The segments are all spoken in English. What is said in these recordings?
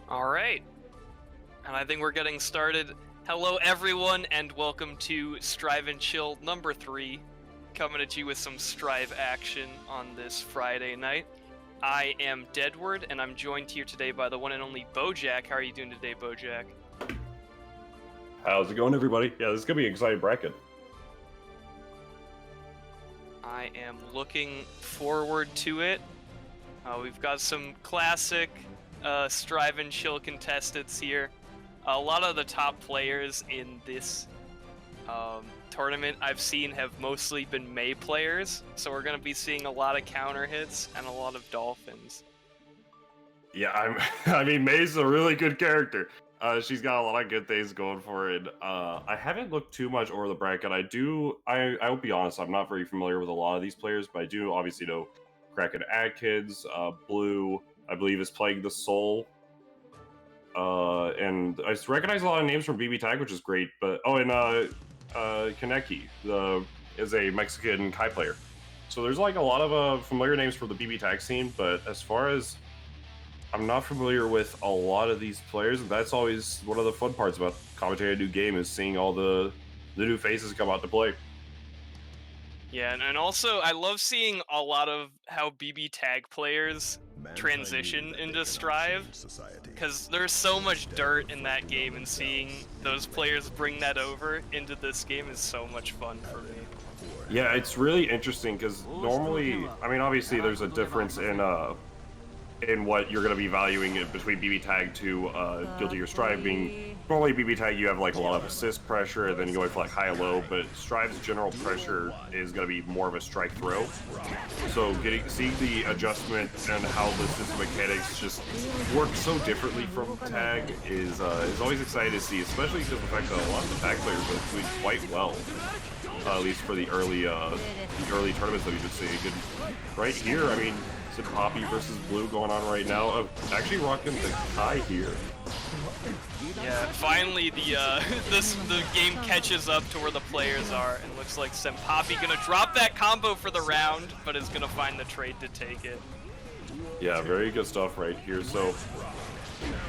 All right, and I think we're getting started. Hello, everyone, and welcome to Strive and Chill number 3, coming at you with some Strive action on this Friday night. I am Deadward, and I'm joined here today by the one and only Bojack. How are you doing today, Bojack? How's it going, everybody? Yeah, this is gonna be an exciting bracket. I am looking forward to it. We've got some classic Strive and Chill contestants here. A lot of the top players in this tournament I've seen have mostly been Mei players, so we're going to be seeing a lot of counter hits and a lot of dolphins. Yeah, I mean, May's a really good character. She's got a lot of good things going for it. I haven't looked too much over the bracket. I will be honest, I'm not very familiar with a lot of these players, but I do obviously know Kraken Atkins, Blue, I believe is Plague the Soul. And I recognize a lot of names from BB Tag, which is great, but Kaneki is a Mexican Kai player. So there's like a lot of familiar names for the BB Tag scene, but as far as I'm not familiar with a lot of these players, and that's always one of the fun parts about commentating a new game is seeing all the new faces come out to play. Yeah, and also I love seeing a lot of how BB Tag players transition into Strive, because there's so much dirt in that game, and seeing those players bring that over into this game is so much fun for me. Yeah, it's really interesting because normally, I mean, obviously there's a difference in what you're going to be valuing it between BB Tag to guiltygearstrive. Being normally BB Tag, you have like a lot of assist pressure, and then going for like high and low. But Strive's general pressure is going to be more of a strike throw. So seeing the adjustment and how the system mechanics just work so differently from Tag is always exciting to see, especially because the fact that a lot of the Tag players are doing quite well. At least for the early tournaments that we've been seeing. And right here, I mean, Poppy versus Blue going on right now. Actually rocking the Kai here. Yeah, finally the game catches up to where the players are, and looks like Poppy gonna drop that combo for the round, but is gonna find the trade to take it. Yeah, very good stuff right here. So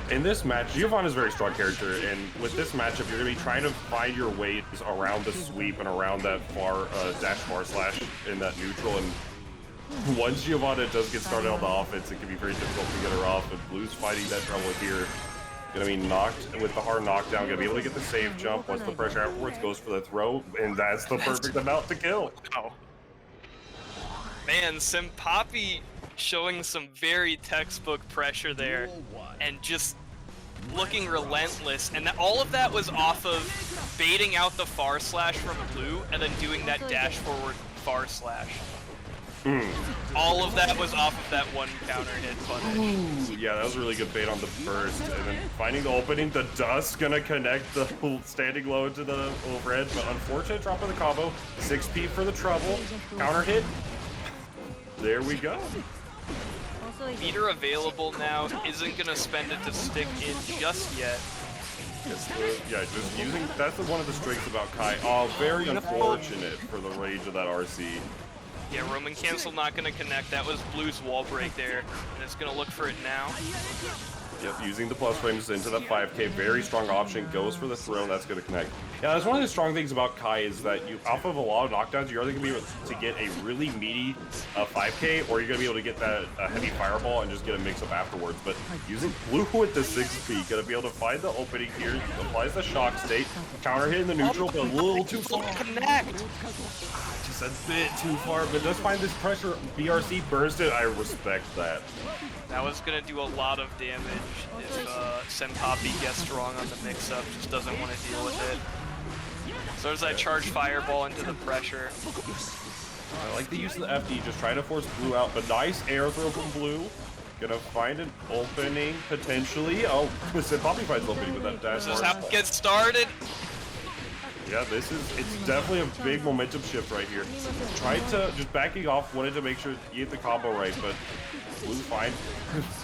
in this match, Giovanna is a very strong character, and with this matchup, you're gonna be trying to find your ways around the sweep and around that dash far slash in that neutral. And once Giovanna does get started on the offense, it can be very difficult to get her off, and Blue's fighting that trouble here. Gonna be knocked with the hard knockdown, gonna be able to get the save jump once the pressure afterwards goes for the throw, and that's the perfect amount to kill. Wow. Man, Poppy showing some very textbook pressure there, and just looking relentless, and all of that was off of baiting out the far slash from Blue, and then doing that dash forward far slash. All of that was off of that one counter hit punish. Yeah, that was a really good bait on the burst, and then finding the opening, the dust gonna connect the standing low to the overhead, but unfortunate drop of the combo. 6P for the trouble, counter hit. There we go. Meter available now, isn't gonna spend it to stick in just yet. Yeah, just using, that's one of the strengths about Kai. Oh, very unfortunate for the range of that RC. Yeah, Roman cancel not gonna connect. That was Blue's wall break there, and it's gonna look for it now. Yep, using the plus frames into that 5K, very strong option, goes for the throw, and that's gonna connect. Yeah, that's one of the strong things about Kai is that you, off of a lot of knockdowns, you're either gonna be able to get a really meaty 5K, or you're gonna be able to get that heavy fireball and just get a mix-up afterwards. But using Blue with the 6P, gonna be able to find the opening here, applies the shock state, counter hit in the neutral, but a little too far. Connect! Just a bit too far, but does find this pressure. BRC burst it. I respect that. That was gonna do a lot of damage if Poppy gets strong on the mix-up, just doesn't want to deal with it. So there's that charge fireball into the pressure. I like the use of the FD, just trying to force Blue out, but nice air throw from Blue. Gonna find an opening, potentially. Oh, Poppy finds the opening with that dash. This is how it gets started. Yeah, it's definitely a big momentum shift right here. Tried to, just backing off, wanted to make sure you get the combo right, but Blue fine.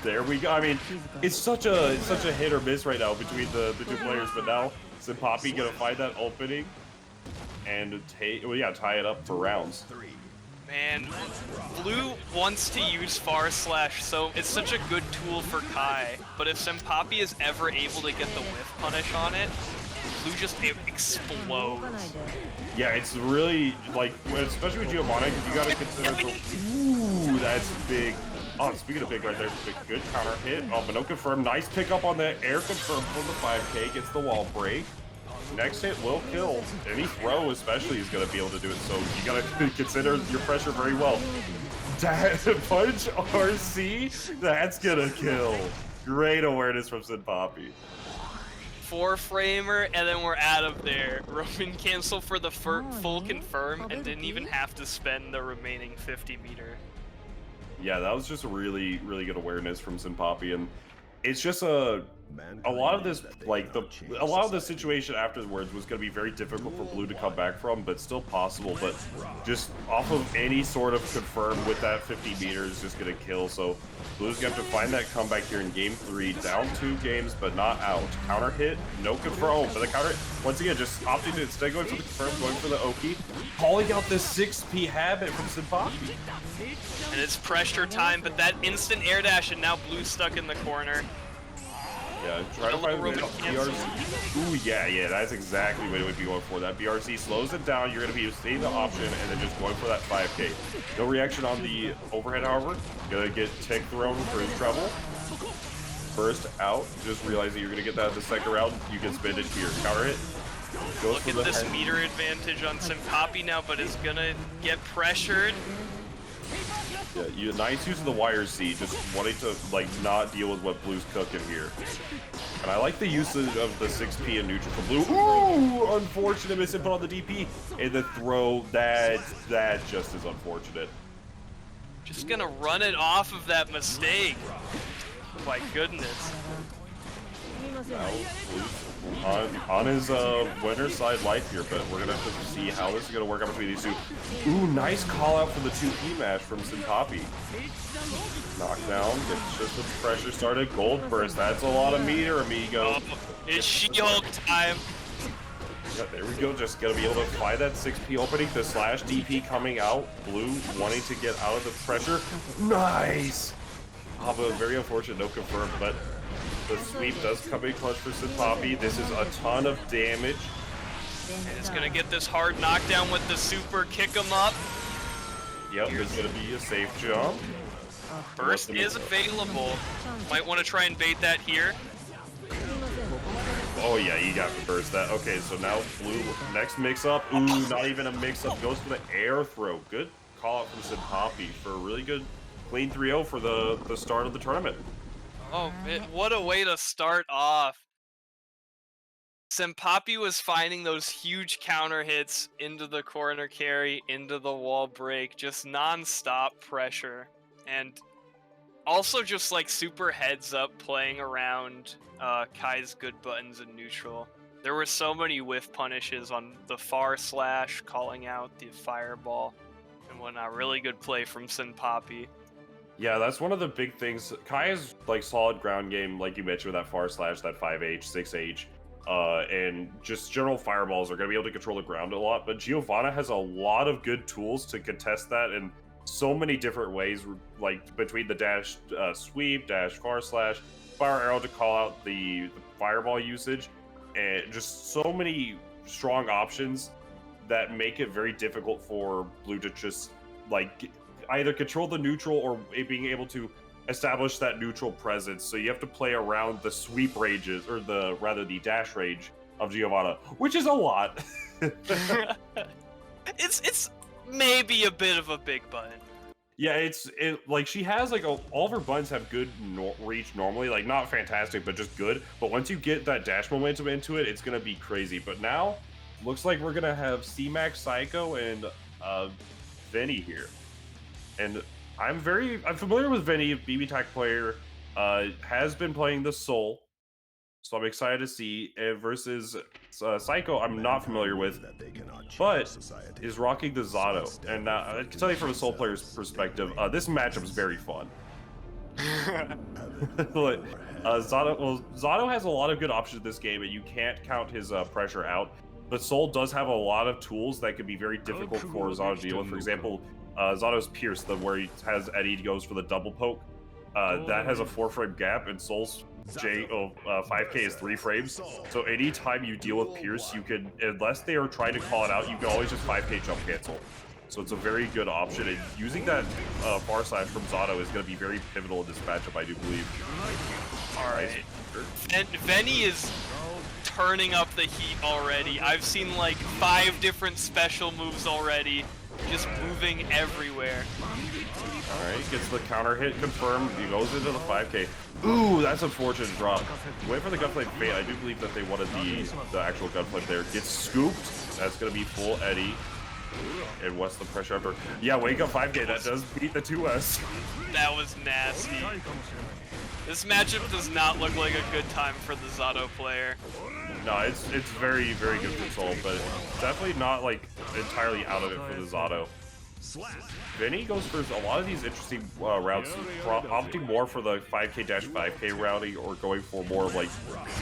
There we go. I mean, it's such a hit or miss right now between the two players, but now Poppy gonna find that opening and tie it up for rounds. Man, Blue wants to use Far Slash, so it's such a good tool for Kai, but if Senpapi is ever able to get the whiff punish on it, Blue just explodes. Yeah, it's really, like, especially with Giovanni, because you gotta consider ooh, that's big. Oh, speaking of big right there, good counter hit. Oh, but no confirm. Nice pickup on the air confirm from the 5K. Gets the wall break. Next hit will kill. Any throw especially is going to be able to do it, so you got to consider your pressure very well. That punch RC, that's going to kill. Great awareness from Senpapi. 4-framer, and then we're out of there. Roman cancel for the full confirm, and didn't even have to spend the remaining 50 meter. Yeah, that was just a really, really good awareness from Senpapi, and it's just a lot of this, like, a lot of the situation afterwards was going to be very difficult for Blue to come back from, but still possible. But just off of any sort of confirm with that 50 meters is just going to kill. So Blue's going to have to find that comeback here in game 3, down 2 games, but not out. Counter hit, no confirm, but the counter hit, once again, just opting to, instead of going for the confirm, going for the Oki, calling out this 6P habit from Senpapi. And it's pressure time, but that instant air dash, and now Blue's stuck in the corner. Yeah, try to find the BRC. Ooh, yeah, that's exactly what it would be going for. That BRC slows it down. You're going to be seeing the option and then just going for that 5K. No reaction on the overhead, however. Going to get tick thrown for his treble. First out. Just realize that you're going to get that in the second round. You can spin it here. Counter hit. Look at this meter advantage on Senpapi now, but is going to get pressured. Yeah, nice using the wire C, just wanting to, like, not deal with what Blue's cooking here. And I like the usage of the 6P and neutral for Blue. Ooh, unfortunate miss input on the DP. And the throw, that just is unfortunate. Just gonna run it off of that mistake. My goodness. Now, Blue's on his winner's side life here, but we're gonna have to see how this is gonna work out between these two. Ooh, nice call out for the 2P match from Senpapi. Knockdown, gets just the pressure started. Gold burst, that's a lot of meter, amigo. Oh, it's She-Hulk time. Yeah, there we go, just gonna be able to apply that 6P opening. The slash DP coming out. Blue wanting to get out of the pressure. Nice! Oh, but very unfortunate, no confirm, but the sweep does come in clutch for Senpapi. This is a ton of damage. And it's gonna get this hard knockdown with the super, kick him up. Yep, there's gonna be a safe jump. Burst is available. Might want to try and bait that here. Oh yeah, you got to burst that. Okay, so now Blue, next mix-up. Ooh, not even a mix-up. Goes for the air throw. Good call out from Senpapi for a really good clean 3-0 for the start of the tournament. Oh, man, what a way to start off. Senpapi was finding those huge counter hits into the corner carry, into the wall break, just non-stop pressure. And also just like super heads up playing around Kai's good buttons in neutral. There were so many whiff punishes on the far slash, calling out the fireball, and whatnot. Really good play from Senpapi. Yeah, that's one of the big things. Kai is like solid ground game, like you mentioned, with that far slash, that 5H, 6H, and just general fireballs are going to be able to control the ground a lot. But Giovanna has a lot of good tools to contest that in so many different ways, like between the dash sweep, dash far slash, fire arrow to call out the fireball usage, and just so many strong options that make it very difficult for Blue to just like either control the neutral or being able to establish that neutral presence. So you have to play around the sweep ranges, or the dash range of Giovanna, which is a lot. It's maybe a bit of a big button. Yeah, like she has like all of her buttons have good reach normally, like not fantastic, but just good. But once you get that dash momentum into it, it's gonna be crazy. But now, looks like we're gonna have C-Max Psycho and Vinny here. And I'm familiar with Vinny, BB Tech player, has been playing the Soul, so I'm excited to see versus Psycho. I'm not familiar with, but is rocking the Zato. And I can tell you from a Soul player's perspective, this matchup is very fun. But, Zato has a lot of good options in this game, and you can't count his pressure out. But Soul does have a lot of tools that could be very difficult for Zato to deal with. For example, Zato's Pierce, where he has Eddie goes for the double poke. That has a 4-frame gap, and Soul's 5K is 3 frames. So anytime you deal with Pierce, you can, unless they are trying to call it out, you can always just 5K jump cancel. So it's a very good option, and using that far slash from Zato is going to be very pivotal in this matchup, I do believe. Alright. And Venny is turning up the heat already. I've seen like 5 different special moves already, just moving everywhere. Alright, gets the counter hit confirmed. He goes into the 5K. Ooh, that's unfortunate drop. Wait for the gunflame fate. I do believe that they wanted the actual gunflame there. Gets scooped. That's going to be full Eddie. And what's the pressure after? Yeah, wake up 5K. That does beat the 2S. That was nasty. This matchup does not look like a good time for the Zato player. No, it's very, very good for Soul, but definitely not like entirely out of it for the Zato. Vinny goes for a lot of these interesting routes, opting more for the 5K-5K routing or going for more of like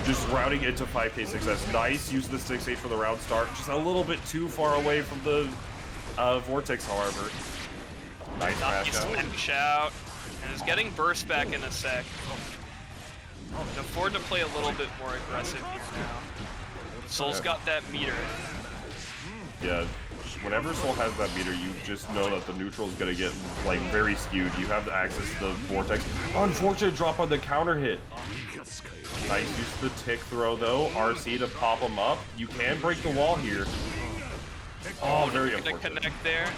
just routing into 5K success. Nice, use the 6-8 for the round start. Just a little bit too far away from the Vortex, however. Nice smash out. And is getting burst back in a sec. Can afford to play a little bit more aggressive here now. Soul's got that meter. Yeah. Whenever Soul has that meter, you just know that the neutral is going to get, like, very skewed. You have the access to the Vortex. Unfortunate drop on the counter hit. Nice use of the tick throw, though. RC to pop him up. You can break the wall here. Oh, very unfortunate. Connect there.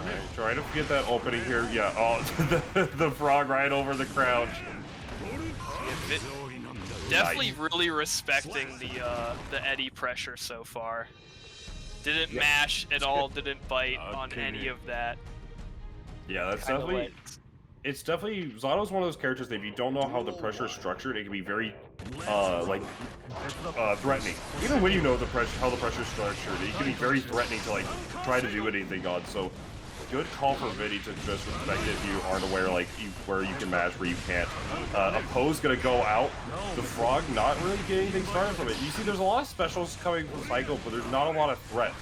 Right, trying to get that opening here. Yeah, oh, the frog right over the crouch. Definitely really respecting the Eddie pressure so far. Didn't mash at all, didn't bite on any of that. Yeah, that's definitely... It's definitely... Zato's one of those characters that if you don't know how the pressure is structured, it can be very, threatening. Even when you know how the pressure is structured, it can be very threatening to, like, try to do anything on, so... Good call for Vinny to just respect it if you aren't aware, like, where you can mash, where you can't. Opposed gonna go out. The frog not really getting anything started from it. You see, there's a lot of specials coming from Psycho, but there's not a lot of threat.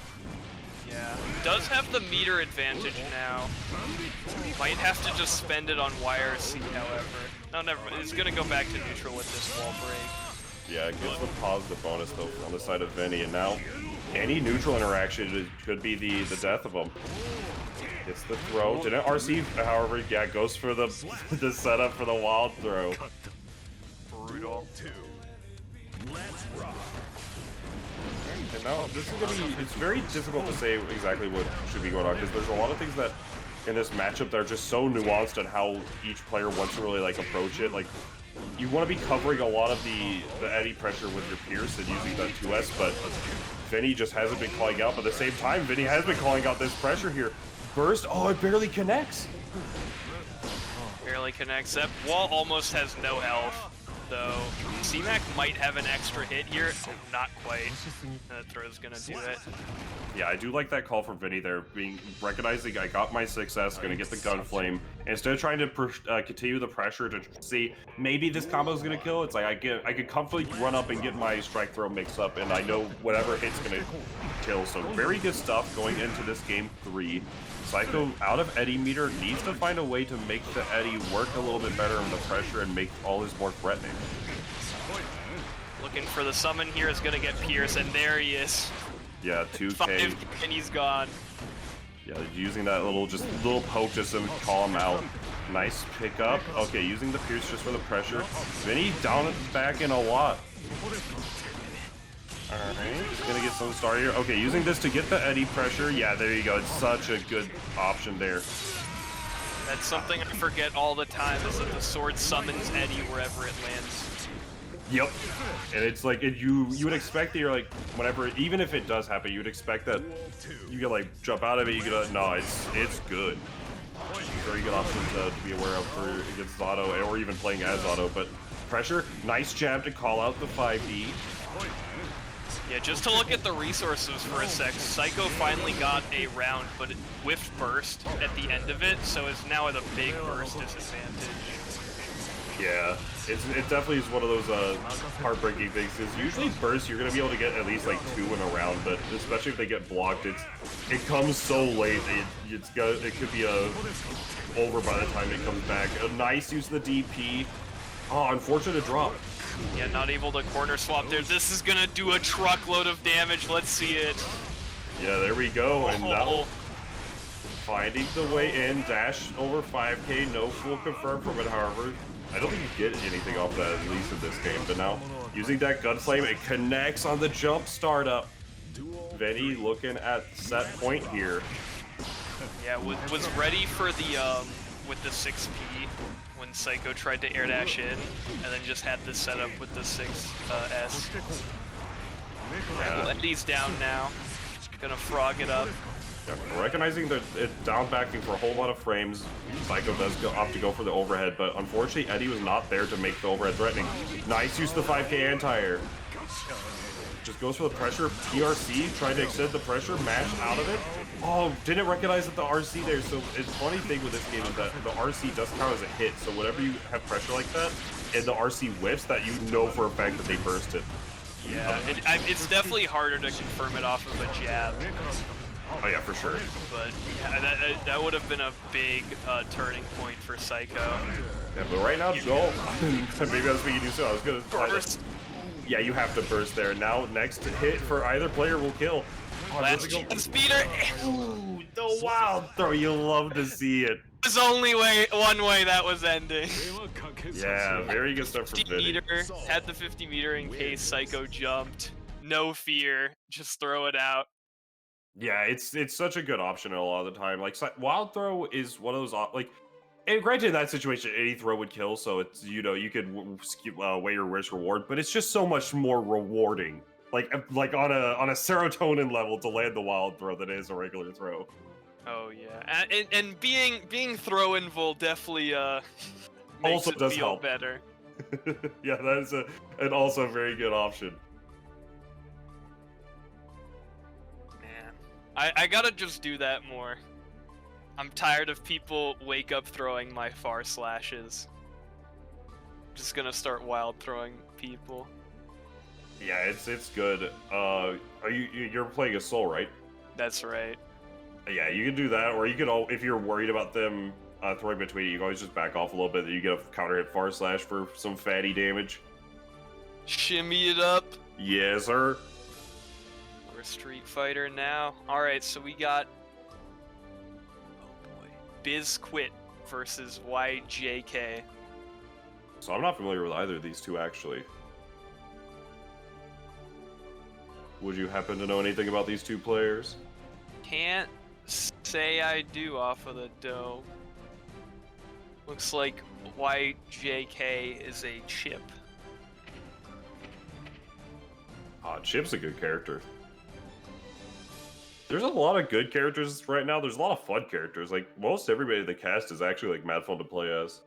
Yeah, does have the meter advantage now. Might have to just spend it on YRC, however. No, never mind. It's gonna go back to neutral with this wall break. Yeah, it gets the positive bonus, though, on the side of Vinny, and now any neutral interaction could be the death of him. Gets the throw. Didn't RC, however, yeah, goes for the setup for the wild throw. Brutal. And now, this is gonna be, it's very difficult to say exactly what should be going on, because there's a lot of things that, in this matchup, that are just so nuanced on how each player wants to really, like, approach it. Like, you want to be covering a lot of the Eddie pressure with your Pierce and using that 2S, but Vinny just hasn't been calling out. But at the same time, Vinny has been calling out this pressure here. Burst, oh, it barely connects. Barely connects. That wall almost has no health, though. C-Mac might have an extra hit here. Not quite. That throw's gonna do it. Yeah, I do like that call for Vinny there, recognizing I got my success, gonna get the gun flame. And instead of trying to continue the pressure to see maybe this combo is gonna kill, it's like I could comfortably run up and get my strike throw mix up, and I know whatever hit's gonna kill. So very good stuff going into this game 3. Psycho, out of Eddie meter, needs to find a way to make the Eddie work a little bit better on the pressure and make all his more threatening. Looking for the summon here is gonna get Pierce, and there he is. Yeah, 2K. 5, and he's gone. Yeah, using that little poke just to call him out. Nice pickup. Okay, using the Pierce just for the pressure. Vinny down back in a lot. Alright, just gonna get some star here. Okay, using this to get the Eddie pressure. Yeah, there you go. It's such a good option there. That's something I forget all the time, is that the sword summons Eddie wherever it lands. Yep. And it's like, you would expect that you're like, whenever, even if it does happen, you would expect that you could like jump out of it, you could, no, it's good. Very good option to be aware of for against Zato, or even playing as Zato, but pressure, nice jab to call out the 5D. Yeah, just to look at the resources for a sec, Psycho finally got a round, but it whiffed burst at the end of it, so it's now at a big burst disadvantage. Yeah, it definitely is one of those heartbreaking things. Is usually bursts you're gonna be able to get at least like 2 in a round, but especially if they get blocked, it comes so late. It could be over by the time it comes back. A nice use of the DP. Oh, unfortunate drop. Yeah, not able to corner swap there. This is gonna do a truckload of damage. Let's see it. Yeah, there we go. And now finding the way in, dash over 5k, no full confirm from it, however. I don't think you get anything off that, at least in this game, but now, using that Gunflame, it connects on the jump startup. Venny looking at set point here. Yeah, was ready for the, with the 6P when Psycho tried to air dash in, and then just had this set up with the 6S. Eddie's down now. Gonna frog it up. Yeah, recognizing that it's down backing for a whole lot of frames, Psycho does opt to go for the overhead, but unfortunately Eddie was not there to make the overhead threatening. Nice use of the 5k anti-air. Just goes for the pressure, PRC, trying to extend the pressure, mash out of it. Oh, didn't recognize that the RC there, so it's funny thing with this game is that the RC does count as a hit, so whenever you have pressure like that, and the RC whiffs, that you know for a fact that they burst it. Yeah, it's definitely harder to confirm it off of a jab. Oh yeah, for sure. But yeah, that would have been a big turning point for Psycho. Yeah, but right now, Joel, maybe that's what you do. So I was gonna burst. Yeah, you have to burst there. Now, next hit for either player will kill. Oh, last chance speeder. Ooh, the wild throw. You love to see it. There's only one way that was ending. Yeah, very good stuff from Vinny. Had the 50 meter in case Psycho jumped. No fear, just throw it out. Yeah, it's such a good option a lot of the time. Like wild throw is one of those like, and granted in that situation any throw would kill, so it's you could weigh your risk reward, but it's just so much more rewarding. Like on a serotonin level to land the wild throw than it is a regular throw. Oh yeah, and being throw-invul definitely makes also it does feel help better. Yeah, that is an also very good option. I gotta just do that more. I'm tired of people wake up throwing my far slashes. Just gonna start wild throwing people. Yeah, it's good. You're playing a soul, right? That's right. Yeah, you can do that, or you can if you're worried about them throwing between you, can always just back off a little bit. You get a counter hit far slash for some fatty damage. Shimmy it up. Yes, sir. We're a Street Fighter now. All right, so we got Bizquit versus YJK. So I'm not familiar with either of these two, actually. Would you happen to know anything about these two players? Can't say I do off of the dough. Looks like YJK is a Chip. Chip's a good character. There's a lot of good characters right now. There's a lot of fun characters. Like, most everybody in the cast is actually, like, mad fun to play as.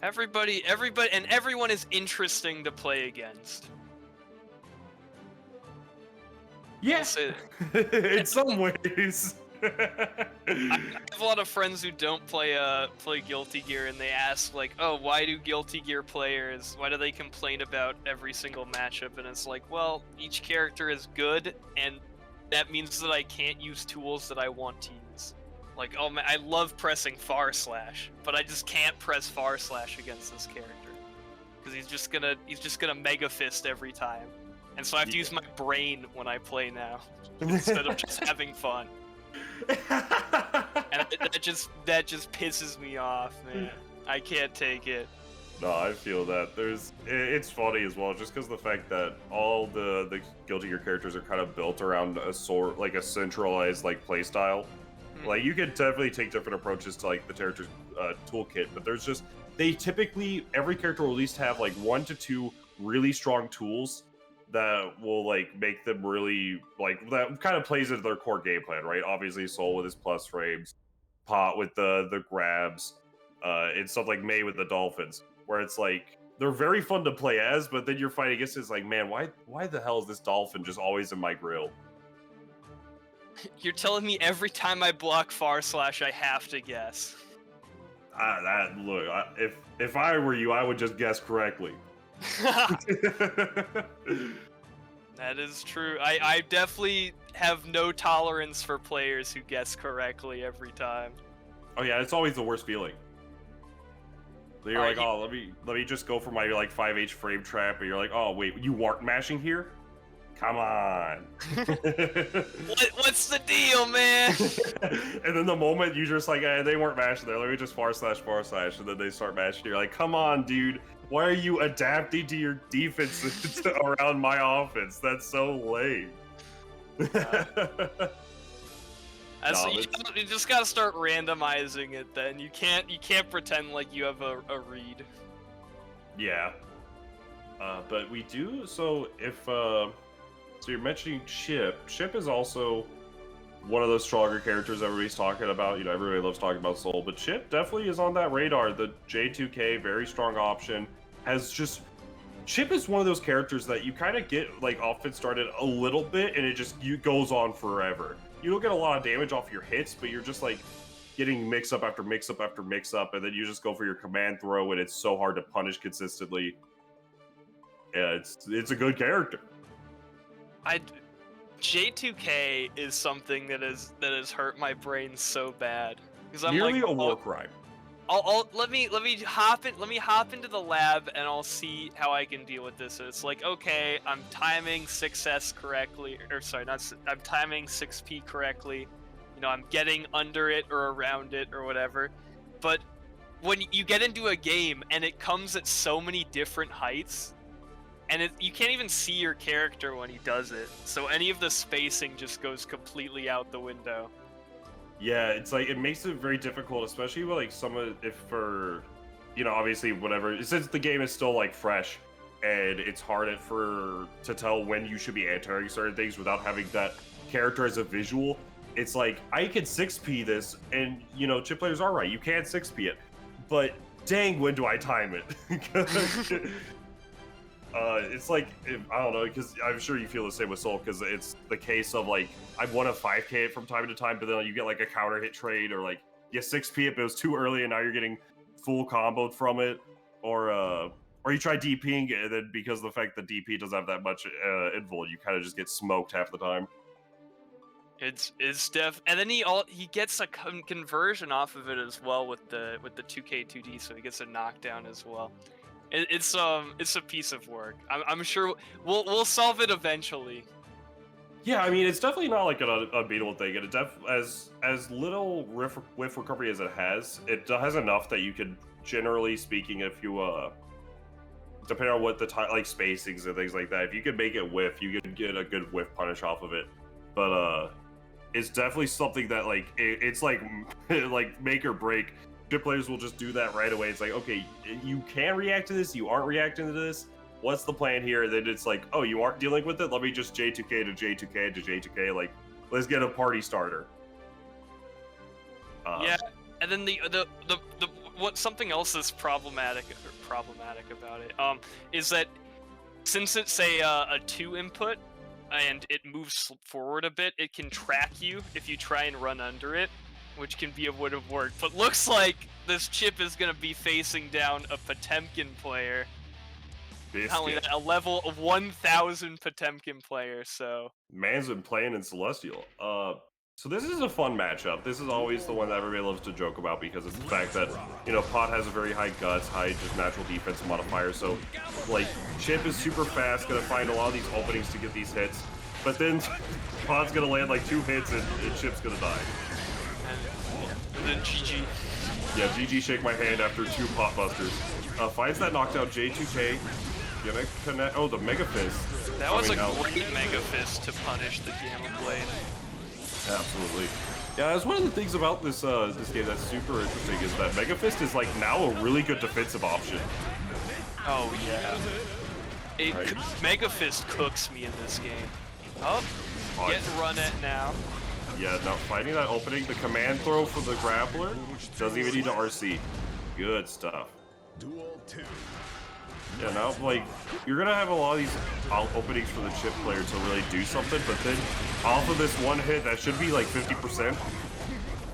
Everybody, and everyone is interesting to play against. Yes, in some ways. I have a lot of friends who don't play Guilty Gear, and they ask like, "Oh, why do Guilty Gear players? Why do they complain about every single matchup?" And it's like, well, each character is good, and that means that I can't use tools that I want to use. Like, oh man, I love pressing far slash, but I just can't press far slash against this character because he's just gonna mega fist every time, and so I have to use my brain when I play now instead of just having fun. And that just pisses me off, man. I can't take it. No, I feel that. It's funny as well, just because the fact that all the Guilty Gear characters are kind of built around a centralized like play style. Like, you could definitely take different approaches to like the character's toolkit, but every character will at least have like 1 to 2 really strong tools that will like make them really like that kind of plays into their core game plan, right? Obviously, Soul with his plus frames, Pot with the grabs, and stuff like May with the dolphins, where it's like they're very fun to play as, but then you're fighting against it's like, man, why the hell is this dolphin just always in my grill? You're telling me every time I block far slash, I have to guess. Look, if I were you, I would just guess correctly. That is true. I definitely have no tolerance for players who guess correctly every time. Oh yeah, it's always the worst feeling. You're like, oh, let me just go for my like 5H frame trap, and you're like, oh wait, you weren't mashing here? Come on. What's the deal, man? And then the moment you just like, they weren't mashing there, let me just // and then they start mashing. You're like, come on, dude. Why are you adapting to your defense around my offense? That's so lame. You just gotta start randomizing it. Then you can't pretend like you have a read. Yeah. But we do. So if so you're mentioning Chip. Chip is also one of those stronger characters everybody's talking about. You know, everybody loves talking about Soul, but Chip definitely is on that radar. The J2K, very strong option, Chip is one of those characters that you kind of get like offense started a little bit, and it just goes on forever. You don't get a lot of damage off your hits, but you're just like getting mix-up after mix-up after mix-up, and then you just go for your command throw, and it's so hard to punish consistently. Yeah, it's a good character. J2K is something that has hurt my brain so bad because I'm nearly like, a war crime. Let me hop into the lab and I'll see how I can deal with this. So it's like, okay, I'm timing 6S correctly, or sorry, I'm timing 6P correctly. You know, I'm getting under it or around it or whatever. But when you get into a game and it comes at so many different heights, and you can't even see your character when he does it. So any of the spacing just goes completely out the window. Yeah, it's like it makes it very difficult, especially with like obviously whatever. Since the game is still like fresh, and it's hard to tell when you should be entering certain things without having that character as a visual. It's like I can 6P this, and chip players are right. You can't 6P it, but dang, when do I time it? It's like, I don't know, because I'm sure you feel the same with Soul, because it's the case of, like, I want to 5K it from time to time, but then you get, like, a counter hit trade, or, like, you 6P it, but it was too early, and now you're getting full comboed from it, or you try DPing it, and then because of the fact that DP doesn't have that much invul, you kind of just get smoked half the time. It's and then he gets a conversion off of it as well with the 2K 2D, so he gets a knockdown as well. It's a piece of work. I'm sure we'll solve it eventually. Yeah, I mean, it's definitely not like an unbeatable thing. And it as little whiff recovery as it has enough that you could, generally speaking, if you depending on what the like spacings and things like that, if you could make it whiff, you could get a good whiff punish off of it. But it's definitely something that like it's like like make or break. Chip players will just do that right away. It's like, okay, you can react to this, you aren't reacting to this. What's the plan here? And then it's like, oh, you aren't dealing with it? Let me just J2K to J2K to J2K. Like, let's get a party starter. Yeah, and then the what something else that's problematic about it is that since it's a 2 input and it moves forward a bit, it can track you if you try and run under it, which can be a would have worked. But looks like this Chip is going to be facing down a Potemkin player. Not only that, a level of 1000 Potemkin player, so... Man's been playing in Celestial. So this is a fun matchup. This is always the one that everybody loves to joke about because it's the fact that, Pot has a very high guts, high just natural defense modifier. So, like, Chip is super fast, going to find a lot of these openings to get these hits. But then Pot's going to land like 2 hits and Chip's going to die. And then GG. Yeah, GG shake my hand after 2 pot busters. Finds that knockdown J2K. Gonna connect. Oh, the Mega Fist. That was a great Mega Fist to punish the Gamma Blade. Absolutely. Yeah, that's one of the things about this this game that's super interesting is that Mega Fist is like now a really good defensive option. Oh yeah. Mega Fist cooks me in this game. Oh, getting run at now. Yeah, now finding that opening, the command throw for the grappler doesn't even need to RC. Good stuff. Yeah, now, like, you're gonna have a lot of these openings for the Chip player to really do something, but then off of this one hit, that should be like 50%.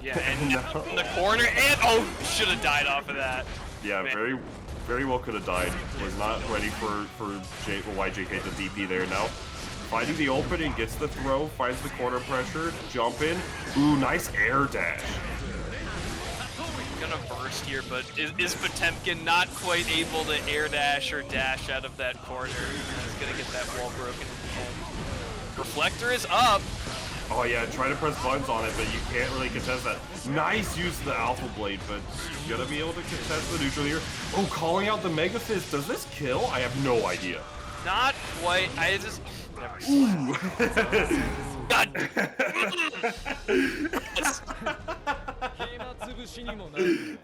Yeah, and now in the corner, and oh, should have died off of that. Yeah, Man. very well could have died. Was not ready for YJK to DP there. Now, finding the opening, gets the throw, finds the corner pressure, jump in. Ooh, nice air dash. Gonna burst here, but is Potemkin not quite able to air dash or dash out of that corner? He's gonna get that wall broken in the end. Reflector is up. Oh yeah, try to press buttons on it, but you can't really contest that. Nice use of the Alpha Blade, but you gotta be able to contest the neutral here. Oh, calling out the Mega Fist. Does this kill? I have no idea. Not quite. I just never saw. God.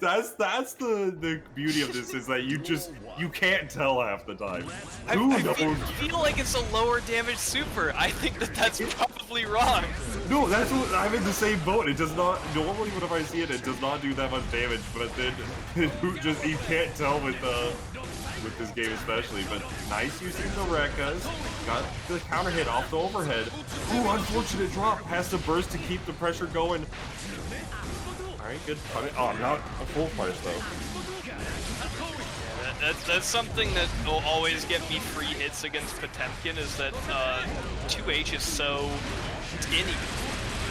That's the beauty of this, is that you can't tell half the time. I feel like it's a lower damage super. I think that's probably wrong. No, that's what I'm in the same boat. It does not normally whenever I see it, it does not do that much damage, but then you can't tell with this game especially. But nice using the Rekkas. Got the counter hit off the overhead. Ooh, unfortunate drop. Has to burst to keep the pressure going. Alright, good punish. Oh, not a full punish though. Yeah, that's something that will always get me free hits against Potemkin, is that 2H is so tinny.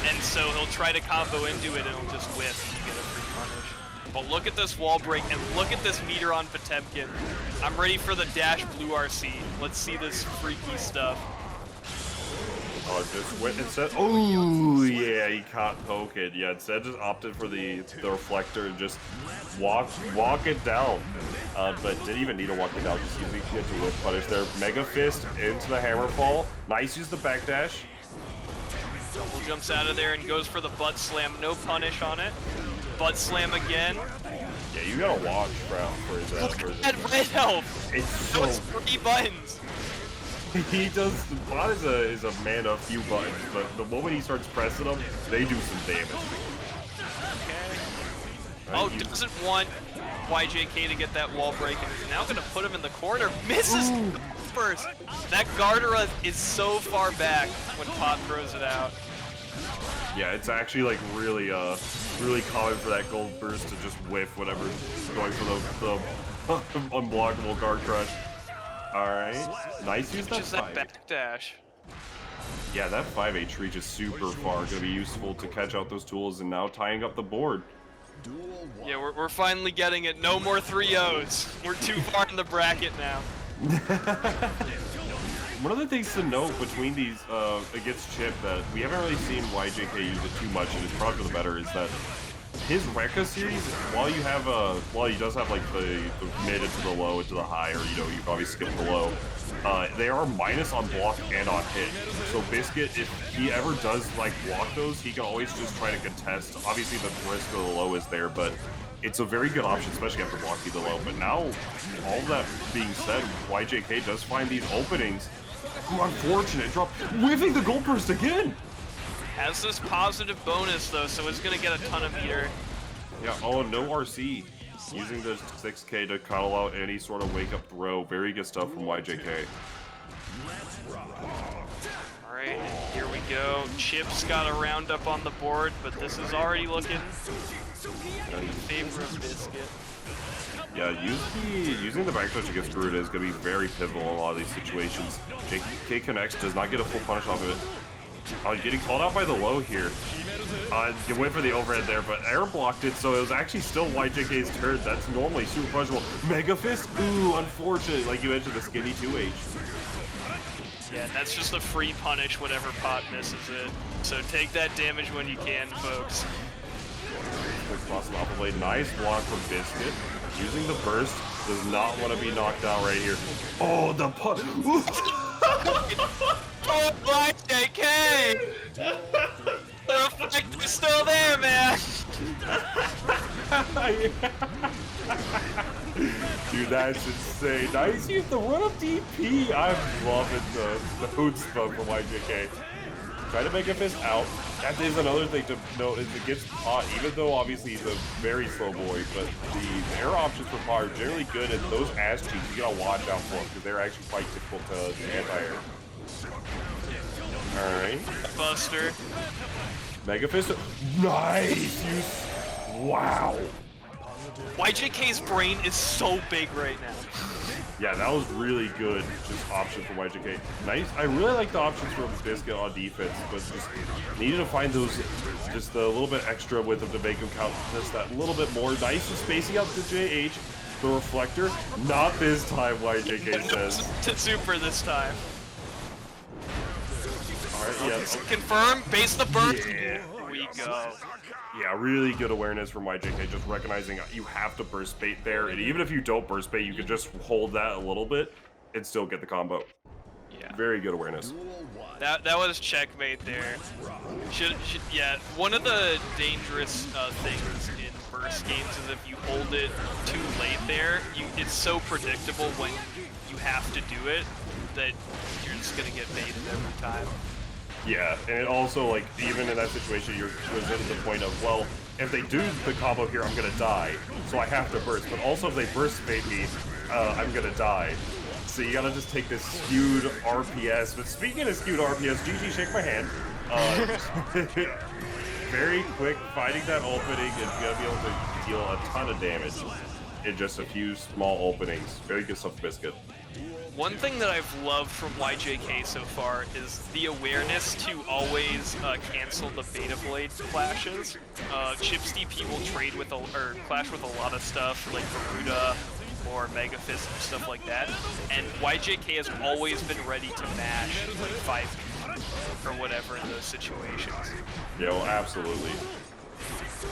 And so he'll try to combo into it and he'll just whiff and you get a free punish. But look at this wall break and look at this meter on Potemkin. I'm ready for the dash blue RC. Let's see this freaky stuff. Oh, just went instead. Oh, yeah, he caught poke it. Yeah, instead just opted for the reflector and just walk it down. But didn't even need to walk it down, just using it to whip punish there. Mega Fist into the hammer fall. Nice use the backdash. Double jumps out of there and goes for the butt slam. No punish on it. Butt slam again. Yeah, you gotta watch for his Look at that red health. It's so... Those 3 buttons. He does. Bot is a man of few buttons, but the moment he starts pressing them, they do some damage. Okay. Oh, doesn't want YJK to get that wall break, and is now going to put him in the corner. Misses first. That Gartera is so far back when Pot throws it out. Yeah, it's actually like really common for that gold burst to just whiff whenever going for the unblockable guard crush. Alright, nice use that backdash. Yeah, that 5H reach is super far. Gonna be useful to catch out those tools, and now tying up the board. Yeah, we're finally getting it. No more 3-0s. We're too far in the bracket now. One of the things to note between these against Chip that we haven't really seen YJK use it too much, and it's probably for the better, is that his Rekka series, while he does have like the mid into the low into the high, or you probably skip the low, they are minus on block and on hit. So Biscuit, if he ever does like block those, he can always just try to contest. Obviously the risk of the low is there, but it's a very good option, especially after blocking the low. But now, all that being said, YJK does find these openings. Ooh, unfortunate drop, whiffing the gold burst again. Has this positive bonus though, so it's gonna get a ton of meter. Yeah, oh, no RC. Using the 6K to call out any sort of wake-up throw. Very good stuff from YJK. Alright, here we go. Chip's got a roundup on the board, but this is already looking in favor of Biscuit. Yeah, using the backdash against Garuda is going to be very pivotal in a lot of these situations. JK connects, does not get a full punish off of it. Getting called out by the low here. You went for the overhead there, but air blocked it, so it was actually still YJK's turn. That's normally super punishable. Mega Fist? Ooh, unfortunate. Like you mentioned, the skinny 2H. Yeah, that's just a free punish whenever Pot misses it. So take that damage when you can, folks. Nice block from Biscuit. Using the burst. Does not want to be knocked out right here. Oh, the pun. Oh, YJK! The effect is still there, man! Dude, that's insane. Nice use the run up DP. I'm loving the hoot spunk from YJK. Try to make a fist out. That is another thing to note, is against Pot, even though obviously he's a very slow boy, but the air options for Pot are generally good, and those ass cheeks you gotta watch out for them because they're actually quite difficult to anti-air. Alright. Buster. Mega Fist. Nice! Wow. YJK's brain is so big right now. Yeah, that was really good. Just option for YJK. Nice. I really like the options from Biscuit on defense, but just needed to find those, just a little bit extra with them to make him count just that little bit more. Nice and spacing out to JH. The reflector. Not this time, YJK says. To super this time. Alright, yeah. Confirm, base the burn. Yeah. Here we go. Yeah, really good awareness from YJK, just recognizing you have to burst bait there, and even if you don't burst bait, you can just hold that a little bit and still get the combo. Yeah. Very good awareness. That was checkmate there. Yeah, one of the dangerous things in burst games is if you hold it too late there, it's so predictable when you have to do it that you're just gonna get baited every time. Yeah, and it also, like, even in that situation, you're presented to the point of, well, if they do the combo here, I'm gonna die, so I have to burst. But also, if they burst bait me, I'm gonna die. So you gotta just take this skewed RPS. But speaking of skewed RPS, GG, shake my hand. Very quick, finding that opening is gonna be able to deal a ton of damage in just a few small openings. Very good stuff, Biscuit. One thing that I've loved from YJK so far is the awareness to always cancel the Beta Blade clashes. Chips DP will trade with or clash with a lot of stuff like Garuda or Mega Fist and stuff like that, and YJK has always been ready to mash like 5 or whatever in those situations. Yeah, well, absolutely.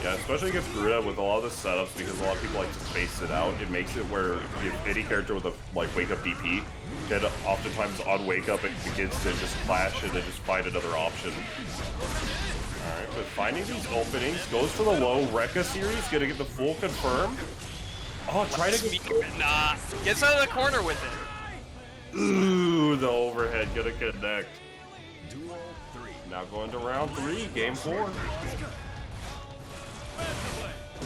Yeah, especially against Garuda with a lot of the setups, because a lot of people like to space it out. It makes it where if any character with a wake up DP can oftentimes on wake up it begins to just clash and then just find another option. Alright, but finding these openings, goes for the low Rekka series, gonna get the full confirm. Oh, try to get... Nah, gets out of the corner with it. Ooh, the overhead gonna connect. Now going to round 3, game 4. A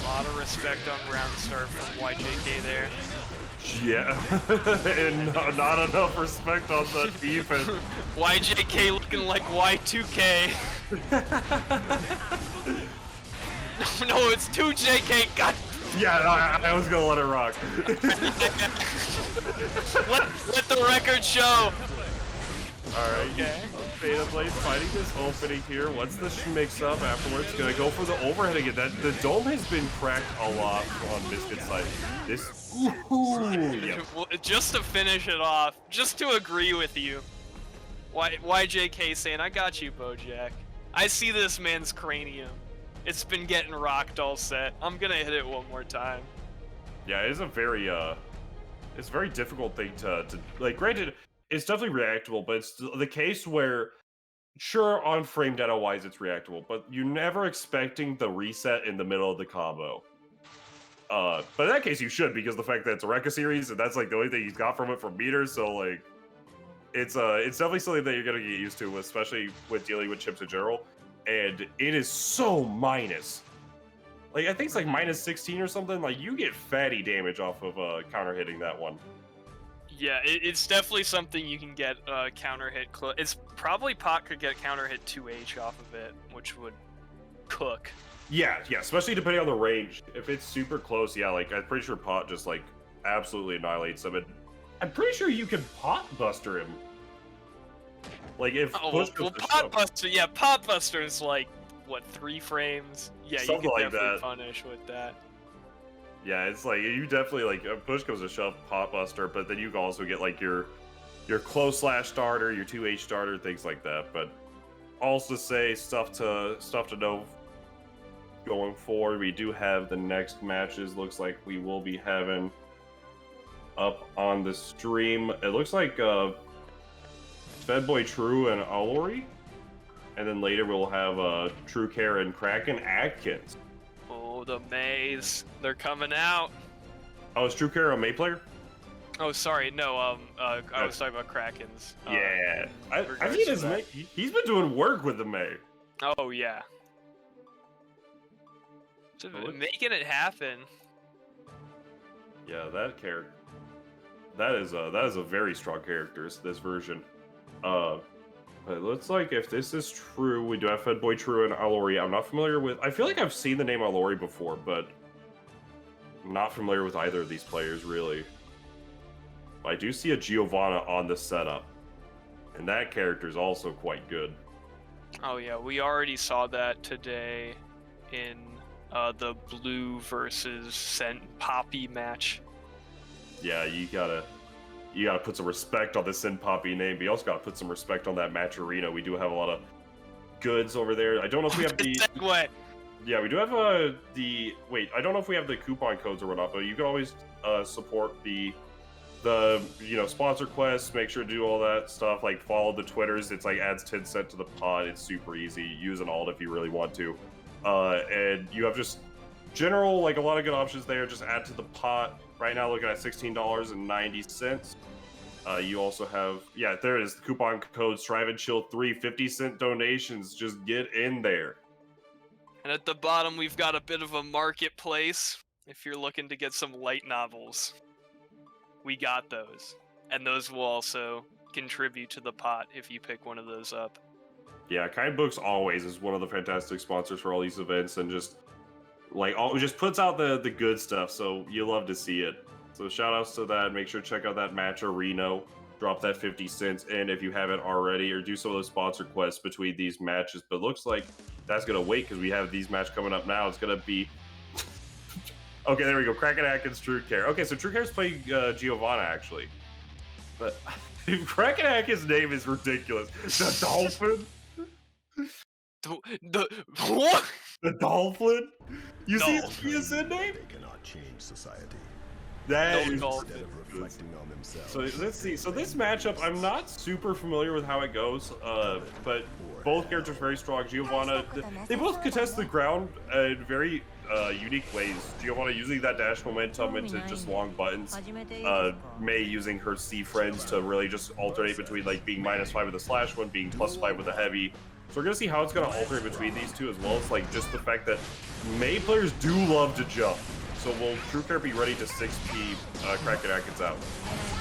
lot of respect on round start from YJK there. Yeah, and not enough respect on the defense. YJK looking like Y2K. No, it's 2JK. God. Yeah, I was gonna let it rock. let the record show. Alright, Okay. Beta Blade fighting this opening here. Once this mix up afterwards, gonna go for the overhead again. The dome has been cracked a lot on Biscuit's side. This, yep. Just to finish it off, just to agree with you, YJK saying, "I got you, Bojack. I see this man's cranium. It's been getting rocked all set. I'm gonna hit it one more time." Yeah, it is a very it's a very difficult thing to like. Granted, it's definitely reactable, but it's the case where, sure, on frame data wise, it's reactable, but you're never expecting the reset in the middle of the combo. But in that case, you should, because the fact that it's a Rekka series, and that's like the only thing he's got from it from meters, so like, it's definitely something that you're gonna get used to, especially with dealing with chips in general. And it is so minus. Like, I think it's like minus 16 or something. Like, you get fatty damage off of counter hitting that one. Yeah, it's definitely something you can get counter hit. It's probably Pot could get counter hit 2H off of it, which would cook. Yeah, especially depending on the range. If it's super close, yeah, like, I'm pretty sure Pot just, like, absolutely annihilates him. And I'm pretty sure you can Pot Buster him. Like, if push comes to Pot shove. Buster, yeah, Pot Buster is like, what, 3 frames? Yeah, Something you can like definitely that. punish with that. Yeah, it's like, you definitely, like, a push comes to shove, Pot Buster, but then you can also get, like, your close slash starter, your 2H starter, things like that. But also to say, stuff to know going forward. We do have the next matches. Looks like we will be having up on the stream. It looks like Fedboy True and Alori, and then later we'll have True Care and Kraken Atkins. Oh, the Mays, they're coming out. Oh, is True Care a May player? Oh, sorry, no, I was talking about Krakens. Yeah, I've regards seen to his that. May. He's been doing work with the May. Oh, yeah. Just making it happen. Yeah, that character. That is a very strong character. This version. It looks like if this is true, we do have Fedboy True and Alori. I'm not familiar with... I feel like I've seen the name Alori before, but I'm not familiar with either of these players, really. I do see a Giovanna on the setup, and that character is also quite good. Oh yeah, we already saw that today in the Blue versus Scent Poppy match. Yeah, you gotta put some respect on the Sin Poppy name, but you also gotta put some respect on that match arena. We do have a lot of goods over there. I don't know if we have the... Segue. Yeah, we do have the... Wait, I don't know if we have the coupon codes or whatnot, but you can always support the sponsor quests, make sure to do all that stuff, like follow the Twitters. It's like adds 10 cents to the pot. It's super easy. Use an alt if you really want to. And you have just general, like a lot of good options there. Just add to the pot. Right now looking at $16.90. You also have, yeah, there it is, the coupon code Strive and Chill 3, 50-cent donations. Just get in there. And at the bottom we've got a bit of a marketplace if you're looking to get some light novels. We got those, and those will also contribute to the pot if you pick one of those up. Yeah, Kind Books always is one of the fantastic sponsors for all these events, and just just puts out the good stuff, so you love to see it. So shout outs to that. Make sure to check out that match arena. Drop that 50 cents in if you haven't already, or do some of those sponsor quests between these matches. But looks like that's gonna wait because we have these matches coming up now. It's gonna be okay, there we go. Kraken Atkins, True Care. Okay, so True Care's playing Giovanna, actually. But Kraken Atkins' name is ridiculous. The Dolphin? What? The Dolphin? You see Dolphin. his PSN name? They cannot change society. That No is... Dolphin. Instead of reflecting on themselves. So let's see. So this matchup, I'm not super familiar with how it goes, but both characters are very strong. Giovanna, they both contest the ground in very unique ways. Giovanna using that dash momentum into just long buttons. May using her C friends to really just alternate between like being -5 with the slash one, being +5 with the heavy. So we're gonna see how it's gonna alternate between these two, as well as like just the fact that May players do love to jump. So will True Care be ready to 6P Kraken Atkins out?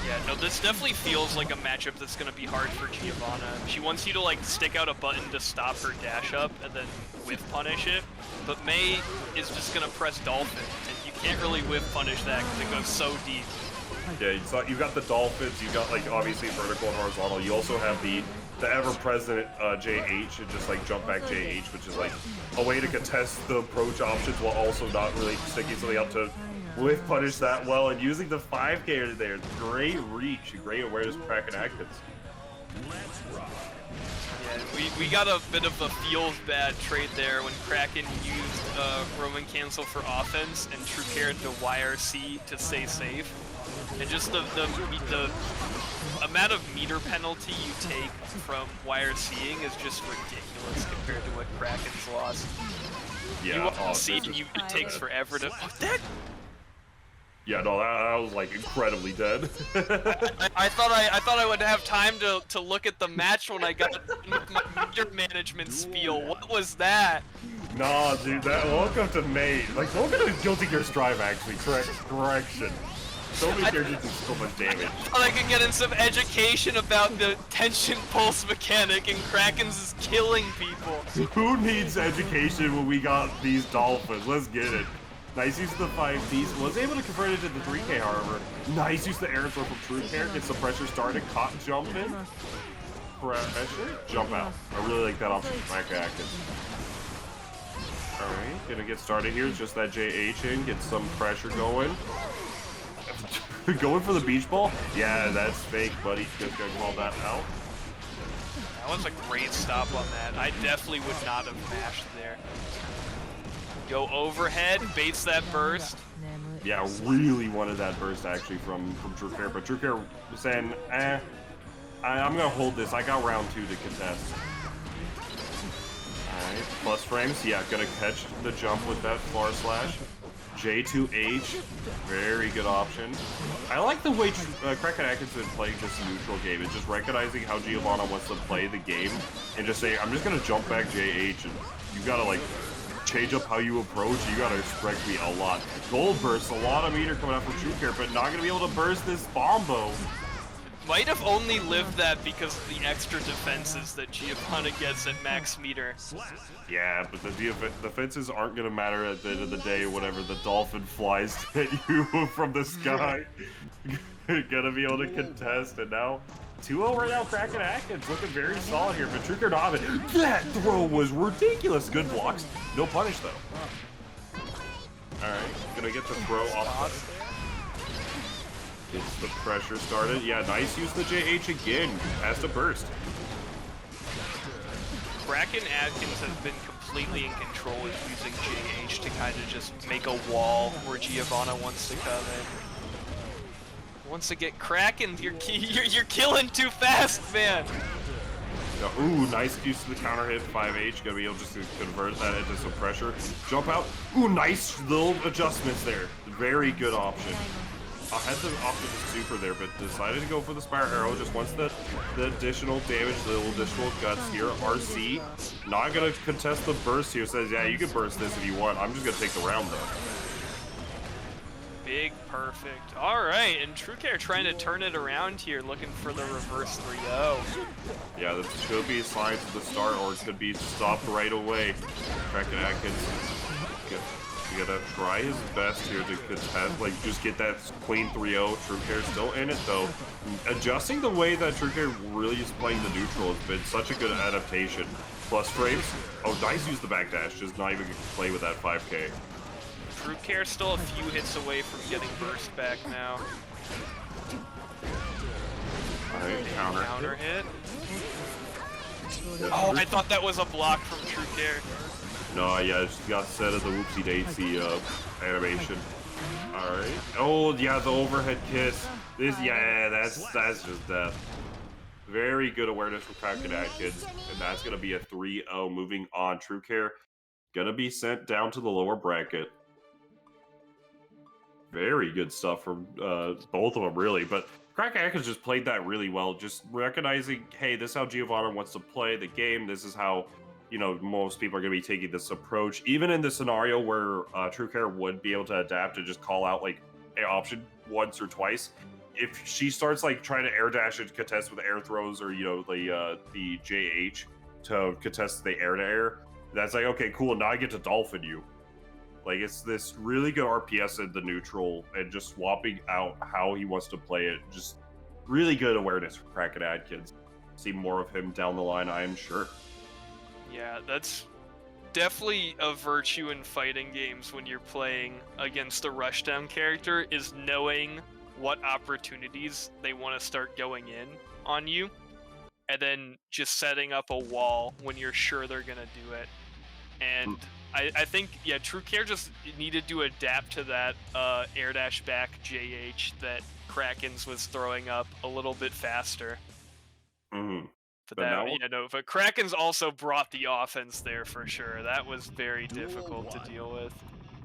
Yeah, no, this definitely feels like a matchup that's gonna be hard for Giovanna. She wants you to like stick out a button to stop her dash up and then whiff punish it, but May is just gonna press Dolphin, and you can't really whiff punish that because it goes so deep. Yeah, you've got the Dolphins, you've got like obviously vertical and horizontal. You also have the ever-present JH and just like jump back JH, which is like a way to contest the approach options while also not really sticking something up to whiff punish that well, and using the 5K there. Great reach, great awareness for Kraken Atkins. Yeah, we got a bit of a feels bad trade there when Kraken used Roman Cancel for offense and True Care to YRC to stay safe. And just the amount of meter penalty you take from YRCing is just ridiculous compared to what Kraken's lost. Yeah, you YRC and it takes forever to... Oh, that... Yeah, no, that was like incredibly dead. I thought I would have time to look at the match when I got my meter management spiel. What was that? Nah, dude, welcome to May. Like, welcome to guiltygearstrive, actually. Correction. So many characters do so much damage. I thought I could get in some education about the tension pulse mechanic, and Kraken's is killing people. Who needs education when we got these dolphins? Let's get it. Nice use of the 5Ds. Was able to convert it to the 3K, however. Nice use of the air throw from True Care. Gets the pressure started. Caught jump in. Pressure. Jump out. I really like that option for Kraken Atkins. Alright, gonna get started here. It's just that JH in. Get some pressure going. Going for the beach ball? Yeah, that's fake, buddy. Just gonna call that out. That was a great stop on that. I definitely would not have mashed there. Go overhead, baits that burst. Yeah, really wanted that burst actually from True Care, but True Care was saying, I'm gonna hold this. I got round 2 to contest. Alright, plus frames. Yeah, gonna catch the jump with that far slash. J2H, very good option. I like the way Kraken Atkins has been playing this neutral game. It's just recognizing how Giovanna wants to play the game and just saying, I'm just gonna jump back JH, and you gotta like change up how you approach. You gotta respect me a lot. Gold burst, a lot of meter coming out from True Care, but not gonna be able to burst this Bombo. Might have only lived that because of the extra defenses that Giovanna gets at max meter. Yeah, but the defenses aren't gonna matter at the end of the day whenever the dolphin flies at you from the sky. Gonna be able to contest, and now 2-0 right now, Kraken Atkins looking very solid here, but True Care Donovan, that throw was ridiculous. Good blocks, no punish though. Alright, gonna get the throw off. Gets the pressure started. Yeah, nice use the JH again. Has to burst. Kraken Atkins has been completely in control with using JH to kind of just make a wall where Giovanna wants to come in. Once again, Kraken, you're killing too fast, man. Yeah, ooh, nice use of the counter hit. 5H, gonna be able just to convert that into some pressure. Jump out. Ooh, nice little adjustments there. Very good option. I had to opt for the super there, but decided to go for the Spire Arrow. Just wants the additional damage, the little additional guts here. RC, not gonna contest the burst here. Says, yeah, you can burst this if you want. I'm just gonna take the round though. Big perfect. All right, and True Care trying to turn it around here, looking for the reverse 3-0. Yeah, this could be a sign to the start, or it could be stopped right away. Kraken Atkins. Gotta try his best here to contest, like just get that clean 3-0. True Care still in it though. Adjusting the way that True Care really is playing the neutral has been such a good adaptation. Plus frames. Oh, nice use the backdash. Just not even gonna play with that 5K. True Care still a few hits away from getting burst back now. Alright, counter hit. Oh, I thought that was a block from True Care. No, yeah, just got set of the whoopsie daisy animation. Alright. Oh, yeah, the overhead kiss. That's just death. Very good awareness from Kraken Atkins, and that's gonna be a 3-0. Moving on, True Care gonna be sent down to the lower bracket. Very good stuff from both of them, really. But Kraken Atkins just played that really well, just recognizing, hey, this is how Giovanna wants to play the game. This is how, you know, most people are going to be taking this approach. Even in the scenario where True Care would be able to adapt and just call out like an option once or twice, if she starts like trying to air dash and contest with air throws, or, you know, the JH to contest the air to air, that's like, okay, cool, now I get to dolphin you. Like, it's this really good RPS in the neutral and just swapping out how he wants to play it. Just really good awareness for Kraken Atkins. See more of him down the line, I am sure. Yeah, that's definitely a virtue in fighting games when you're playing against a rushdown character, is knowing what opportunities they want to start going in on you, and then just setting up a wall when you're sure they're going to do it. And I think, yeah, True Care just needed to adapt to that air dash back JH that Kraken's was throwing up a little bit faster. Mm-hmm. But Kraken's also brought the offense there for sure. That was very difficult to deal with.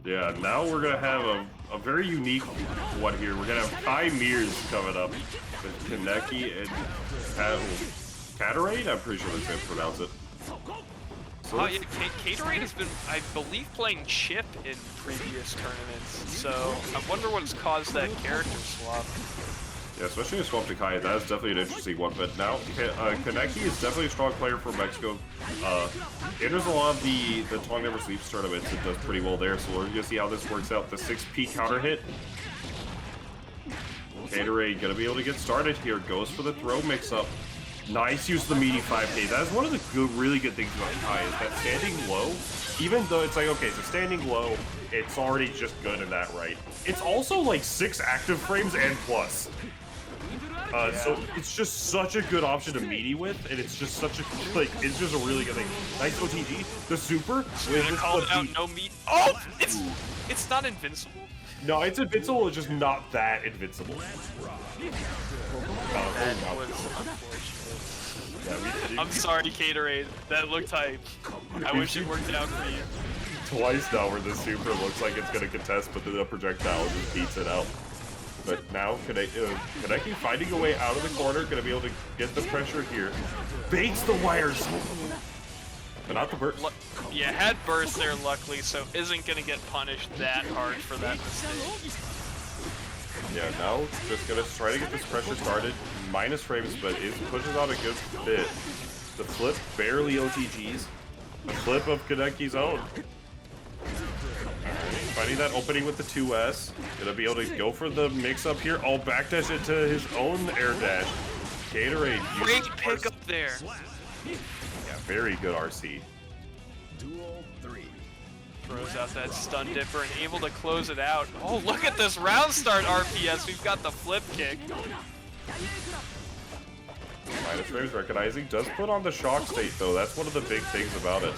Yeah, now we're gonna have a very unique one here. We're gonna have Kai Mears coming up with Kaneki and Caterade? I'm pretty sure that's how to pronounce it. So oh yeah, Caterade has been, I believe, playing Chip in previous tournaments, so I wonder what's caused that character swap. Yeah, especially in Swamp to Kai, that is definitely an interesting one. But now, Kaneki is definitely a strong player for Mexico. Enters a lot of the Tong Never Sleeps tournaments and does pretty well there, so we're going to see how this works out. The 6P counter hit. Caterade going to be able to get started here. Goes for the throw mix-up. Nice use of the meaty 5K. That is one of the really good things about Kai, is that standing low, even though it's like, okay, so standing low, it's already just good in that, right? It's also like 6 active frames and plus. So it's just such a good option to meaty with, and it's just such a, like, it's just a really good thing. Nice OTG. The super. We're gonna call it out, no meat. Oh! It's not invincible. No, it's invincible, it's just not that invincible. That was unfortunate. Yeah, I'm sorry, Caterade. That looked hype. I wish it worked out for you. Twice now where the super looks like it's gonna contest, but the projectile just beats it out. But now, Kaneki finding a way out of the corner, gonna be able to get the pressure here. Baits the wires! But not the burst. Yeah, had burst there luckily, so isn't gonna get punished that hard for that mistake. Yeah, now just gonna try to get this pressure started. Minus frames, but it pushes out a good bit. The flip barely OTGs. The flip of Kaneki's own. Finding that opening with the 2S. Gonna be able to go for the mix-up here. Oh, backdash into his own air dash. Gatorade. Great pick up there. Yeah, very good RC. Duel 3. Throws out that stun dipper and able to close it out. Oh, look at this round start RPS. We've got the flip kick. Minus frames recognizing. Does put on the shock state, though. That's one of the big things about it.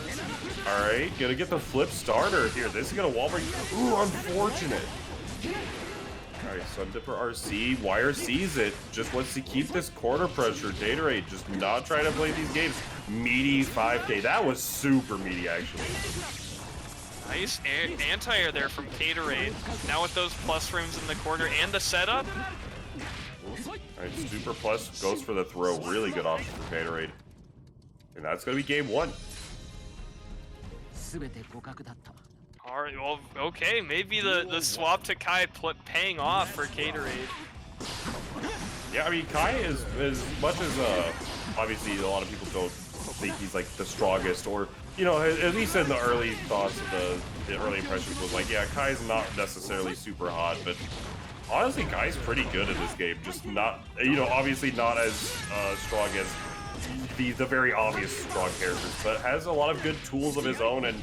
Alright, gonna get the flip starter here. This is gonna wall break. Ooh, unfortunate. Alright, Sun Dipper RC. Wire sees it. Just wants to keep this corner pressure. Gatorade just not trying to play these games. Meaty 5K. That was super meaty, actually. Nice anti-air there from Gatorade. Now with those plus frames in the corner and the setup. Alright, Super Plus goes for the throw. Really good option for Gatorade. And that's gonna be game 1. Alright, well, okay, maybe the swap to Kai paying off for Gatorade. Yeah, I mean, Kai is as much as obviously a lot of people don't think he's like the strongest, or you know, at least in the early thoughts of the early impressions was like, yeah, Kai's not necessarily super hot, but honestly, Kai's pretty good in this game. Just not, you know, obviously not as strong as the very obvious strong characters, but has a lot of good tools of his own, and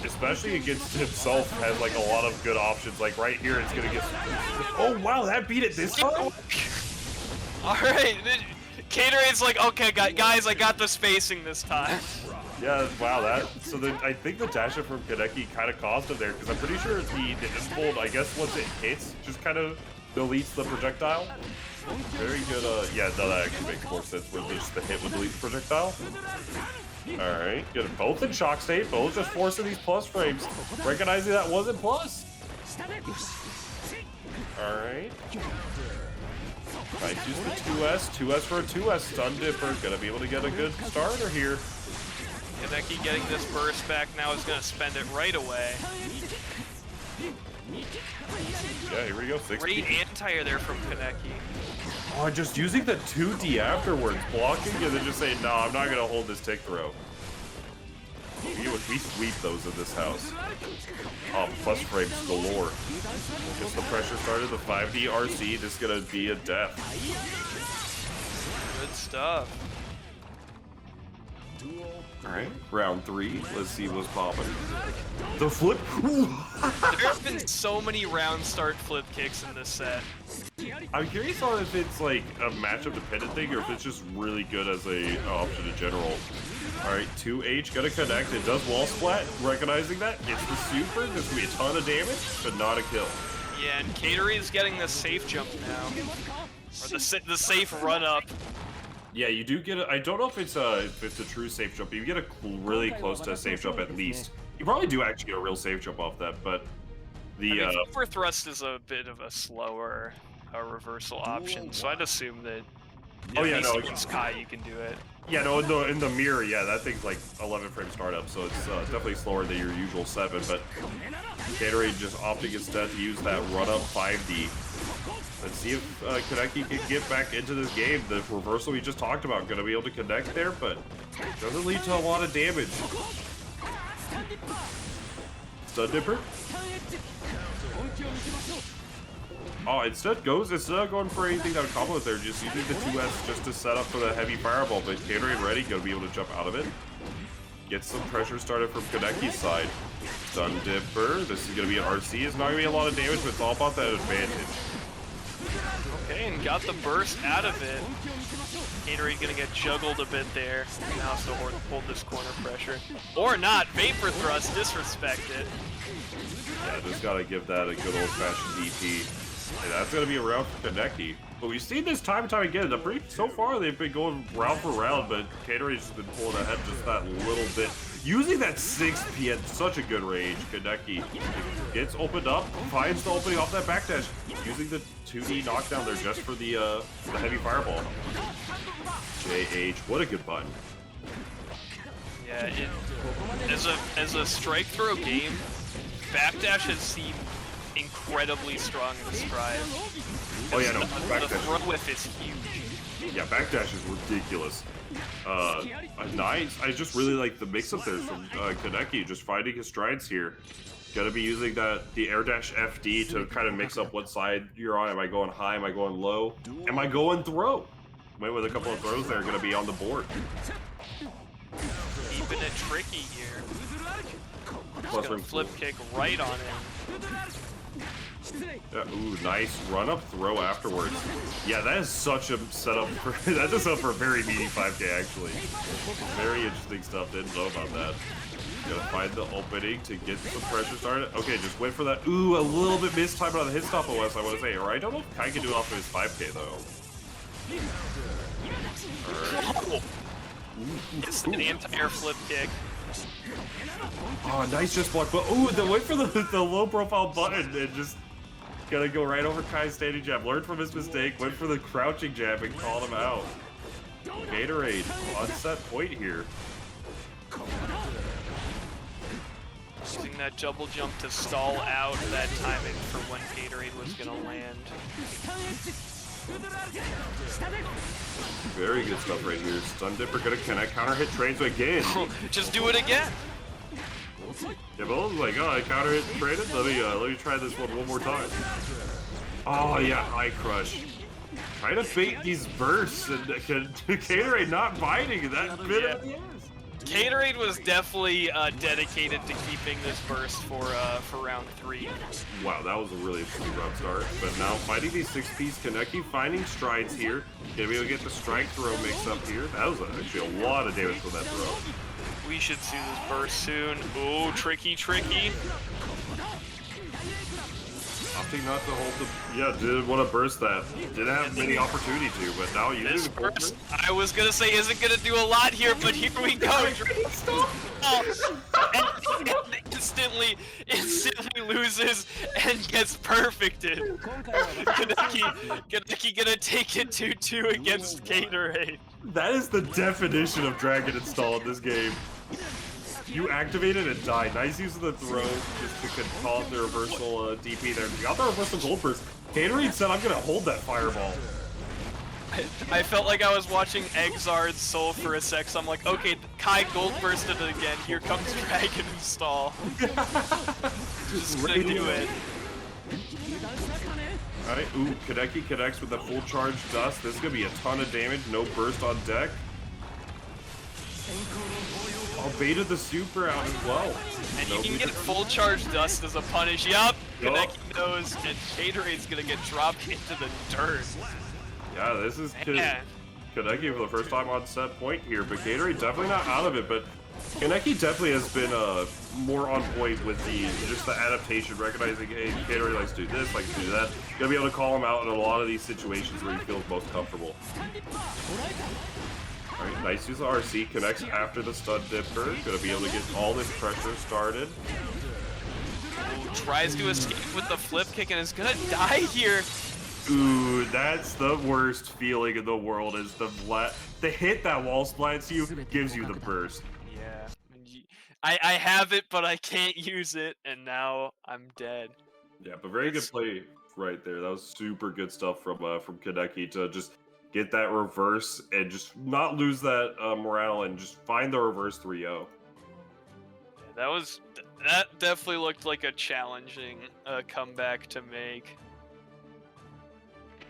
especially against himself has like a lot of good options. Like right here, it's gonna get. Oh wow, that beat it this time. All right, Gatorade's like, okay, guys, I got the spacing this time. Yeah, wow, that. So I think the dash up from Kaneki kind of caused him there, because I'm pretty sure the inbolt, I guess once it hits, just kind of deletes the projectile. Very good, yeah, no, that actually makes more sense where just the hit would delete the projectile. Alright, good. Both in shock state, both just forcing these plus frames. Recognizing that wasn't plus. Alright. Nice, use the 2S for a 2S stun dipper. Gonna be able to get a good starter here. Kaneki getting this burst back now is gonna spend it right away. Yeah, here we go. 6. Great anti-air there from Kaneki. Oh, just using the 2D afterwards, blocking and then just saying, no, I'm not gonna hold this tick throw. We sweep those in this house. Oh, plus frames galore. Gets the pressure started, the 5D RC, this is gonna be a death. Good stuff. Alright, round 3. Let's see what's popping. The flip. There's been so many round start flip kicks in this set. I'm curious on if it's like a matchup dependent thing or if it's just really good as a option in general. Alright, 2H gonna connect. It does wall splat. Recognizing that. It's the super. There's gonna be a ton of damage, but not a kill. Yeah, and Gatorade's getting the safe jump now. Or the safe run up. Yeah, you do get I don't know if it's a true safe jump, but you get a really close to a safe jump at least. You probably do actually get a real safe jump off that, but the I mean, Super Thrust is a bit of a slower reversal option, so I'd assume that against Kai you can do it. Yeah, no, in the mirror, yeah, that thing's like 11 frame startup, so it's definitely slower than your usual 7, but Gatorade just opting instead to use that run-up 5D. Let's see if Kaneki can get back into this game. The reversal we just talked about, gonna be able to connect there, but doesn't lead to a lot of damage. Stun Dipper? Oh, instead of going for anything that would complement there, just using the 2S just to set up for the heavy fireball, but Gatorade ready, gonna be able to jump out of it. Get some pressure started from Kaneki's side. Stun Dipper, this is gonna be an RC, it's not gonna be a lot of damage, but it's all about that advantage. Okay, and got the burst out of it. Gatorade gonna get juggled a bit there. Now still hold this corner pressure. Or not, Vapor Thrust, disrespect it. Yeah, just gotta give that a good old-fashioned DP. And that's gonna be a round for Kaneki. But we've seen this time and time again. So far, they've been going round for round, but Gatorade's just been pulling ahead just that little bit. Using that 6P at such a good range, Kaneki gets opened up, finds the opening off that backdash, using the 2D knockdown there just for the heavy fireball. JH, what a good button. Yeah, as a strike throw game, backdash has seemed incredible incredibly strong in the strive. Oh yeah, no, The backdash. throw whiff is huge. Yeah, backdash is ridiculous. Nice. I just really like the mix-up there from Kaneki, just finding his strides here. Gotta be using the air dash FD to kind of mix up what side you're on. Am I going high? Am I going low? Am I going throw? Maybe with a couple of throws there, gonna be on the board. Keeping it tricky here. Plus Gonna flip kick right on him. Yeah, ooh, nice run up throw afterwards. Yeah, that is such a setup for that's a setup for a very meaty 5K actually. Very interesting stuff. Didn't know about that. Gotta find the opening to get some pressure started. Okay, just wait for that. Ooh, a little bit mistimed on the hit stop OS, I want to say. Or I don't know if Kai can do it off of his 5K though. Alright. It's an anti-air flip kick. Oh, nice just block. But ooh, wait for the low profile button and just gotta go right over Kai's standing jab. Learned from his mistake, went for the crouching jab and called him out. Gatorade on set point here. Using that double jump to stall out that timing for when Gatorade was gonna land. Very good stuff right here. Stun Dipper gonna connect, counter hit trades again. Just do it again. Yeah, but I was like, oh, I counter hit traded. Let me try this one more time. Oh yeah, eye crush. Try to bait these bursts and Gatorade not biting that bit of the ass. Gatorade was definitely dedicated to keeping this burst for round 3. Wow, that was a really interesting round start. But now fighting these 6-piece Kaneki, finding strides here. Gonna be able to get the strike throw mix up here. That was actually a lot of damage from that throw. We should see this burst soon. Ooh, tricky, tricky. Opting not to hold the... Yeah, didn't want to burst that. Didn't have many opportunity to, but now you This burst, I was gonna say, isn't gonna do a lot here, but here we go. And instantly loses and gets perfected. Kaneki gonna take it 2-2 against Gatorade. That is the definition of Dragon Install in this game. You activate it and die. Nice use of the throw just to call the reversal DP there. You got the reversal gold burst. Gatorade said, I'm gonna hold that fireball. I felt like I was watching Exard's Soul for a sec, so I'm like, okay, Kai gold bursted it again. Here comes Dragon Install. Just gonna do it. Alright, ooh, Kaneki connects with the full charge dust. This is gonna be a ton of damage. No burst on deck. Oh, baited the super out as well. And you can get full charge dust as a punish. Yup, Kaneki knows, and Gatorade's gonna get dropped into the dirt. Yeah, this is Kaneki for the first time on set point here, but Gatorade definitely not out of it, but Kaneki definitely has been more on point with just the adaptation, recognizing, hey, Gatorade likes to do this, likes to do that. Gonna be able to call him out in a lot of these situations where he feels most comfortable. Alright, nice use of RC, connects after the Stun Dipper, gonna be able to get all this pressure started. Ooh, tries to escape with the flip kick and is gonna die here. Ooh, that's the worst feeling in the world, is the hit that wall splats you gives you the burst. Yeah. I have it, but I can't use it, and now I'm dead. Yeah, but very good play right there. That was super good stuff from Kaneki to just get that reverse and just not lose that morale and just find the reverse 3-0. Yeah, that definitely looked like a challenging comeback to make.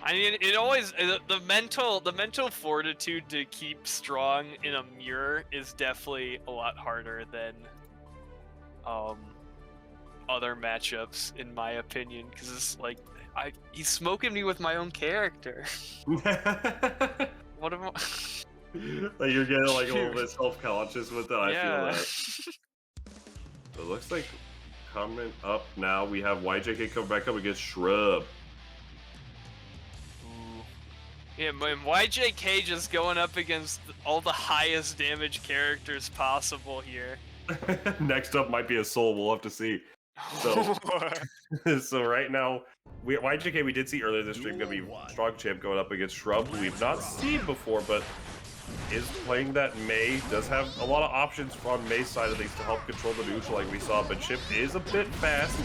I mean, it always the mental fortitude to keep strong in a mirror is definitely a lot harder than other matchups, in my opinion, because it's like he's smoking me with my own character. What am I? Like you're getting like a little bit self-conscious with that. Yeah. I feel that. So it looks like coming up now we have YJK come back up against Shrump. Yeah, and YJK just going up against all the highest damage characters possible here. Next up might be a Soul. We'll have to see. So, so right now, YJK we did see earlier this stream gonna be Strong Champ going up against Shrump, who we've not seen before, but is playing that Mei. Does have a lot of options on Mei's side of things to help control the neutral like we saw, but Chip is a bit fast.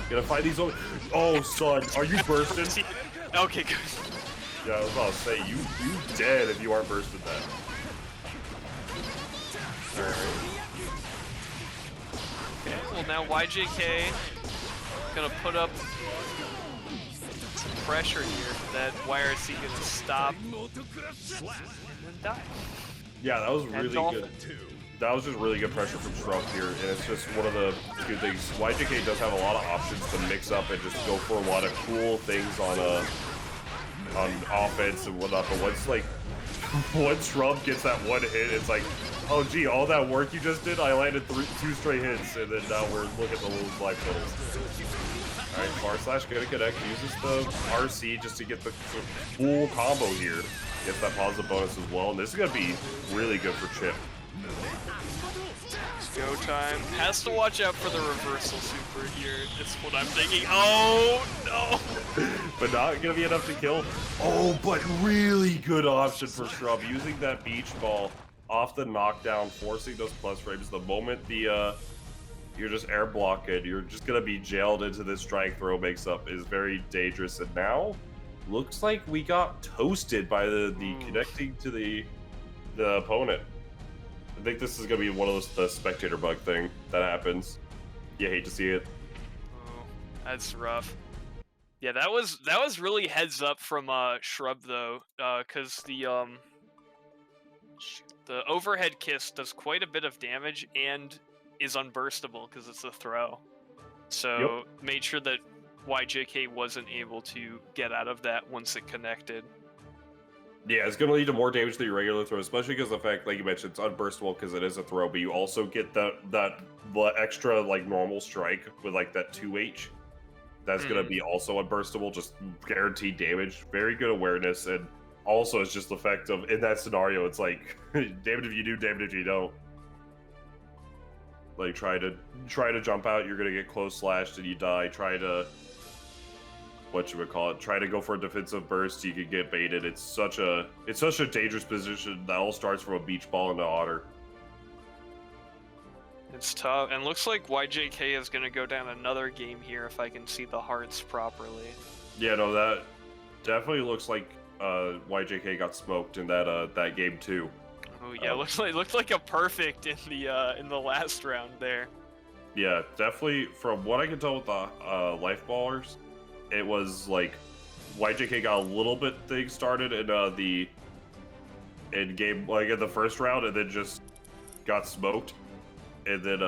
Gonna fight these over. Oh, son, are you bursting? Okay, good. Yeah, I was about to say, you dead if you aren't bursting that. Alright. Okay, well now YJK gonna put up some pressure here. That YRC gonna stop and die. Yeah, that was really dolphin. good. That was just really good pressure from Shrump here, and it's just one of the good things. YJK does have a lot of options to mix up and just go for a lot of cool things on offense and whatnot. But once Shrump gets that one hit, it's like, oh gee, all that work you just did, I landed 2 straight hits, and then now we're looking at the little life totals. All right, far slash gonna connect, uses the RC just to get the full combo here. Gets that positive bonus as well, and this is gonna be really good for Chip. Go time. Has to watch out for the reversal super here. That's what I'm thinking. Oh no! But not gonna be enough to kill. Oh, but really good option for Shrump, using that beach ball off the knockdown, forcing those plus frames. The moment the you're just air blocking, you're just gonna be jailed into this strike throw mix-up is very dangerous. And now, looks like we got toasted by the connecting to the opponent. I think this is gonna be one of those the spectator bug thing that happens. You hate to see it. Oh, that's rough. Yeah, that was really heads up from Shrub though, because the overhead kiss does quite a bit of damage and is unburstable because it's a throw. So made sure that YJK wasn't able to get out of that once it connected. Yeah, it's going to lead to more damage than your regular throw, especially because the fact, like you mentioned, it's unburstable because it is a throw, but you also get that extra, like, normal strike with, like, that 2H. That's going to be also unburstable, just guaranteed damage. Very good awareness, and also it's just the fact of, in that scenario, it's like, damned if you do, damned if you don't. Like, try to jump out, you're going to get close slashed and you die. Try to... try to go for a defensive burst, you could get baited. It's such a dangerous position that all starts from a beach ball into otter. It's tough, and looks like YJK is gonna go down another game here if I can see the hearts properly. Yeah, no, that definitely looks like YJK got smoked in that game too. Oh yeah, looked like a perfect in the last round there. Yeah, definitely. From what I can tell with the life ballers, it was like YJK got a little bit things started in game, like in the first round, and then just got smoked, and then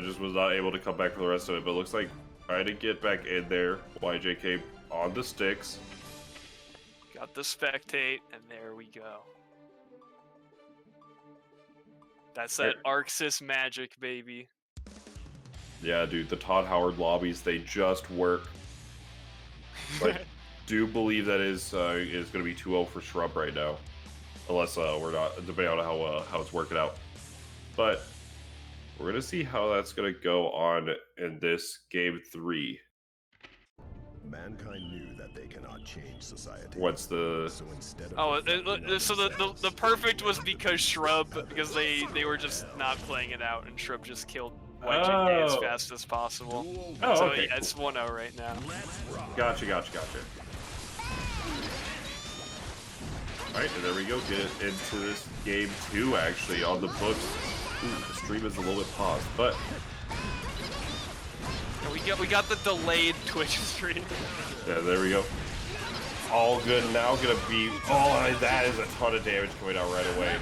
just was not able to come back for the rest of it. But it looks like trying to get back in there. YJK on the sticks. Got the spectate, and there we go. That's that Arxis magic, baby. Yeah, dude, the Todd Howard lobbies, they just work. Like, do believe that is going to be 2-0 for Shrump right now, unless we're not, depending on how it's working out. But we're gonna see how that's gonna go on in this game 3. Mankind knew that they cannot change society. What's the? So instead of so the perfect was because Shrub, because they were just not playing it out, and Shrub just killed YJK as fast as possible. Oh, so okay. Yeah, it's 1-0 right now. Gotcha. Alright, and there we go. Get into this game 2 actually on the books. Ooh, the stream is a little bit paused, but Yeah, we got the delayed Twitch stream. yeah, there we go. All good. Now gonna be. Oh, that is a ton of damage coming out right away.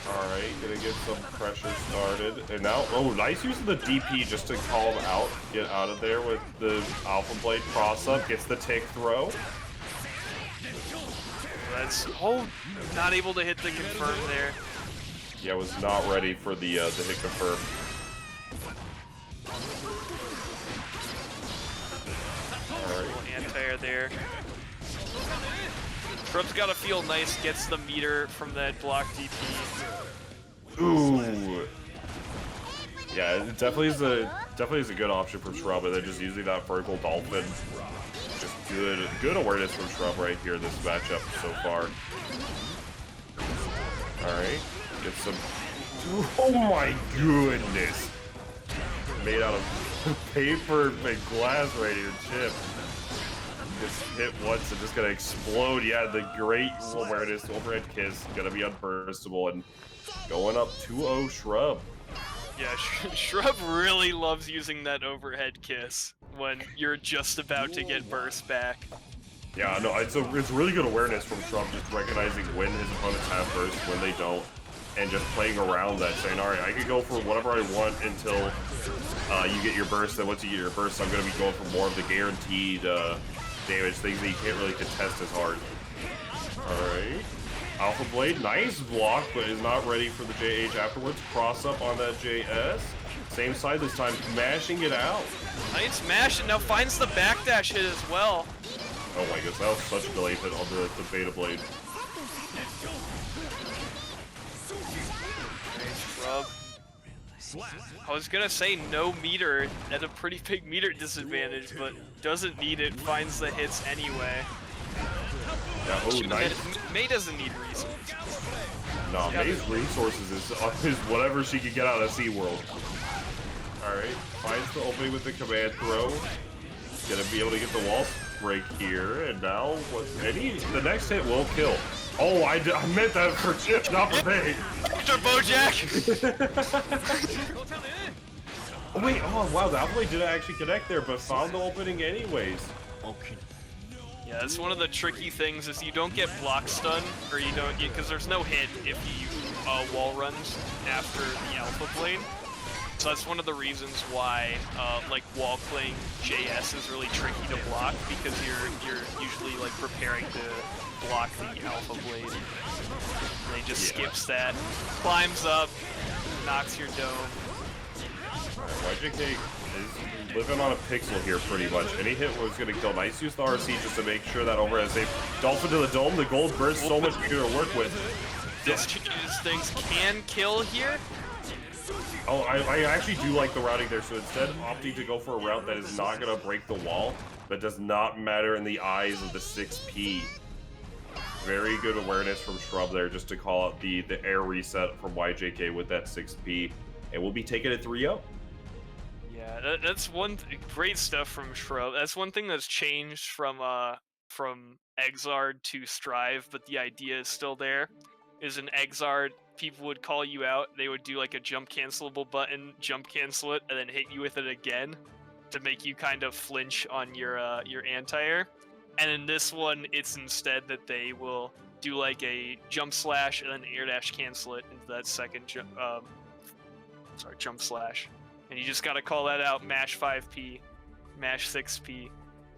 Alright, gonna get some pressure started. And now, oh, nice using the DP just to call him out. Get out of there with the Alpha Blade cross up. Gets the tick throw. That's not able to hit the confirm there. Yeah, was not ready for the hit confirm. Alright. Little anti-air there. Shrub's gotta feel nice, gets the meter from that block DP. Ooh. Yeah, it definitely is a good option from Shrub, and then just using that vertical dolphin. Just good awareness from Shrub right here this matchup so far. Alright. Get some. Oh my goodness. made out of paper and glass right here, Chip. Just hit once and just gonna explode. Yeah, the great awareness, overhead kiss, gonna be unburstable, and going up 2-0 Shrub. Yeah, Shrub really loves using that overhead kiss when you're just about to get burst back. Yeah, no, it's really good awareness from Shrub, just recognizing when his opponents have burst, when they don't, and just playing around that, saying, alright, I could go for whatever I want until you get your burst, and once you get your burst, I'm gonna be going for more of the guaranteed damage, things that you can't really contest as hard. Alright. Alpha Blade, nice block, but is not ready for the JH afterwards. Cross up on that JS. Same side this time, mashing it out. Nice mash, and now finds the backdash hit as well. Oh my goodness, that was such a delayed hit on the Beta Blade. Nice rub. I was gonna say no meter at a pretty big meter disadvantage, but doesn't need it, finds the hits anyway. Yeah, oh, nice. May doesn't need resources. No, May's resources is whatever she can get out of SeaWorld. Alright, finds the opening with the command throw. Gonna be able to get the wall break here, and now the next hit will kill. Oh, I meant that for Chip, not for May. Dr. Bojack! Oh wait, oh wow, the outplay didn't actually connect there, but found the opening anyways. Yeah, that's one of the tricky things is you don't get block stun, or you don't, because there's no hit if you wall runs after the Alpha Blade. So that's one of the reasons why, like, wall playing JS is really tricky to block, because you're usually, like, preparing to block the Alpha Blade. And he just skips that, climbs up, knocks your dome. YJK is living on a pixel here pretty much. Any hit was going to kill. Nice use the RC just to make sure that overhead is safe. Dolphin to the dome, the gold burst, so much easier to work with. This changes things, can kill here. Oh, I actually do like the routing there, so instead opting to go for a route that is not going to break the wall, but does not matter in the eyes of the 6P. Very good awareness from Shrub there, just to call out the air reset from YJK with that 6P, and we'll be taking it 3-0. Yeah, that's great stuff from Shrub. That's one thing that's changed from Exard to Strive, but the idea is still there. Is in Exard, people would call you out, they would do like a jump cancelable button, jump cancel it, and then hit you with it again to make you kind of flinch on your anti-air. And in this one, it's instead that they will do like a jump slash and then air dash cancel it into that second jump slash. And you just gotta call that out, mash 5P, mash 6P.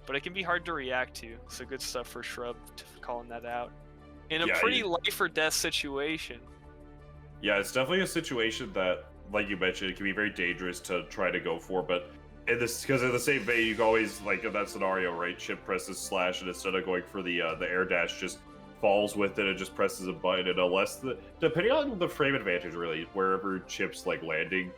But it can be hard to react to, so good stuff for Shrub calling that out. In a pretty life or death situation. Yeah, it's definitely a situation that, like you mentioned, it can be very dangerous to try to go for, but because in the same vein, you can always, like in that scenario, right, Chip presses slash, and instead of going for the air dash, just falls with it and just presses a button, and unless depending on the frame advantage, really, wherever Chip's like landing,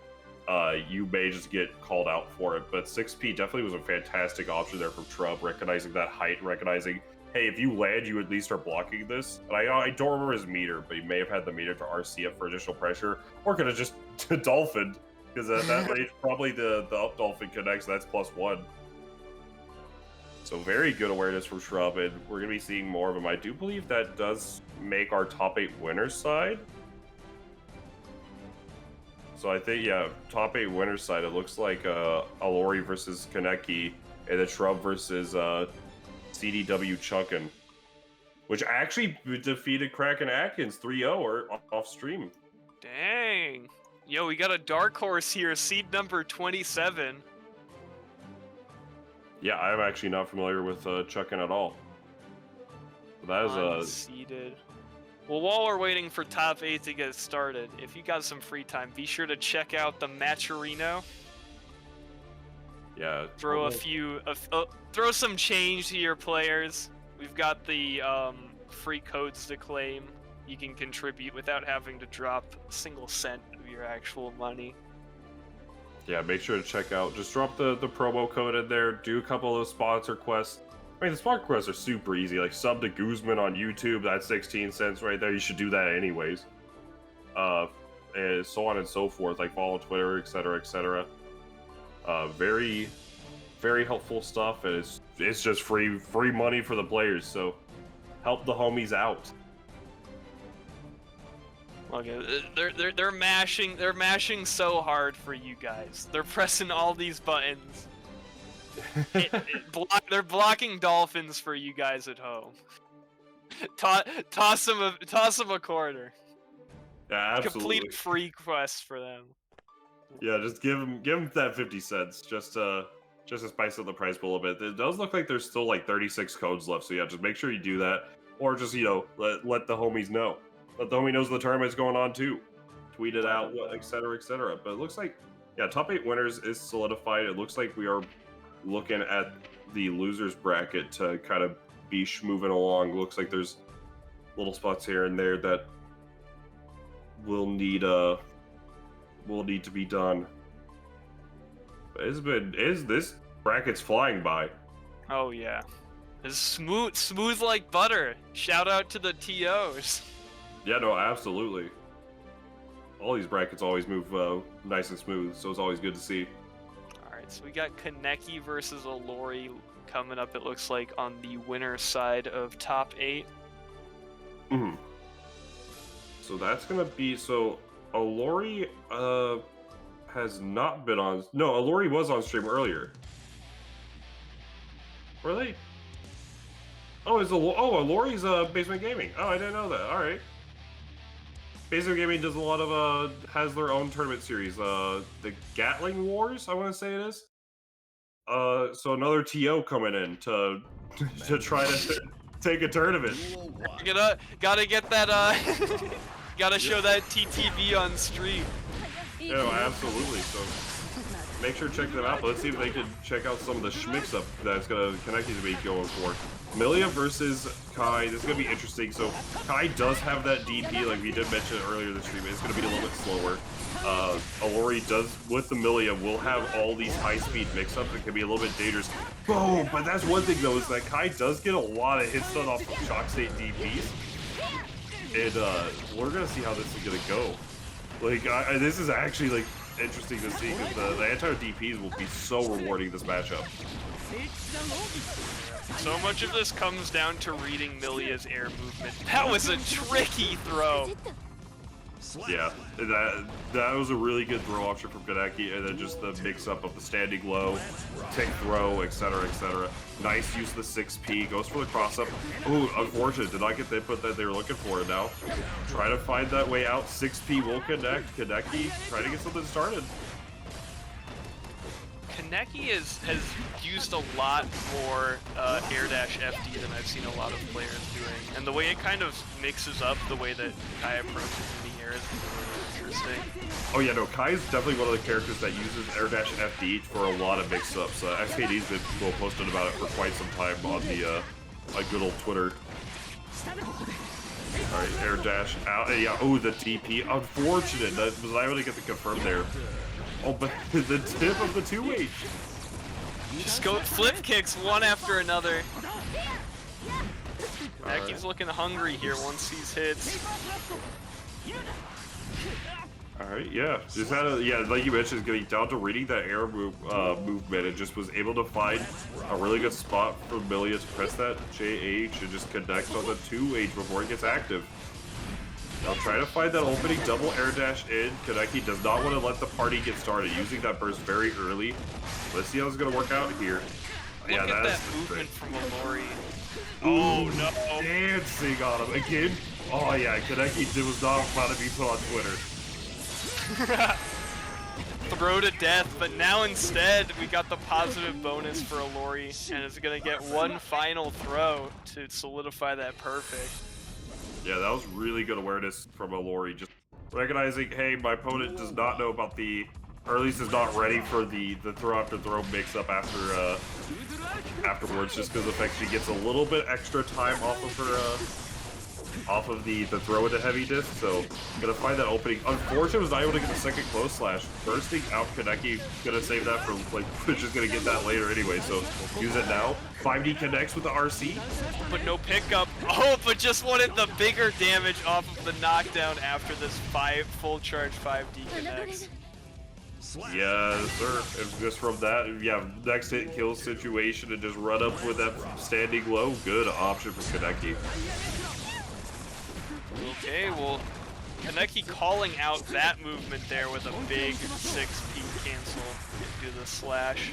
you may just get called out for it, but 6P definitely was a fantastic option there from Shrub, recognizing that height, recognizing, hey, if you land, you at least are blocking this. And I don't remember his meter, but he may have had the meter to RC up for additional pressure, or could have just dolphined, because at that rate, probably the up dolphin connects, that's +1. So very good awareness from Shrub, and we're going to be seeing more of him. I do believe that does make our top 8 winners side. So I think, yeah, top 8 winners side, it looks like Alori versus Kaneki, and then Shrub versus Cdw Chuckin, which actually defeated Kraken Atkins 3-0 or off stream. Dang. Yo, we got a dark horse here, seed number 27. Yeah, I'm actually not familiar with Chuckin at all. So that is unseeded. Well, while we're waiting for top 8 to get started, if you got some free time, be sure to check out the Matcherino. Yeah. Throw throw some change to your players. We've got the free codes to claim. You can contribute without having to drop a single cent of your actual money. Yeah, make sure to check out. Just drop the promo code in there. Do a couple of sponsor quests. I mean, the sponsor quests are super easy. Like sub to Guzman on YouTube. That's 16 cents right there. You should do that anyways. And so on and so forth. Like follow Twitter, etc., etc. Very, very helpful stuff, and it's just free money for the players. So help the homies out. Okay, they're mashing so hard for you guys. They're pressing all these buttons. They're blocking dolphins for you guys at home. Toss them a quarter. Yeah, absolutely. Complete free quest for them. Yeah, just give them that 50 cents, just to spice up the price a little bit. It does look like there's still like 36 codes left, so yeah, just make sure you do that, or just let the homies know. Let the homie knows the tournament's going on too. Tweet it out, etc., etc. But it looks like, yeah, top 8 winners is solidified. It looks like we are looking at the losers bracket to kind of be moving along. Looks like there's little spots here and there that will need to be done. But this bracket's flying by. Oh yeah, it's smooth like butter. Shout out to the TOs. Yeah, no, absolutely. All these brackets always move nice and smooth, so it's always good to see. Alright, so we got Kaneki versus Olori coming up, it looks like, on the winner side of top 8. Mm-hmm. So that's gonna be... So, Olori has not been on... No, Olori was on stream earlier. Were they? Oh, Olori's Basement Gaming. Oh, I didn't know that. Alright. Basement Gaming does a lot of, has their own tournament series. The Gatling Wars, I want to say it is. So another TO coming in to try to take a tournament. Gotta get that, gotta show that TTV on stream. Yeah, no, absolutely. So make sure to check them out. But let's see if they can check out some of the schmicks up that's Kaneki to be going for. Melia versus Kai. This is going to be interesting. So Kai does have that DP, like we did mention earlier in the stream. It's going to be a little bit slower. Olori does, with the Melia, will have all these high-speed mix-ups. It can be a little bit dangerous. Boom! But that's one thing, though, is that Kai does get a lot of hits done off of Shock State DPs. And we're going to see how this is going to go. Like, this is actually, like, interesting to see, because the anti DPs will be so rewarding this matchup. So much of this comes down to reading Melia's air movement. That was a tricky throw. Yeah, that was a really good throw option from Kaneki, and then just the mix-up of the standing low, tick throw, etc., etc. Nice use of the 6P, goes for the cross-up. Ooh, unfortunate, did not get the input that they were looking for now. Try to find that way out, 6P will connect. Kaneki trying to get something started. Kaneki has used a lot more air dash FD than I've seen a lot of players doing, and the way it kind of mixes up the way that Kai approaches in the air is really interesting. Oh yeah, no, Kai is definitely one of the characters that uses air dash FD for a lot of mix-ups. SKD's been well posted about it for quite some time on the good old Twitter. Alright, air dash out. Yeah, oh, the DP. Unfortunate, that was not able to get the confirm there. Oh, but the tip of the 2H. Just go flip kicks one after another. Kaneki's looking hungry here once these hits. Alright, yeah. Just had like you mentioned, getting down to reading that air movement and just was able to find a really good spot for Melia to press that JH and just connect on the 2H before it gets active. Now try to find that opening double air dash in. Kaneki does not want to let the party get started, using that burst very early. Let's see how it's going to work out here. Look at that movement from Olori. Oh no! Dancing on him again. Oh yeah, Kaneki was not about to be put on Twitter. Throw to death, but now instead we got the positive bonus for Olori, and it's going to get one final throw to solidify that perfect. Yeah, that was really good awareness from Olori, just recognizing, hey, my opponent does not know about or at least is not ready for the throw after throw mix-up afterwards, just because of the fact she gets a little bit extra time off of her, off of the throw into heavy disc, so gonna find that opening. Unfortunately, was not able to get the second close slash. Bursting out Kaneki, gonna save that for, like, just gonna get that later anyway, so use it now. 5D connects with the RC. But no pickup. Oh, but just wanted the bigger damage off of the knockdown after this full charge 5D connects. Yes, sir. It's just from that, yeah, next hit kill situation and just run up with that standing low. Good option for Kaneki. Okay, well, Kaneki calling out that movement there with a big 6P cancel into the slash.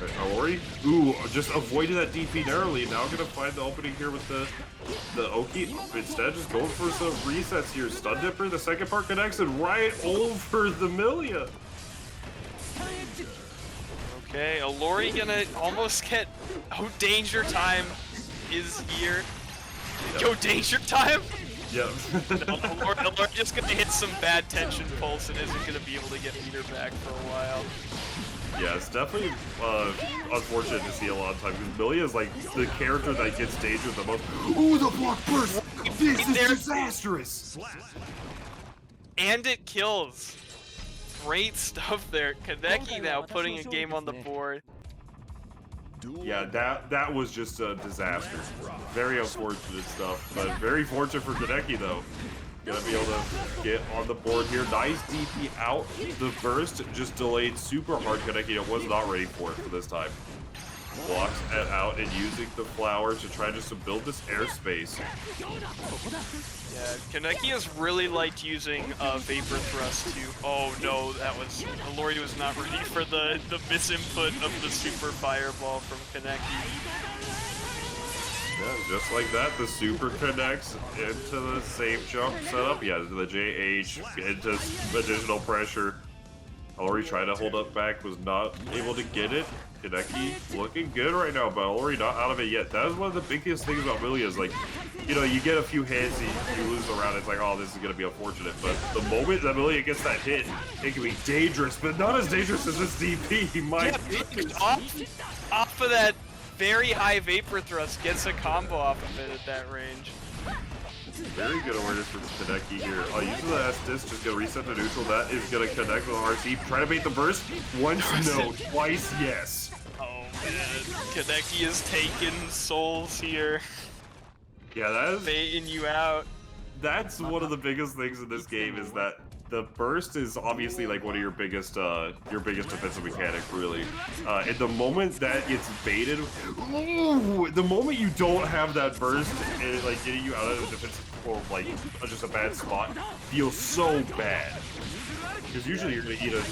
Okay, Aori, ooh, just avoided that DP narrowly. Now gonna find the opening here with the Oki. Instead, just going for some resets here. Stun Dipper, the second part connects and right over the Melia. Okay, Alori gonna almost get... Oh, danger time is here. Yep. Yo, danger time? Yep. Alori just gonna hit some bad tension pulse and isn't gonna be able to get meter back for a while. Yeah, it's definitely unfortunate to see a lot of time because Melia is like the character that gets danger the most. Ooh, the block burst! This is disastrous! And it kills. Great stuff there. Kaneki now putting a game on the board. Yeah, that was just a disaster. Very unfortunate stuff, but very fortunate for Kaneki though. Gonna be able to get on the board here. Nice DP out. The burst just delayed super hard. Kaneki was not ready for it for this time. Blocks it out and using the flower to try just to build this airspace. Yeah, Kaneki has really liked using Vapor Thrust too. Oh no, that was... Alori was not ready for the misinput of the super fireball from Kaneki. Yeah, just like that, the super connects into the safe jump setup. Yeah, the JH into additional pressure. Already trying to hold up back, was not able to get it. Kaneki looking good right now, but already not out of it yet. That is one of the biggest things about Melia is like, you know, you get a few hits, you lose the round, it's like, oh, this is gonna be unfortunate. But the moment that Melia gets that hit, it can be dangerous, but not as dangerous as this DP. My goodness. Off of that very high Vapor Thrust, gets a combo off of it at that range. Very good awareness from Kaneki here. Using the S-Disc, just gonna reset to neutral. That is gonna connect with RC. Try to bait the burst. Once no, twice yes. Oh man, Kaneki is taking souls here. Yeah, that is baiting you out. That's one of the biggest things in this game is that the burst is obviously like one of your biggest defensive mechanic, really. And the moment that it's baited, ooh, the moment you don't have that burst, and like getting you out of the defensive or like just a bad spot, feels so bad. Because usually you're gonna eat a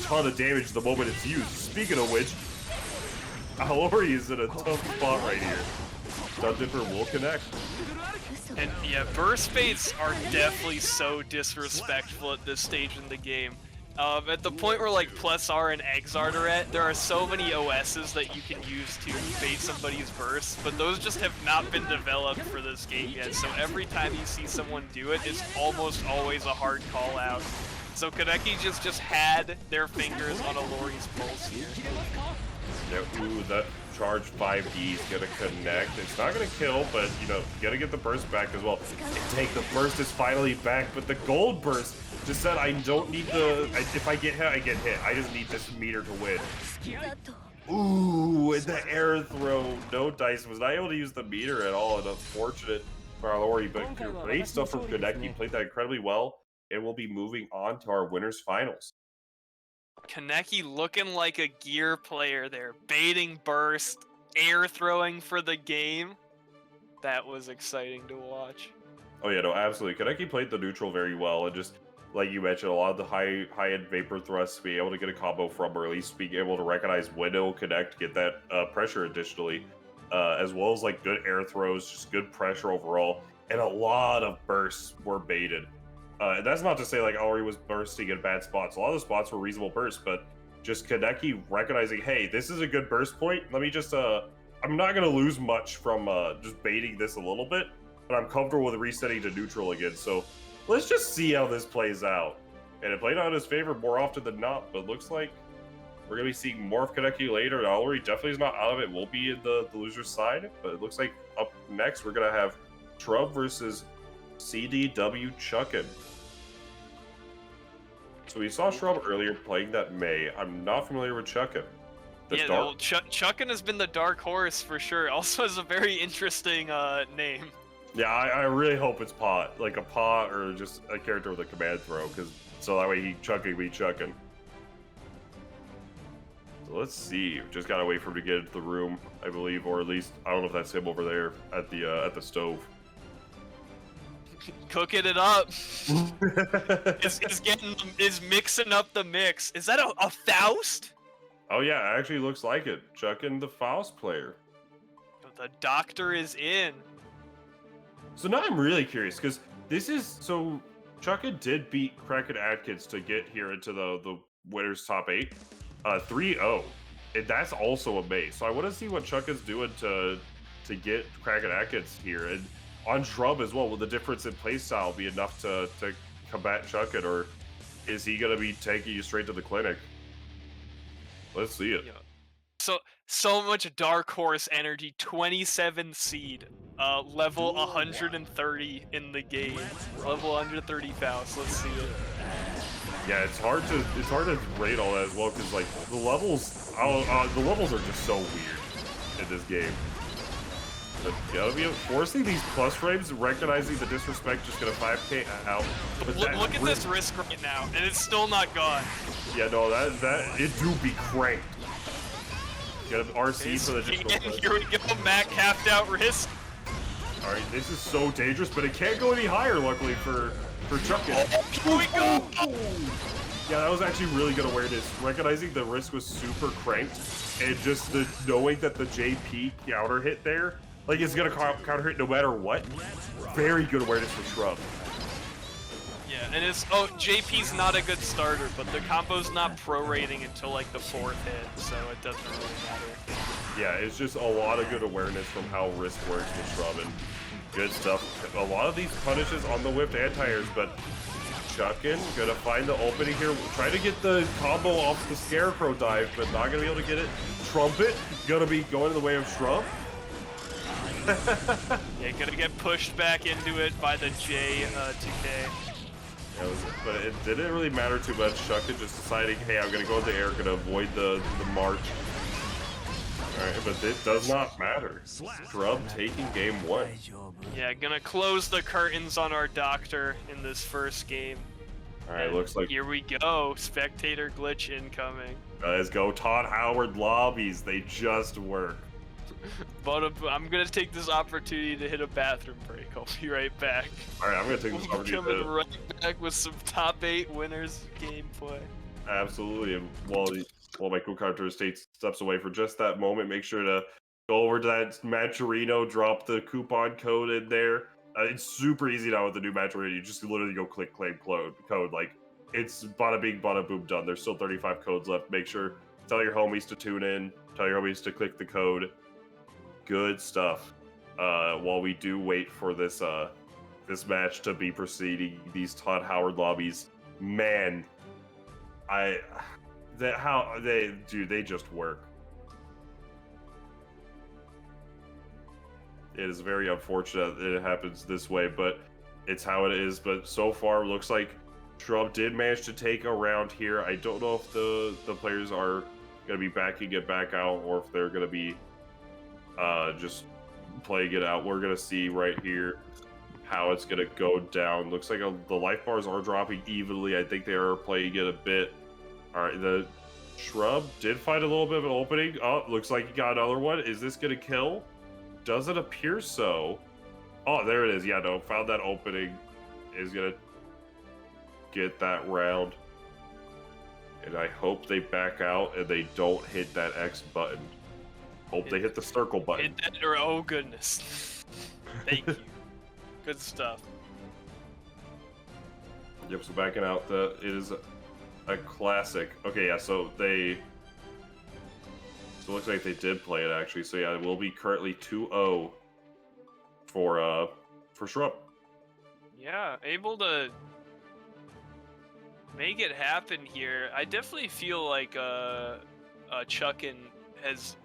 ton of damage the moment it's used. Speaking of which, Alori is in a tough spot right here. Stun Dipper will connect. And yeah, burst baits are definitely so disrespectful at this stage in the game. At the point where like plus R and Exart are at, there are so many OSs that you can use to bait somebody's burst, but those just have not been developed for this game yet, so every time you see someone do it, it's almost always a hard call out. So Kaneki just had their fingers on Alori's pulse here. Yeah, ooh, that charge 5D is gonna connect. It's not gonna kill, but you know, gotta get the burst back as well. And take the burst is finally back, but the gold burst just said I don't need the. If I get hit, I get hit. I just need this meter to win. Ooh, and the air throw. No dice was not able to use the meter at all, and unfortunate for Alori, but great stuff from Kaneki. Played that incredibly well, and we'll be moving on to our winners finals. Kaneki looking like a gear player there, baiting burst, air throwing for the game. That was exciting to watch. Oh yeah, no, absolutely. Kaneki played the neutral very well, and just like you mentioned, a lot of the high-end vapor thrusts, being able to get a combo from, or at least being able to recognize when it will connect, get that pressure additionally, as well as like good air throws, just good pressure overall, and a lot of bursts were baited. And that's not to say like Alori was bursting in bad spots. A lot of the spots were reasonable bursts, but just Kaneki recognizing, hey, this is a good burst point. Let me just, I'm not going to lose much from just baiting this a little bit, but I'm comfortable with resetting to neutral again. So let's just see how this plays out. And it played out in his favor more often than not, but looks like we're going to be seeing more of Kaneki later. Alori definitely is not out of it. We'll be in the loser's side, but it looks like up next we're going to have Shrump versus Cdw Chuckin. So we saw Shrump earlier playing that May. I'm not familiar with Chuckin. Well, Chuckin has been the dark horse for sure. Also has a very interesting name. Yeah, I really hope it's Pot, like a Pot or just a character with a command throw, because So that way he chucking, we chucking. So let's see. Just gotta wait for him to get into the room, I believe, or at least I don't know if that's him over there at the stove. Cooking it up. is mixing up the mix. Is that a Faust? Oh yeah, it actually looks like it. Chuckin the Faust player. The doctor is in. So now I'm really curious because this is so Chuckin did beat Kraken Atkins to get here into the winners top 8, 3-0. And that's also a base. So I want to see what Chuckin's doing to get Kraken Atkins here, and on Shrump as well. Will the difference in playstyle be enough to combat Chuckin, or is he gonna be taking you straight to the clinic? Let's see it. Yeah. So much Dark Horse energy. 27 seed, level 130 in the game. Level 130 Faust. Let's see it. Yeah, it's hard to rate all that as well because like the levels are just so weird in this game. But gotta be forcing these plus frames, recognizing the disrespect, just gonna 5k out. Look at this risk right now, and it's still not gone. Yeah, no, that it do be cranked. Get an RC for the additional. Here we go, Mac halved out risk. All right, this is so dangerous, but it can't go any higher. Luckily for Chuckin. Here we go. Yeah, that was actually really good awareness. Recognizing the risk was super cranked, and just the knowing that the JP counter hit there, like it's gonna counter hit no matter what. Very good awareness for Shrump. Yeah, and it's JP's not a good starter, but the combo's not prorating until like the 4th hit, so it doesn't really matter. Yeah, it's just a lot of good awareness from how risk works with Shrump, and good stuff. A lot of these punishes on the whipped anti-airs, but Chuckin gonna find the opening here. Try to get the combo off the Scarecrow dive, but not gonna be able to get it. Trumpet gonna be going in the way of Shrump. Yeah, gonna get pushed back into it by the J2K. Yeah, but it didn't really matter too much. Chuckin just deciding, hey, I'm gonna go in the air, gonna avoid the march. Alright, but it does not matter. Shrump taking game 1. Yeah, gonna close the curtains on our doctor in this first game. Alright, looks like... Here we go, spectator glitch incoming. Let's go, Todd Howard lobbies. They just work. But I'm gonna take this opportunity to hit a bathroom break. I'll be right back. Alright, I'm gonna take this opportunity Coming right back with some top 8 winners gameplay. Absolutely, and while my co-character steps away for just that moment, make sure to go over to that Matcherino, drop the coupon code in there. It's super easy now with the new Matcherino. You just literally go click claim code. Like, it's bada bing, bada boom, done. There's still 35 codes left. Make sure, tell your homies to tune in. Tell your homies to click the code. Good stuff. While we do wait for this this match to be proceeding, these Todd Howard lobbies, man, they just work. It is very unfortunate that it happens this way, but it's how it is. But so far, looks like Shrump did manage to take a round here. I don't know if the players are going to be backing it back out or if they're going to be just playing it out. We're going to see right here how it's going to go down. Looks like the life bars are dropping evenly. I think they are playing it a bit. All right, the Shrub did find a little bit of an opening. Oh, looks like he got another one. Is this going to kill? Doesn't appear so. Oh, there it is. Yeah, no, found that opening. Is going to get that round. And I hope they back out and they don't hit that X button. Hope they hit the circle button. Hit that, or oh goodness. Thank you. Good stuff. Yep, so backing out, it is a classic. Okay, yeah, so it looks like they did play it actually. So yeah, it will be currently 2-0 for Shrump. Yeah, able to make it happen here. I definitely feel like Chuckin has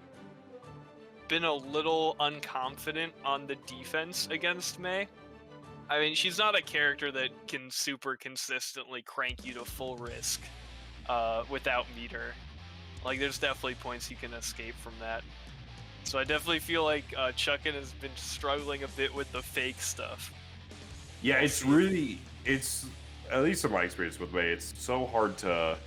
been a little unconfident on the defense against May. I mean, she's not a character that can super consistently crank you to full risk without meter. Like, there's definitely points you can escape from that. So I definitely feel like Chuckin has been struggling a bit with the fake stuff. Yeah, it's at least in my experience with May, it's so hard to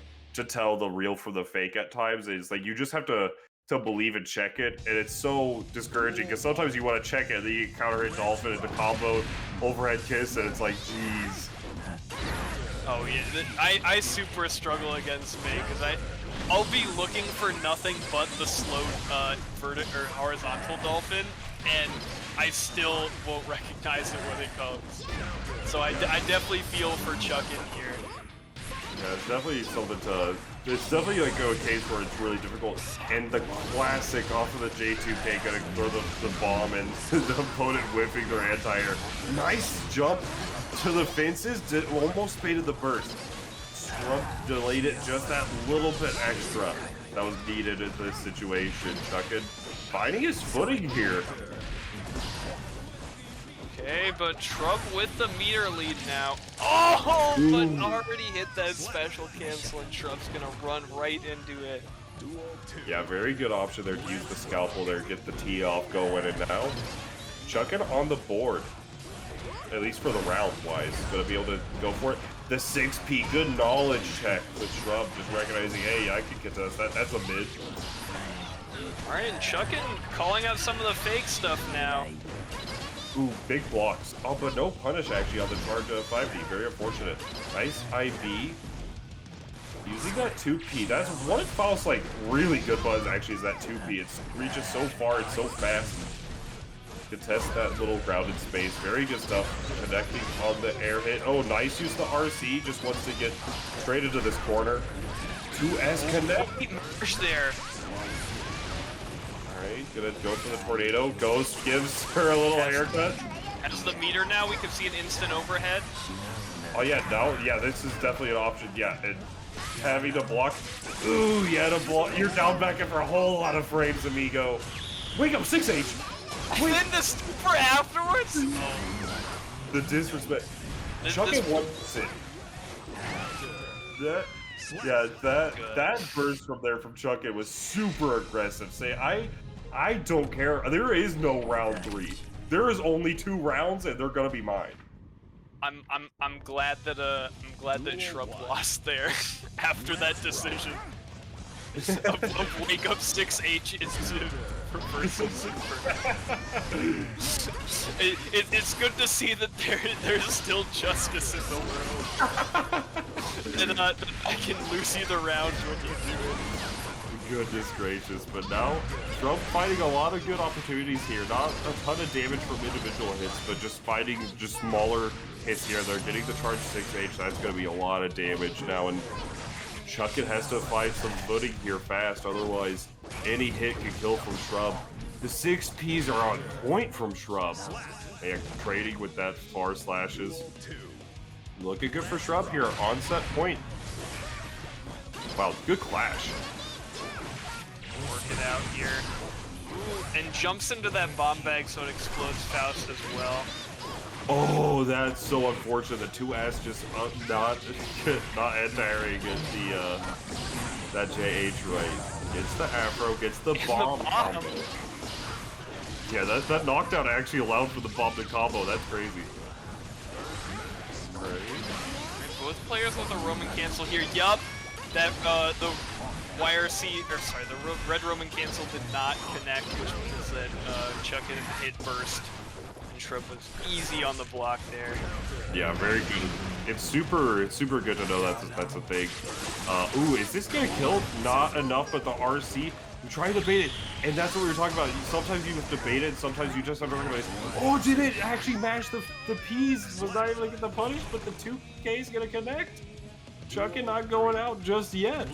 tell the real from the fake at times. It's like you just have to believe and check it, and it's so discouraging because sometimes you want to check it, and then you counter hit Dolphin into combo overhead kiss, and it's like, jeez. Oh yeah, I super struggle against May because I'll be looking for nothing but the slow vertical or horizontal Dolphin, and I still won't recognize it when it comes. So I definitely feel for Chuckin here. Yeah, it's definitely something to. It's definitely like a case where it's really difficult. And the classic off of the J2K gonna throw the bomb and the opponent whipping their anti-air. Nice jump to the fences. Almost baited the burst. Shrump delayed it just that little bit extra that was needed in this situation. Chuckin finding his footing here. Okay, but Shrump with the meter lead now. Oh, but already hit that special cancel, and Shrump's gonna run right into it. Yeah, very good option there to use the scalpel there, get the tee off going, and now Chuckin on the board. At least for the round wise, gonna be able to go for it. The 6P, good knowledge check with Shrump, just recognizing, hey, I can get to that. That's a mid. Alright, and Chuckin calling out some of the fake stuff now. Ooh, big blocks. Oh, but no punish actually on the charge of 5D. Very unfortunate. Nice IB. Using that 2P. That's one of Faust's like really good buttons actually is that 2P. It reaches so far, it's so fast. Contest that little grounded space. Very good stuff. Connecting on the air hit. Oh, nice use the RC. Just wants to get straight into this corner. 2S connect. Merge there. Alright, gonna go for the tornado. Ghost gives her a little haircut. As the meter now, we can see an instant overhead. Oh yeah, now, yeah, this is definitely an option, yeah. And having to block. Ooh, yeah, to block. You're down back for a whole lot of frames, amigo. Wake up, 6H! And then the super afterwards? The disrespect. Chuckin wants it. That burst from there from Chuckin was super aggressive. Say, I don't care. There is no round 3. There is only 2 rounds, and they're gonna be mine. I'm glad that Shrump lost there after that decision. of wake up 6H into reversal super. It's good to see that there's still justice in the world. And I can lose you the round when you do it. Goodness gracious, but now Shrump finding a lot of good opportunities here. Not a ton of damage from individual hits, but just fighting just smaller hits here. They're getting the charge 6H. That's going to be a lot of damage now, and Chuckin has to find some footing here fast, otherwise any hit could kill from Shrump. The 6Ps are on point from Shrump. And trading with that far slashes. Looking good for Shrump here, on set point. Wow, good clash. Work it out here. Ooh, and jumps into that bomb bag so it explodes Faust as well. Oh, that's so unfortunate. The 2S just not anti-airing the that JH right. Gets the afro, gets the bomb combo. Yeah, that knockdown actually allowed for the bomb to combo. That's crazy. Right. Both players with a Roman cancel here. Yup, that the YRC, or sorry, the red Roman cancel did not connect, which means that Chuckin hit burst. And Shrump was easy on the block there. Yeah, very good. It's super good to know that's a thing. Ooh, is this gonna kill? Not enough, but the RC. I'm trying to bait it, and that's what we were talking about. Sometimes you have to bait it, sometimes you just have to recognize, oh, did it actually match the P's? Was not able to get the punish, but the 2K is gonna connect? Chuckin not going out just yet.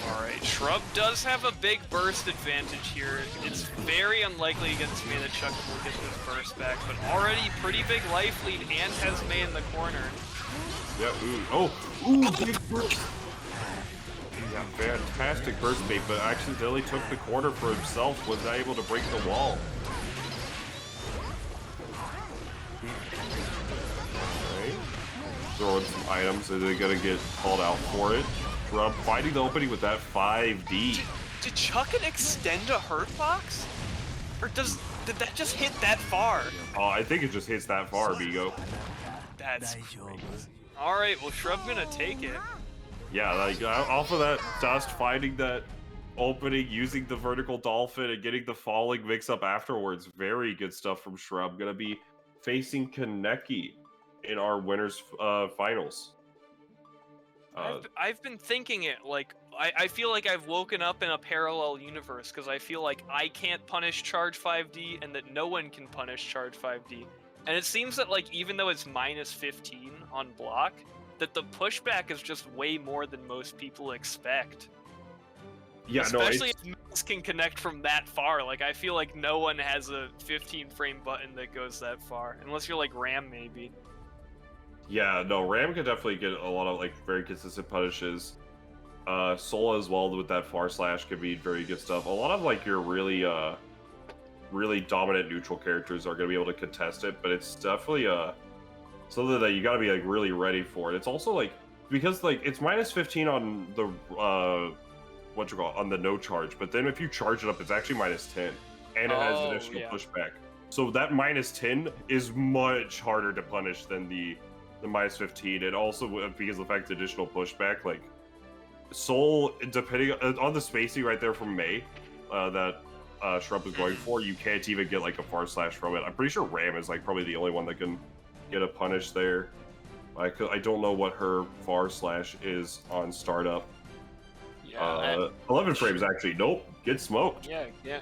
Alright, Shrump does have a big burst advantage here. It's very unlikely against me that Chuckin will get this burst back, but already pretty big life lead and has May in the corner. Yeah, ooh, big burst. Yeah, fantastic burst bait, but accidentally took the corner for himself, was not able to break the wall. Alright. Throwing some items, and they're gonna get called out for it. Shrump fighting the opening with that 5D. Did Chuckin extend a hurt box? Or did that just hit that far? Oh, I think it just hits that far, Bigo. That's crazy. All right, well, Shrub gonna take it. Yeah, like off of that dust, finding that opening, using the vertical dolphin, and getting the falling mix up afterwards. Very good stuff from Shrub. Gonna be facing Kaneki in our winners finals. I've been thinking it, like, I feel like I've woken up in a parallel universe, because I feel like I can't punish Charge 5D, and that no one can punish Charge 5D. And it seems that, like, even though it's minus 15 on block, that the pushback is just way more than most people expect. Yeah, Especially if mouse can connect from that far. Like, I feel like no one has a 15-frame button that goes that far, unless you're like Ram, maybe. Yeah, no, Ram could definitely get a lot of like very consistent punishes. Sola as well with that far slash could be very good stuff. A lot of like your really dominant neutral characters are going to be able to contest it, but it's definitely something that you got to be like really ready for. It's also like because like it's minus 15 on the on the no charge, but then if you charge it up, it's actually minus 10, and it has additional pushback. So that minus 10 is much harder to punish than the minus 15. And also because of the fact additional pushback, like Soul, depending on the spacing right there from May, that Shrump is going for, you can't even get like a far slash from it. I'm pretty sure Ram is like probably the only one that can get a punish there. I don't know what her far slash is on startup. Yeah, 11 frames actually. Nope, get smoked. Yeah. Yeah,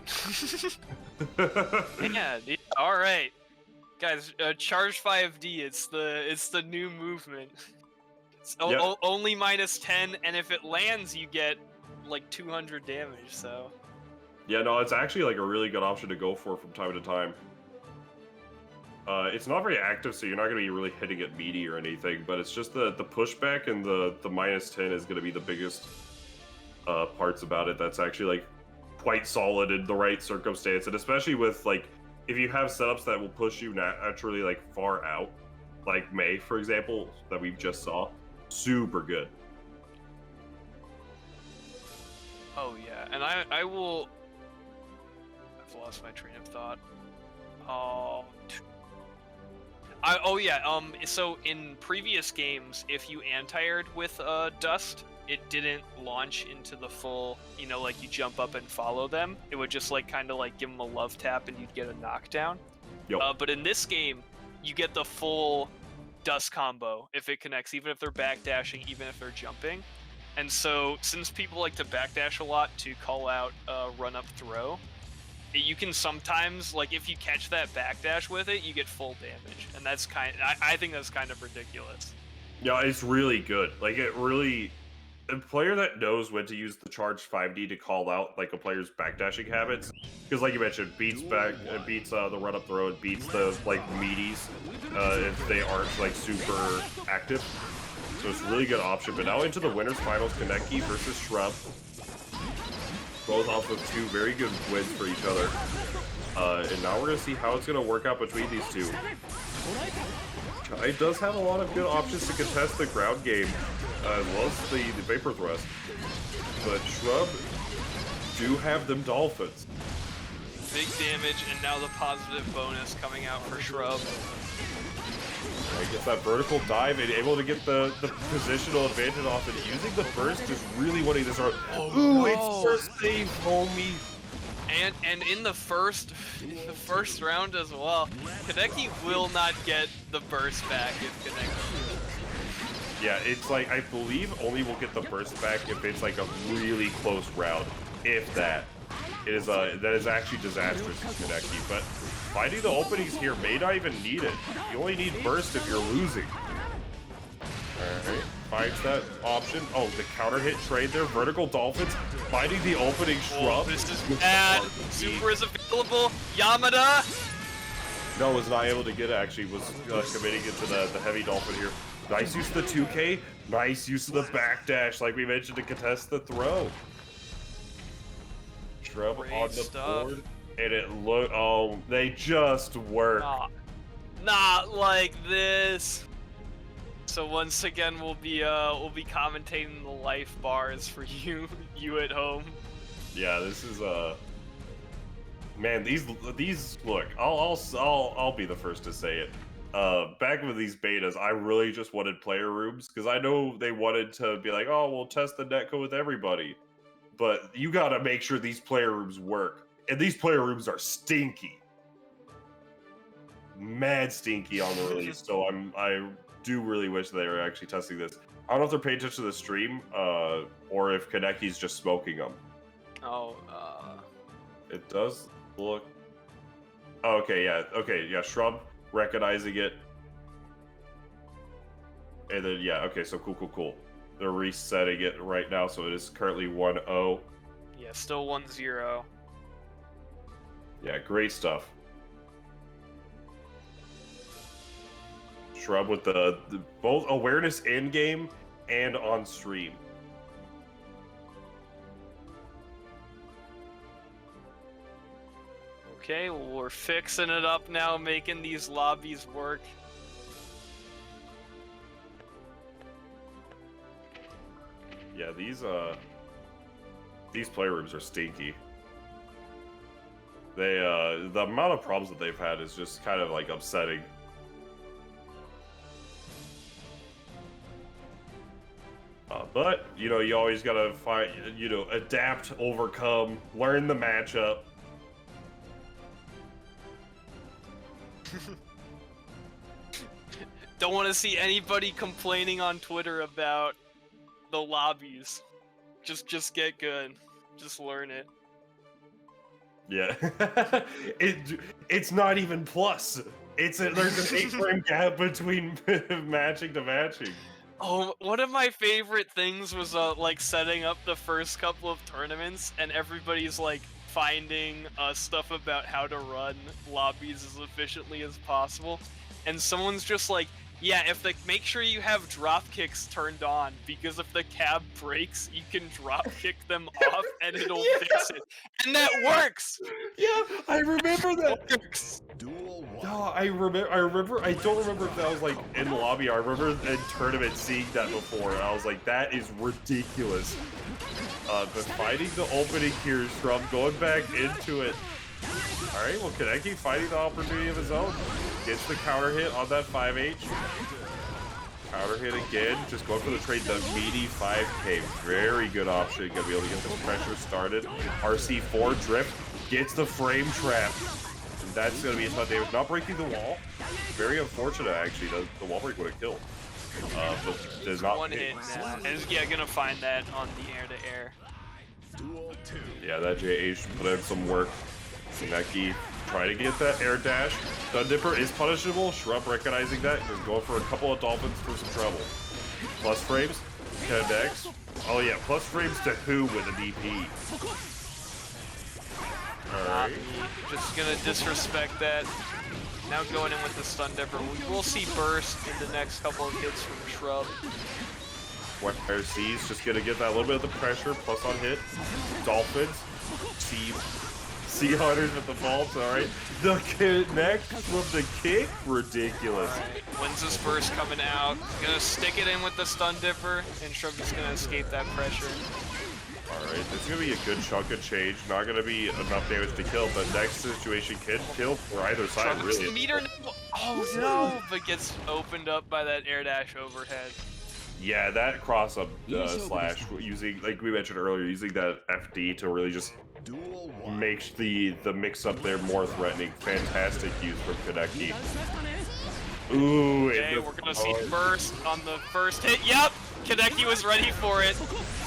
dude. All right, guys. Charge 5D. It's the new movement. It's only minus 10, and if it lands, you get like 200 damage. So. Yeah, no, it's actually like a really good option to go for from time to time. It's not very active, so you're not going to be really hitting it meaty or anything, but it's just the pushback and the minus 10 is going to be the biggest parts about it. That's actually like quite solid in the right circumstance, and especially with like if you have setups that will push you naturally like far out, like May, for example, that we just saw, super good. Oh yeah, and I will. I've lost my train of thought. So in previous games, if you anti-aired with Dust, it didn't launch into the full, like you jump up and follow them. It would just like kind of like give them a love tap and you'd get a knockdown. Yep. But in this game, you get the full Dust combo if it connects, even if they're backdashing, even if they're jumping. And so since people like to backdash a lot to call out run up throw, you can sometimes, like, if you catch that backdash with it, you get full damage, and that's I think that's kind of ridiculous. Yeah, it's really good. Like, it really, a player that knows when to use the charge 5D to call out like a player's backdashing habits, because like you mentioned, beats the run up throw, it beats the like meaties if they aren't like super active. So it's a really good option. But now into the winners finals, Kaneki versus Shrump. Both off of two very good wins for each other. And now we're going to see how it's going to work out between these two. Chai does have a lot of good options to contest the ground game, as well as the Vapor Thrust. But Shrub do have them Dolphins. Big damage, and now the positive bonus coming out for Shrub. Gets that vertical dive and able to get the positional advantage off it. Using the burst is really wanting this start. Ooh, it's first save, homie. And in the first round as well, Kaneki will not get the burst back if Kaneki. Yeah, it's like I believe only will get the burst back if it's like a really close round, if that. It is that is actually disastrous for Kaneki, but finding the openings here may not even need it. You only need burst if you're losing. Alright, finds that option. Oh, the counter hit trade there. Vertical Dolphins finding the opening Shrub. This is bad. Super is available. Yamada! No, was not able to get it, actually. Was committing it to the heavy Dolphin here. Nice use of the 2K. Nice use of the backdash, like we mentioned, to contest the throw. Shrub Great on the stuff. board. And it they just work. Not like this. So once again, we'll be commentating the life bars for you at home. Yeah, this is man, these look. I'll be the first to say it. back with these betas, I really just wanted player rooms because I know they wanted to be like, oh, we'll test the netcode with everybody, but you gotta make sure these player rooms work, and these player rooms are stinky, mad stinky on the release. So I do really wish they were actually testing this. I don't know if they're paying attention to the stream, or if Kaneki's just smoking them. Oh, It does look. Oh, okay, yeah, Shrump recognizing it, and then yeah, okay, so cool. They're resetting it right now, so it is currently 1-0. yeah, still 1-0. Yeah, great stuff. Shrub with the both awareness in game and on stream. Okay, well, we're fixing it up now, making these lobbies work. Yeah, these playrooms are stinky. They the amount of problems that they've had is just kind of like upsetting. But you know, you always gotta find, you know, adapt, overcome, learn the matchup. Don't want to see anybody complaining on Twitter about the lobbies. Just get good. Just learn it. Yeah, it's not even plus. There's an 8-frame gap between matching to matching. Oh, one of my favorite things was like setting up the first couple of tournaments, and everybody's like finding stuff about how to run lobbies as efficiently as possible, and someone's just like, yeah, make sure you have drop kicks turned on, because if the cab breaks, you can drop kick them off and it'll fix it. And that works! Yeah, I remember that. Works. Duel 1. No, I remember. I don't remember if that was like in the lobby. I remember in tournament seeing that before, and I was like, that is ridiculous. But fighting the opening here, Shrump going back into it. All right, well, Kaneki finding the opportunity of his own. Gets the counter hit on that 5H. Counter hit again. Just going for the trade. The meaty 5K. Very good option. Gonna be able to get this pressure started. RC4 drift. Gets the frame trap. And that's gonna be a ton of damage. Not breaking the wall. Very unfortunate, actually. The wall break would have killed. But does not. One hit now. And yeah, gonna find that on the air-to-air. Duel 2. Yeah, that JH put in some work. Kaneki trying to get that air dash. The Dipper is punishable. Shrump recognizing that. Just going for a couple of dolphins for some trouble. Plus frames. Connects. Oh yeah, plus frames to who with a DP. Alright. Just gonna disrespect that. Now going in with the stun dipper. We'll see burst in the next couple of hits from Shrub. Where C's just gonna get that little bit of the pressure. Plus on hit. Dolphins. Sea Hunters with the vaults, alright. The connect from the kick, ridiculous. Alright, when's this burst coming out? Gonna stick it in with the stun dipper, and Shrub is gonna escape that pressure. Alright, this is gonna be a good chunk of change. Not gonna be enough damage to kill, but next situation can kill for either side, Shrub really. meter oh no, but gets opened up by that air dash overhead. Yeah, that cross up slash using, like we mentioned earlier, using that FD to really just Duel 1. makes the mix up there more threatening. Fantastic use from Kaneki. Ooh, Okay, we're gonna see burst on the first hit. Yep, Kaneki was ready for it.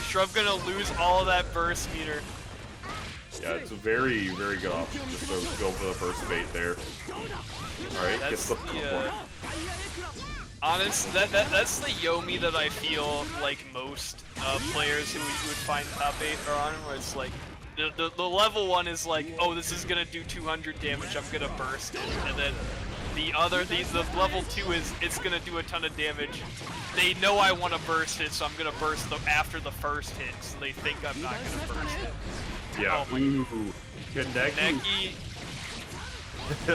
Shrub gonna lose all of that burst meter. Yeah, it's a very, very good option just to go for the first bait there. Alright, gets the That's the Yomi that I feel like most players who would find top 8 are on, where it's like the level 1 is like, oh, this is gonna do 200 damage, I'm gonna burst it, and then the level 2 is it's gonna do a ton of damage. They know I want to burst it, so I'm gonna burst them after the first hit, so they think I'm not gonna burst it. Yeah, oh ooh, Kaneki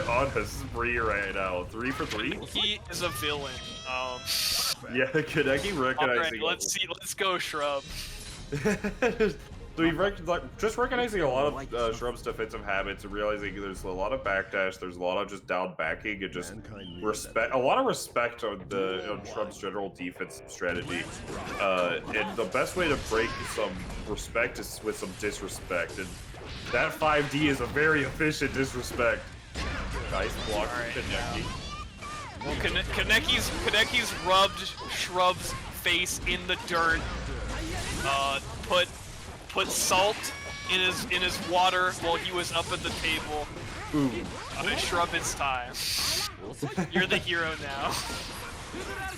on a spree right now. 3 for 3? He is a villain. Yeah, Kaneki recognizing. Alright, let's go, Shrub. So just recognizing a lot of Shrump's defensive habits and realizing there's a lot of backdash, there's a lot of just down backing, and just a lot of respect on Shrump's general defense strategy. And the best way to break some respect is with some disrespect, and that 5D is a very efficient disrespect. Nice block from Kaneki. Well, Kaneki's rubbed Shrub's face in the dirt. Put salt in his water while he was up at the table. Ooh. Shrub, it's time. You're the hero now.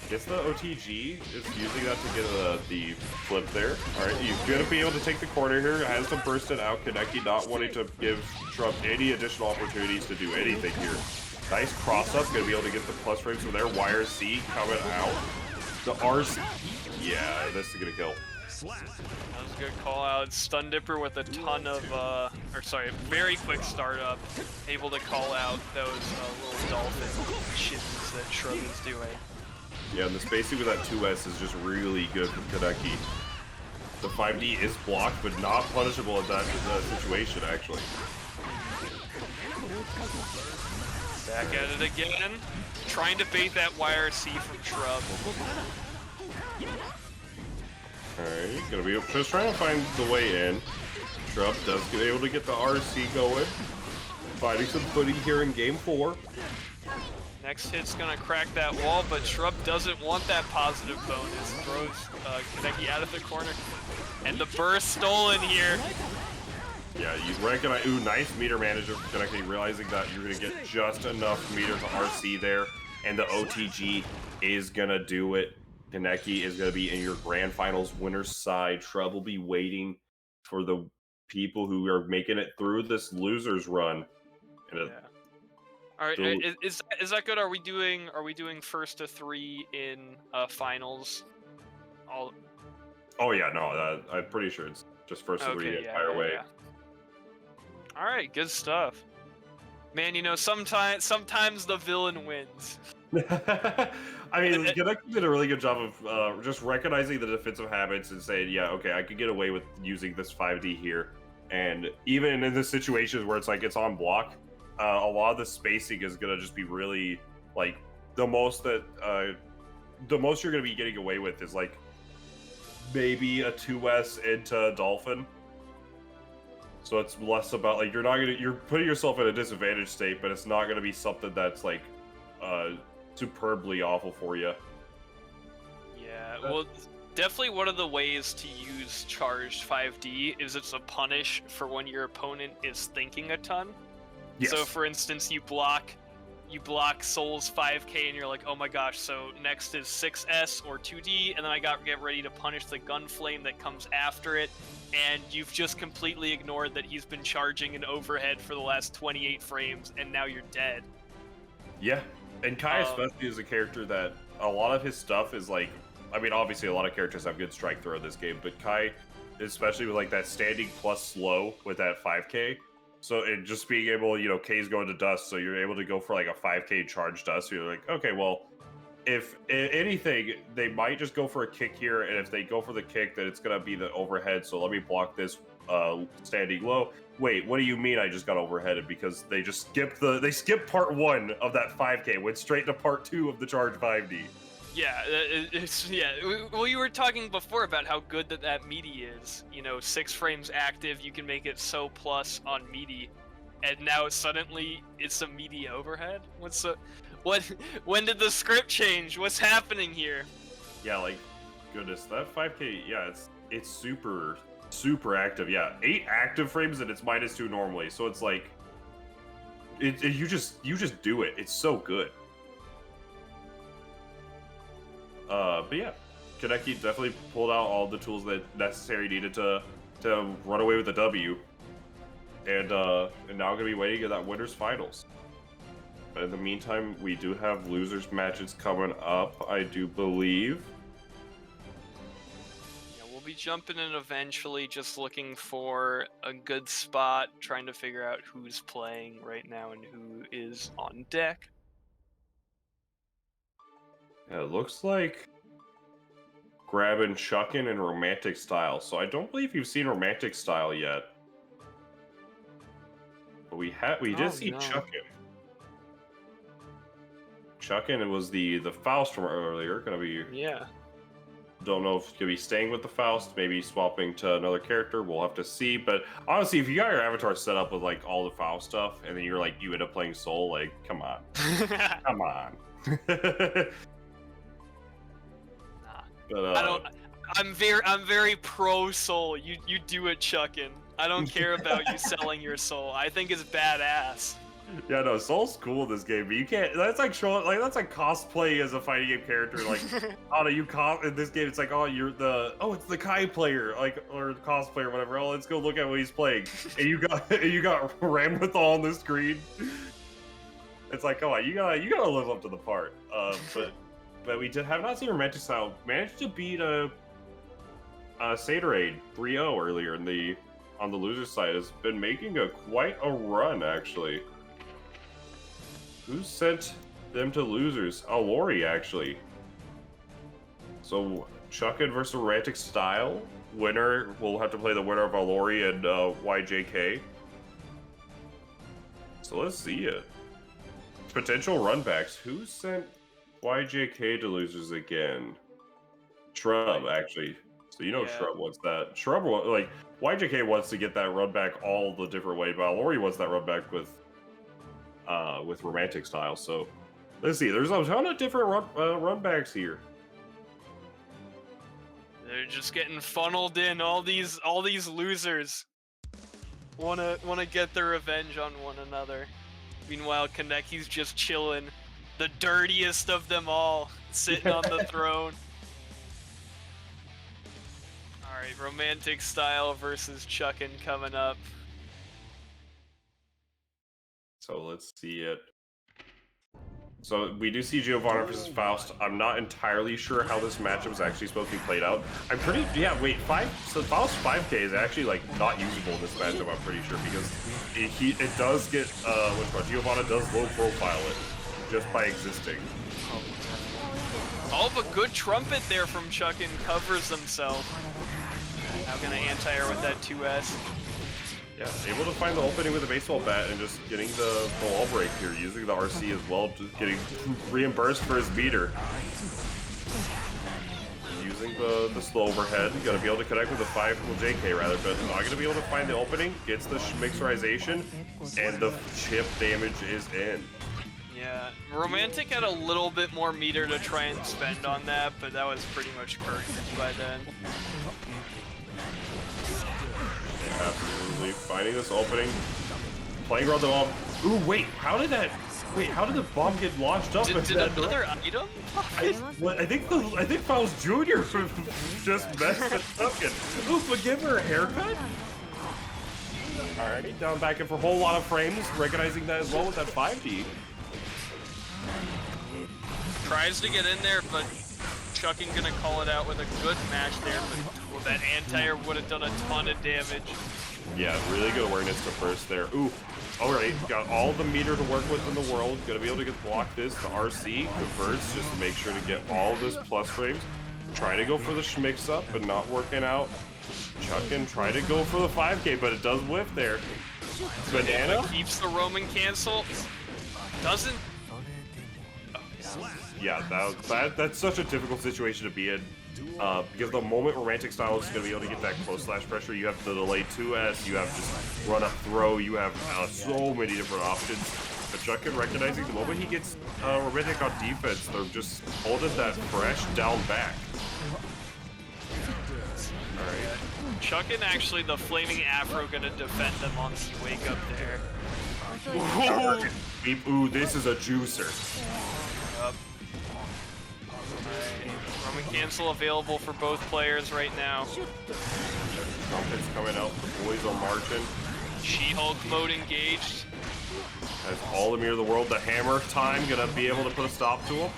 Guess the OTG is using that to get the flip there. Alright, you're gonna be able to take the corner here. Has to burst it out. Kaneki not wanting to give Shrump any additional opportunities to do anything here. Nice cross up, gonna be able to get the plus frames from there. Wire C coming out. The RC. Yeah, this is gonna kill. That was a good call out. Stun Dipper with a ton of, very quick startup. Able to call out those little dolphin shits that Shrub is doing. Yeah, and the spacing with that 2S is just really good from Kaneki. The 5D is blocked, but not punishable in that situation, actually. Back at it again. Trying to bait that YRC from Shrub. Alright, gonna be just trying to find the way in. Shrub does get able to get the RC going. Finding some footing here in game 4. Next hit's gonna crack that wall, but Shrub doesn't want that positive bonus. Throws Kaneki out of the corner. And the burst stolen here. Yeah, you recognize, ooh, nice meter manager for Kaneki, realizing that you're gonna get just enough meter to RC there, and the OTG is gonna do it. Kaneki is gonna be in your grand finals winner's side. Shrub will be waiting for the people who are making it through this loser's run. And All right, is that good? Are we doing first to 3 in finals? Oh yeah, no, I'm pretty sure it's just first to 3 the entire way. Yeah. All right, good stuff. Man, you know, sometimes the villain wins. I mean, Kaneki did a really good job of just recognizing the defensive habits and saying, yeah, okay, I could get away with using this 5D here. And even in the situations where it's like it's on block, a lot of the spacing is gonna just be really like the most you're gonna be getting away with is like maybe a 2S into Dolphin. So it's less about like you're putting yourself in a disadvantaged state, but it's not gonna be something that's like superbly awful for you. Yeah, well, definitely one of the ways to use charged 5D is it's a punish for when your opponent is thinking a ton. Yes. So for instance, you block Soul's 5k and you're like, oh my gosh, so next is 6S or 2D, and then I get ready to punish the gun flame that comes after it, and you've just completely ignored that he's been charging an overhead for the last 28 frames, and now you're dead. Yeah, and Kai especially is a character that a lot of his stuff is like, I mean, obviously a lot of characters have good strike throw in this game, but Kai, especially with like that standing plus slow with that 5k, so it just being able, you know, K's going to dust, so you're able to go for like a 5k charge dust, so you're like, okay, well, if anything, they might just go for a kick here, and if they go for the kick, then it's gonna be the overhead, so let me block this standing low. Wait, what do you mean I just got overheaded? Because they just skipped part 1 of that 5k, went straight to part 2 of the charge 5D. Yeah, well, you were talking before about how good that meaty is. You know, 6 frames active, you can make it so plus on meaty, and now suddenly it's a meaty overhead. When did the script change? What's happening here? Yeah, like, goodness, that 5k, yeah, it's super active. Yeah, 8 active frames and it's -2 normally, so it's like, you just do it. It's so good. But yeah, Kaneki definitely pulled out all the tools that necessary needed to run away with the W, and now gonna be waiting at that winners finals. But in the meantime, we do have losers matches coming up, I do believe. Yeah, we'll be jumping in eventually, just looking for a good spot, trying to figure out who's playing right now and who is on deck. Yeah, it looks like grabbing Chuckin and Romantic Style. So I don't believe you've seen Romantic Style yet. But we did see Chuckin. Chuckin, it was the Faust from earlier. Gonna be Don't know if he's gonna be staying with the Faust, maybe swapping to another character. We'll have to see. But honestly, if you got your avatar set up with like all the Faust stuff, and then you end up playing Soul, like, come on, come on. But, I'm very pro Soul. You do it, Chuckin. I don't care about you selling your soul. I think it's badass. Yeah, no, Soul's cool in this game, but you can't. That's like cosplay as a fighting game character. Like, oh no, in this game, it's like, oh, it's the Kai player, like, or the cosplayer, whatever. Oh, let's go look at what he's playing, and you got Ramwithal on the screen. It's like, come on, you gotta live up to the part. But we have not seen Romantic Style managed to beat Saturade 3-0 earlier on the loser side. Has been making quite a run, actually. Who sent them to losers? Oh, Lori, actually. So, Chuckin versus Romantic Style. Winner, we'll have to play the winner of Alori and YJK. So let's see it. Potential runbacks. Who sent YJK to losers again? Shrump, actually. So Shrump wants that. Shrump, like, YJK wants to get that run back all the different ways, but Alori wants that run back with Romantic Style. So let's see. There's a ton of different run backs here. They're just getting funneled in. All these losers wanna get their revenge on one another. Meanwhile, Kaneki's just chilling, the dirtiest of them all, sitting on the throne. Alright, Romantic Style versus Chuckin coming up. So let's see it. So we do see Giovanna versus Faust. I'm not entirely sure how this matchup is actually supposed to be played out. So Faust 5K is actually like not usable in this matchup, I'm pretty sure, because it does get Giovanna does low profile it just by existing. Oh, but good trumpet there from Chuckin, covers himself. Now gonna anti-air with that 2S. Yeah, able to find the opening with a baseball bat and just getting the wall break here, using the RC as well, just getting reimbursed for his meter. Using the slow overhead, gonna be able to connect with the JK rather, but not gonna be able to find the opening, gets the mixerization, and the chip damage is in. Yeah, Romantic had a little bit more meter to try and spend on that, but that was pretty much curtains by then. Absolutely. Finding this opening. Playing around the bomb. Ooh, wait, how did the bomb get launched up? Did another item? I think Faust Jr. just messed it up. Ooh, but give her a haircut? Alrighty, down back in for a whole lot of frames, recognizing that as well with that 5D. Tries to get in there, but Chuckin gonna call it out with a good match there, but that anti-air would have done a ton of damage. Yeah, really good awareness to burst there. Ooh, alright, got all the meter to work with in the world. Gonna be able to block this. The RC converts just to make sure to get all this plus frames. Trying to go for the schmix up, but not working out. Chuckin trying to go for the 5K, but it does whiff there. Banana keeps the Roman cancel. Doesn't. Yeah, that's such a difficult situation to be in. Because the moment Romantic Style is going to be able to get that close slash pressure, you have the delay 2S, you have just run up throw, you have so many different options. But Chuckin recognizing the moment he gets Romantic on defense, they're just holding that fresh down back. Alright. Chuckin actually, the Flaming Afro gonna defend them on the wake up there. Ooh, this is a juicer. Yep. Roman cancel available for both players right now. Trumpets coming out, the boys are marching. She-Hulk mode engaged. Has all the mirror of the world. The hammer time gonna be able to put a stop to him.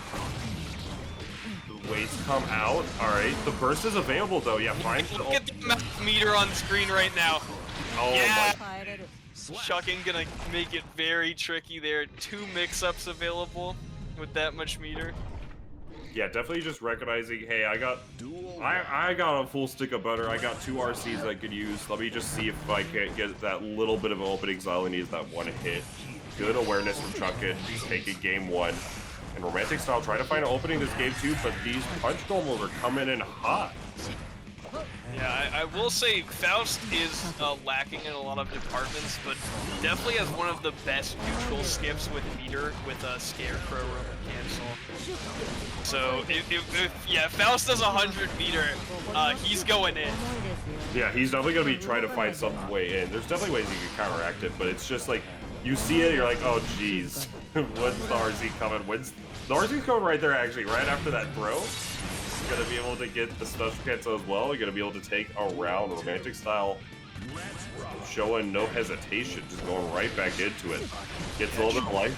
The weights come out. Alright, the burst is available though. Yeah, fine. Look at the meter on screen right now. Oh yeah. my. Chuckin gonna make it very tricky there. 2 mix-ups available with that much meter. yeah, definitely just recognizing, hey, I got Duel a full stick of butter. I got 2 RCs I could use. Let me just see if I can't get that little bit of an opening. All he needs that one hit. Good awareness from Chuckin. Taking game 1. And Romantic Style trying to find an opening this game 2, but these punch normals are coming in hot. Yeah, I will say Faust is lacking in a lot of departments, but definitely has one of the best neutral skips with meter with a Scarecrow Roman Cancel. So yeah, Faust does 100 meter, he's going in. Yeah, he's definitely going to be trying to find some way in. There's definitely ways you can counteract it, but it's just like, you see it, you're like, oh jeez, when's the RZ coming? The RZ's coming right there, actually, right after that throw. You're going to be able to get the special cancel as well. You're going to be able to take a round. Romantic Style showing no hesitation, just going right back into it. Gets a little bit of life.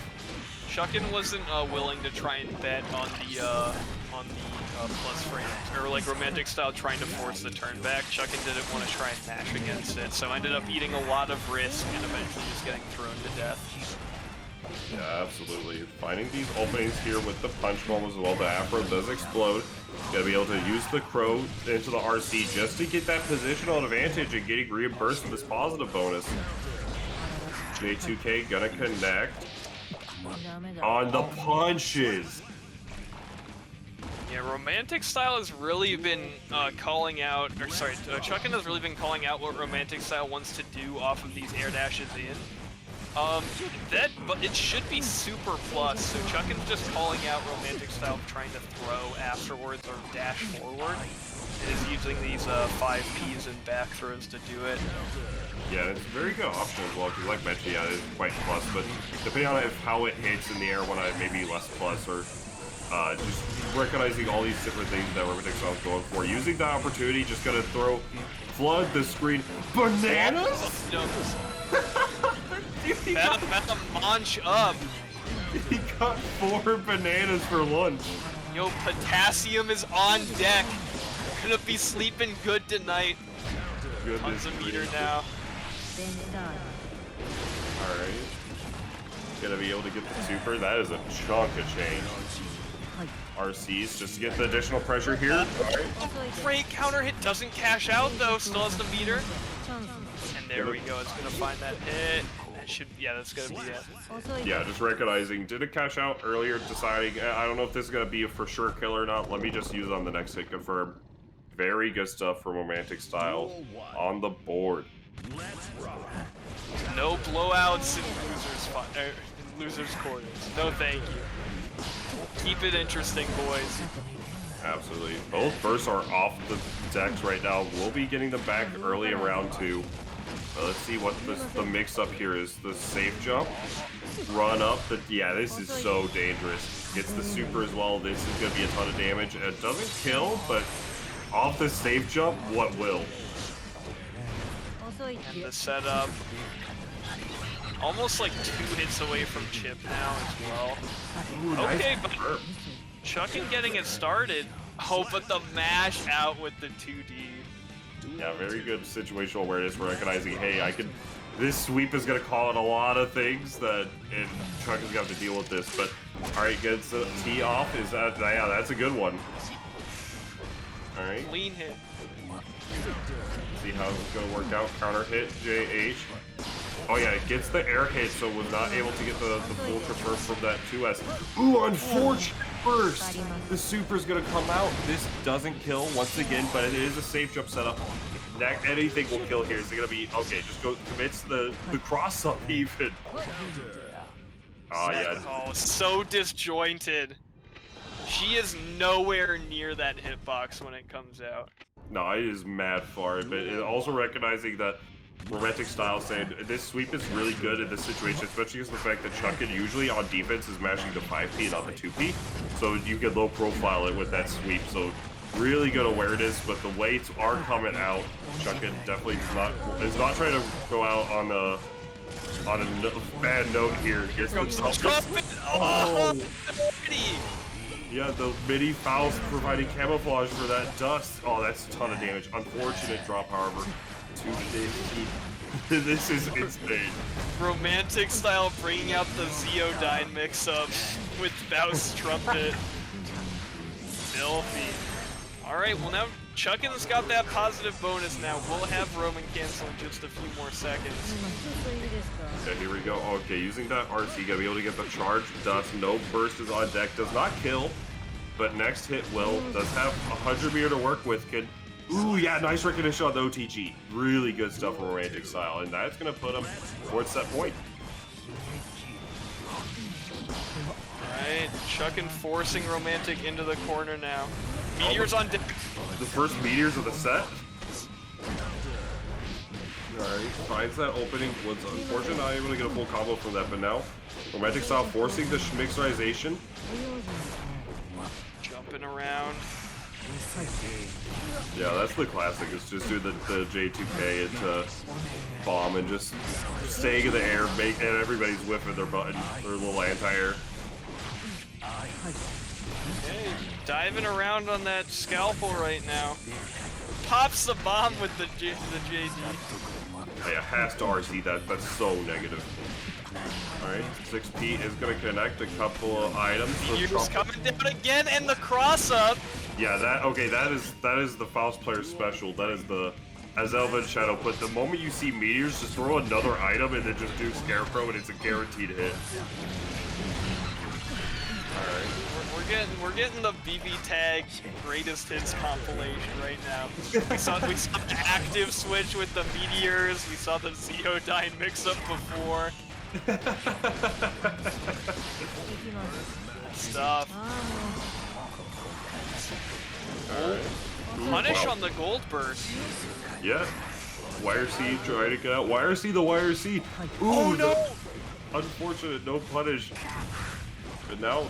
Chuckin wasn't willing to try and bet on the plus frames, or like Romantic Style trying to force the turn back. Chuckin didn't want to try and mash against it, so ended up eating a lot of risk and eventually just getting thrown to death. Yeah, absolutely. Finding these openings here with the punch bomb as well. The Afro does explode. Gotta be able to use the Crow into the RC just to get that positional advantage and getting reimbursed for this positive bonus. J2K gonna connect on the punches. Yeah, Romantic Style has really been calling out, or sorry, Chuckin has really been calling out what Romantic Style wants to do off of these air dashes in. But it should be super plus, so Chuckin's just calling out Romantic Style trying to throw afterwards or dash forward, and is using these 5Ps and back throws to do it. Yeah, it's a very good option as well, because like mentioned, yeah, it is quite plus, but depending on how it hits in the air when I maybe less plus, or just recognizing all these different things that Romantic Style is going for. Using that opportunity, just gonna flood the screen. Bananas? No. Better munch up. He got 4 bananas for lunch. Yo, potassium is on deck. Gonna be sleeping good tonight. Tons of meter now. Alright. Gonna be able to get the super. That is a chunk of change. RCs just to get the additional pressure here. Alright. Great counter hit, doesn't cash out though, still has the meter. And there we go, it's gonna find that hit. That should, yeah, that's gonna be it. Yeah, just recognizing, didn't cash out earlier, deciding, I don't know if this is gonna be a for sure kill or not. Let me just use it on the next hit, confirm. Very good stuff from Romantic Style on the board. No blowouts in losers' quarters. No thank you. Keep it interesting, boys. Absolutely. Both bursts are off the decks right now. We'll be getting them back early in round 2. Let's see what the mix-up here is. The safe jump, run up. Yeah, this is so dangerous. Gets the super as well. This is going to be a ton of damage. It doesn't kill, but off the safe jump, what will? And the setup. Almost like 2 hits away from chip now as well. Ooh, okay, nice but burp. Chuckin getting it started. Oh, but the mash out with the 2D. Yeah, very good situational awareness for recognizing, hey, this sweep is going to call out a lot of things and Chuckin's going to have to deal with this, but alright, gets the tee off, yeah, that's a good one. Alright. Clean hit. See how it's going to work out, counter hit, JH. Oh yeah, it gets the air hit, so was not able to get the full confirm from that 2S. Ooh, unfortunate burst! The super's gonna come out. This doesn't kill once again, but it is a safe jump setup. Anything will kill here. Is it gonna be okay? Just go commits the cross up even. Oh yeah. Oh, so disjointed. She is nowhere near that hitbox when it comes out. No, it is mad far, but it also recognizing that Romantic Style saying this sweep is really good in this situation, especially because the fact that Chuckin usually on defense is mashing the 5P, not the 2P, so you can low profile it with that sweep. So really good awareness, but the weights are coming out. Chuckin definitely is not trying to go out on a bad note here. Gets himself. Oh. Yeah, the mini Faust providing camouflage for that dust. Oh, that's a ton of damage. Unfortunate drop, however. 250. This is insane. Romantic Style bringing out the Zeodyne mix-up with Faust trumpet. filthy. All right, well now Chuckin's got that positive bonus now. We'll have Roman cancel in just a few more seconds. Okay, here we go. Okay, using that RC, gonna be able to get the charge dust. No burst is on deck. Does not kill, but next hit will. Does have 100 meter to work with. Kid. Ooh, yeah, nice recognition on the OTG. Really good stuff for Romantic Style, and that's gonna put him towards that point. Alright, Chuckin forcing Romantic into the corner now. Meteors on deck. The first meteors of the set. Alright, finds that opening. Was unfortunate not able to get a full combo from that, but now Romantic Style forcing the mixerization. Jumping around. Yeah, that's the classic. It's just do the J2K into bomb and just staying in the air, and everybody's whiffing their button, their little anti-air. Okay, diving around on that scalpel right now. Pops the bomb with the JD. Yeah, has to RC that. That's so negative. Alright, 6P is going to connect a couple of items. Meteors coming down again, and the cross-up. Yeah, that is the Faust player special. That is the as Elven Shadow put. The moment you see meteors, just throw another item and then just do Scarecrow, and it's a guaranteed hit. Alright. We're getting the BB Tag greatest hits compilation right now. We saw the active switch with the meteors. We saw the Zeodyne mix-up before. Stuff. Alright. Punish on the gold burst. Yeah. Wire C trying to get out. Wire C, the Wire C. Ooh, Oh no! Unfortunate, no punish. But now,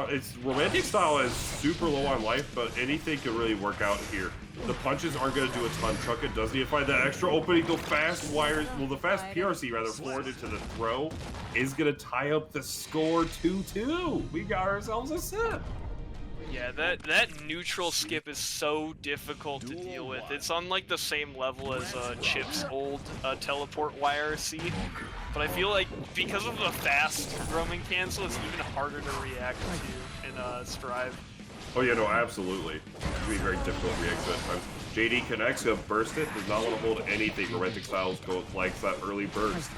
it's Romantic Style is super low on life, but anything can really work out here. The punches aren't going to do a ton. Chuckin does need to find that extra opening. The fast wires, well, the fast PRC rather, forward into the throw is going to tie up the score 2-2. We got ourselves a set. Yeah, that neutral skip is so difficult to deal with. It's on like the same level as Chip's old teleport YRC, but I feel like because of the fast roaming cancel, it's even harder to react to in Strive. Oh yeah, no, absolutely. It's going to be very difficult to react to at times. JD connects, gonna burst it, does not want to hold anything. Romantic Styles likes that early burst.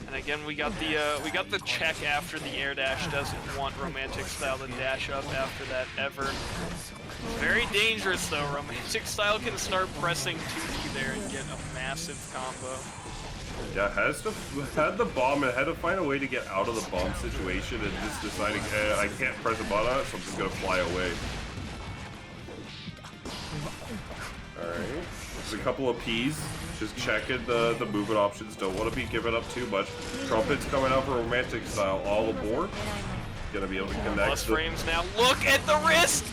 And again, we got the check after the air dash. Doesn't want Romantic Style to dash up after that ever. Very dangerous though. Romantic Style can start pressing 2D there and get a massive combo. Yeah, had the bomb and had to find a way to get out of the bomb situation and just deciding, I can't press a button on it, so I'm just gonna fly away. Alright. There's a couple of P's. Just checking the movement options. Don't want to be giving up too much. Trumpets coming out for Romantic Style. All aboard. Gonna be able to connect. Plus frames now. Look at the wrist!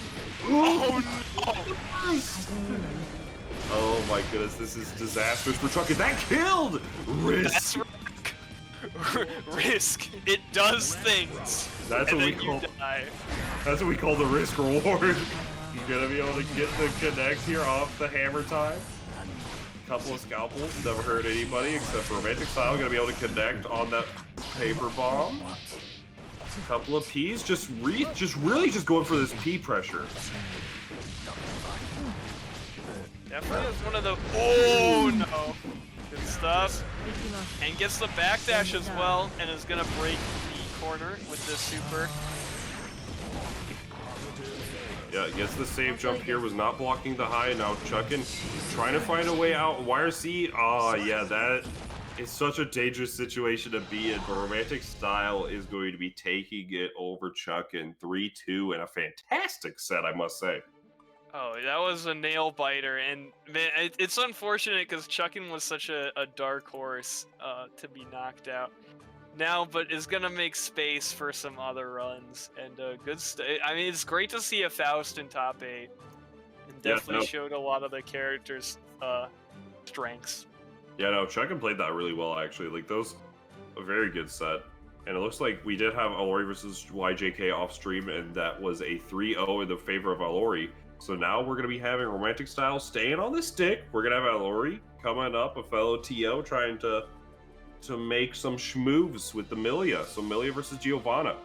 Oh no! Oh my goodness, this is disastrous for Chuckin. That killed! Risk! That's risk. It does things. That's what we call. That's what we call the risk reward. You're gonna be able to get the connect here off the hammer time. Couple of scalpels, never hurt anybody except for Romantic Style. Gonna be able to connect on that paper bomb. Couple of P's, just really going for this P pressure. Definitely is one of the. Oh no! Good stuff. And gets the backdash as well, and is gonna break the corner with this super. Yeah, gets the save jump here, was not blocking the high. Now Chuckin trying to find a way out. YRC, yeah, that is such a dangerous situation to be in, but Romantic Style is going to be taking it over Chuckin 3-2 and a fantastic set, I must say. Oh, that was a nail biter, and man, it's unfortunate because Chuckin was such a dark horse to be knocked out. Now, but is gonna make space for some other runs and good. I mean, it's great to see a Faust in top 8, and definitely showed a lot of the characters' strengths. Yeah, no, Chuckin played that really well actually. Like those, a very good set, and it looks like we did have Alori versus YJK off stream, and that was a 3-0 in the favor of Alori. So now we're gonna be having Romantic Style staying on the stick. We're gonna have Alori coming up, a fellow TO, trying to make some schmoves with the Melia. So Melia versus Giovanna.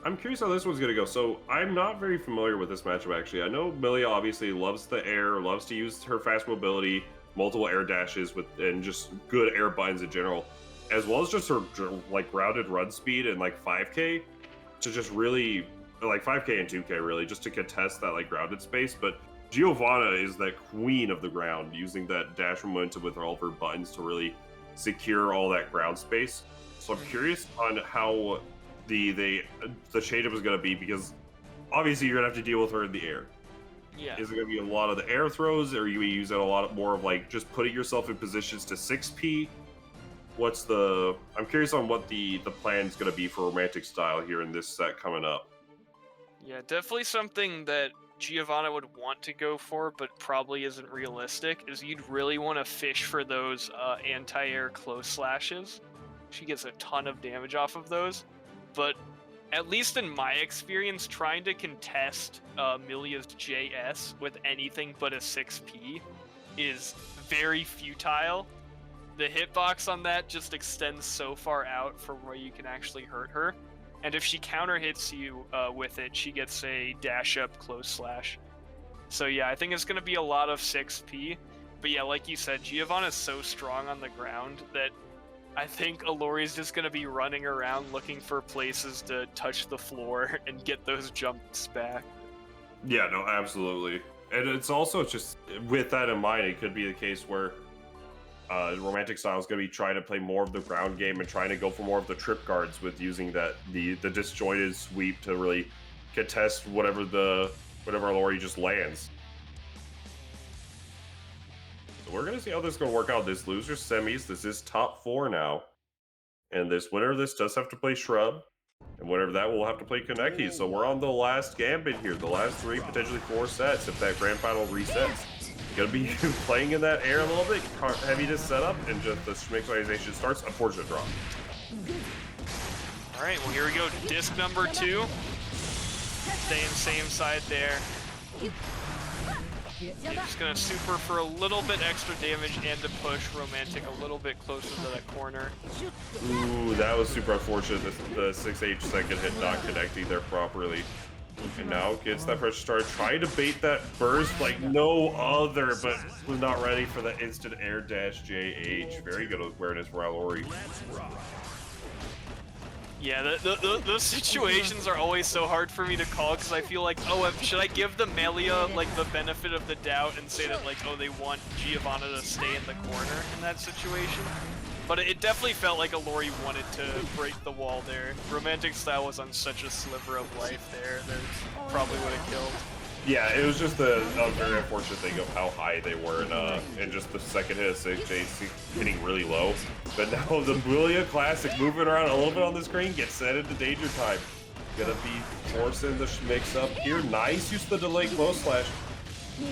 I'm curious how this one's gonna go. So I'm not very familiar with this matchup actually. I know Melia obviously loves the air, loves to use her fast mobility, multiple air dashes and just good air buttons in general, as well as just her like grounded run speed and like 5K to just really like 5K and 2K really just to contest that like grounded space. But Giovanna is that queen of the ground, using that dash momentum with all of her buttons to really secure all that ground space. So I'm curious on how the change-up is going to be, because obviously you're going to have to deal with her in the air. Yeah. Is it going to be a lot of the air throws, or are you using a lot more of like just putting yourself in positions to 6P? I'm curious on what the plan is going to be for romantic style here in this set coming up. Yeah, definitely something that Giovanna would want to go for, but probably isn't realistic, is you'd really want to fish for those anti-air close slashes. She gets a ton of damage off of those, but at least in my experience, trying to contest Melia's JS with anything but a 6P is very futile. The hitbox on that just extends so far out from where you can actually hurt her. And if she counter hits you with it, she gets a dash up close slash. So yeah, I think it's going to be a lot of 6P. But yeah, like you said, Giovanna is so strong on the ground that I think Alori's just going to be running around looking for places to touch the floor and get those jumps back. Yeah, no, absolutely. And it's also just, with that in mind, it could be the case where romantic style is going to be trying to play more of the ground game and trying to go for more of the trip guards with using the disjointed sweep to really contest whatever Alori just lands. So we're going to see how this is going to work out. This loser semis, this is top 4 now. And this winner of this does have to play Shrump. And whatever that, we'll have to play Kaneki. So we're on the last gambit here. The last 3, potentially 4 sets if that grand final resets. Gonna be playing in that air a little bit, heavy to set up, and just the mixization starts. Unfortunate drop. Alright, well here we go. Disc number 2. Staying same side there. Just gonna super for a little bit extra damage and to push Romantic a little bit closer to that corner. Ooh, that was super unfortunate. The 6H second hit not connecting there properly. And now gets that pressure started, trying to bait that burst like no other, but was not ready for the instant air dash JH. Very good awareness for Alori. Yeah, those situations are always so hard for me to call, because I feel like, oh, should I give the Melia like the benefit of the doubt and say that like, oh, they want Giovanna to stay in the corner in that situation? But it definitely felt like Alori wanted to break the wall there. Romantic style was on such a sliver of life there that probably would have killed. Yeah, it was just a very unfortunate thing of how high they were and just the second hit of 6H hitting really low. But now the Melia Classic moving around a little bit on the screen gets set into danger time. Gonna be forcing the mix up here. Nice use of the delay close slash.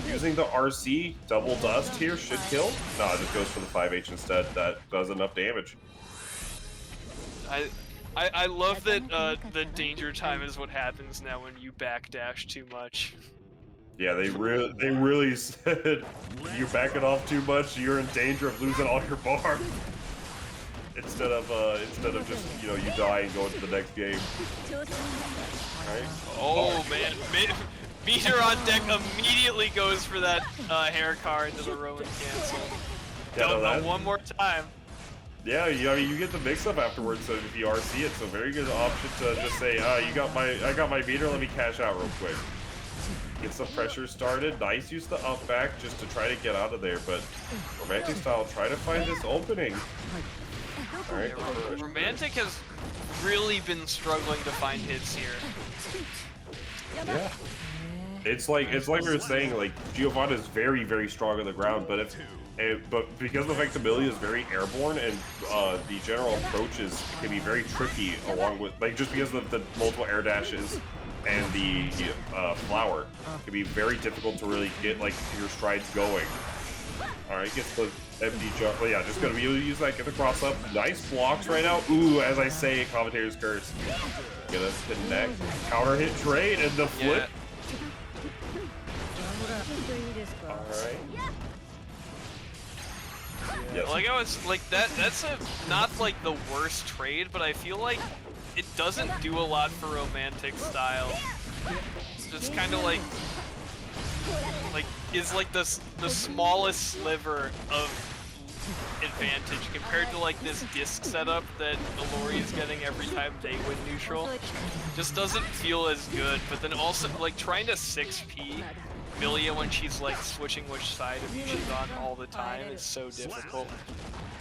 Using the RC, double dust here should kill. No, it just goes for the 5H instead. That does enough damage. I love that the danger time is what happens now when you backdash too much. Yeah, they really said you back it off too much, you're in danger of losing all your bar. Instead of just, you know, you die and go into the next game. Alright. Oh man, Meter on deck immediately goes for that hair car into the row and cancel. Yeah, Don't know one more time. Yeah, I mean, you get the mix-up afterwards, so if you RC it, so very good option to just say, I got my meter, let me cash out real quick. Gets the pressure started, nice use the up back just to try to get out of there, but Romantic style, try to find this opening. Alright. Romantic has really been struggling to find hits here. Yeah. It's like we were saying, like, Giovanna is very, very strong on the ground, but but because of the fact that Melia is very airborne and the general approaches can be very tricky, along with, like, just because of the multiple air dashes and the flower, it can be very difficult to really get, like, your strides going. Alright, gets the MD jump. Well, yeah, just gonna be able to use that, get the cross up. Nice blocks right now. Ooh, as I say, commentator's curse. Gonna connect, counter hit trade, and the flip. Yeah. Alright. Yeah, like I was like that's not like the worst trade, but I feel like it doesn't do a lot for romantic style. It's just kind of like is like the smallest sliver of advantage compared to like this disc setup that Alori is getting every time they win neutral. Just doesn't feel as good. But then also like trying to 6P Melia when she's like switching which side of you she's on all the time is so difficult.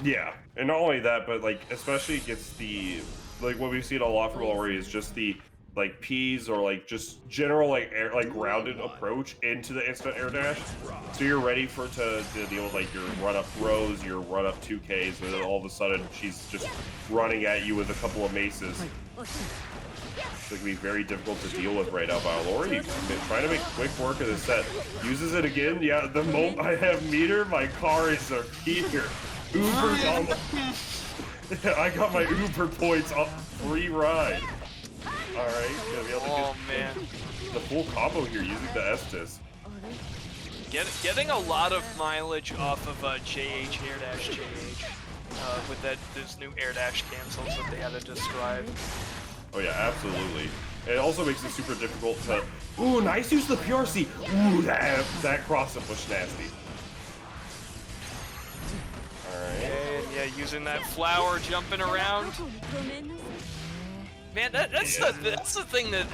Yeah, and not only that, but like especially against the like what we've seen a lot from Alori is just the like P's or like just general like grounded approach into the instant air dash. So you're ready to deal with like your run up throws, your run up 2Ks, and then all of a sudden she's just running at you with a couple of maces. It's going to be very difficult to deal with right now. But Alori trying to make quick work of this set. Uses it again. Yeah, the moment I have meter, my car is a heater. Uber's on the... I got my Uber points on free ride. Alright, gonna be able to get the full combo here using the Estus. Getting a lot of mileage off of JH air dash JH with those new air dash cancels that they had to describe. Oh yeah, absolutely. It also makes it super difficult to. Ooh, nice use of the PRC. Ooh, that cross up was nasty. Alright. And yeah, using that flower jumping around. Man, that's the thing that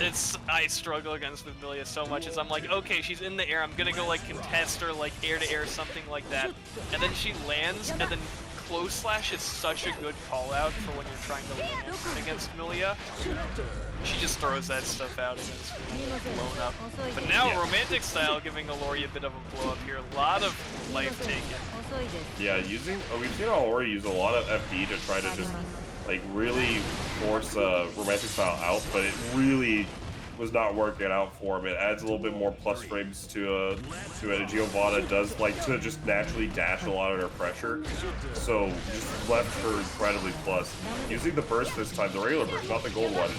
I struggle against with Melia so much is I'm like, okay, she's in the air, I'm gonna go like contest her like air to air, something like that, and then she lands, and then close slash is such a good call out for when you're trying to land against Melia. She just throws that stuff out against me, blown up. But now romantic style giving Alori a bit of a blow up here, a lot of life taken. Yeah, we've seen Alori use a lot of FD to try to just like really force romantic style out, but it really was not working out for him. It adds a little bit more plus frames to it. Giovanna does like to just naturally dash a lot of her pressure, so just left her incredibly plus. Using the burst this time, the regular burst, not the gold one.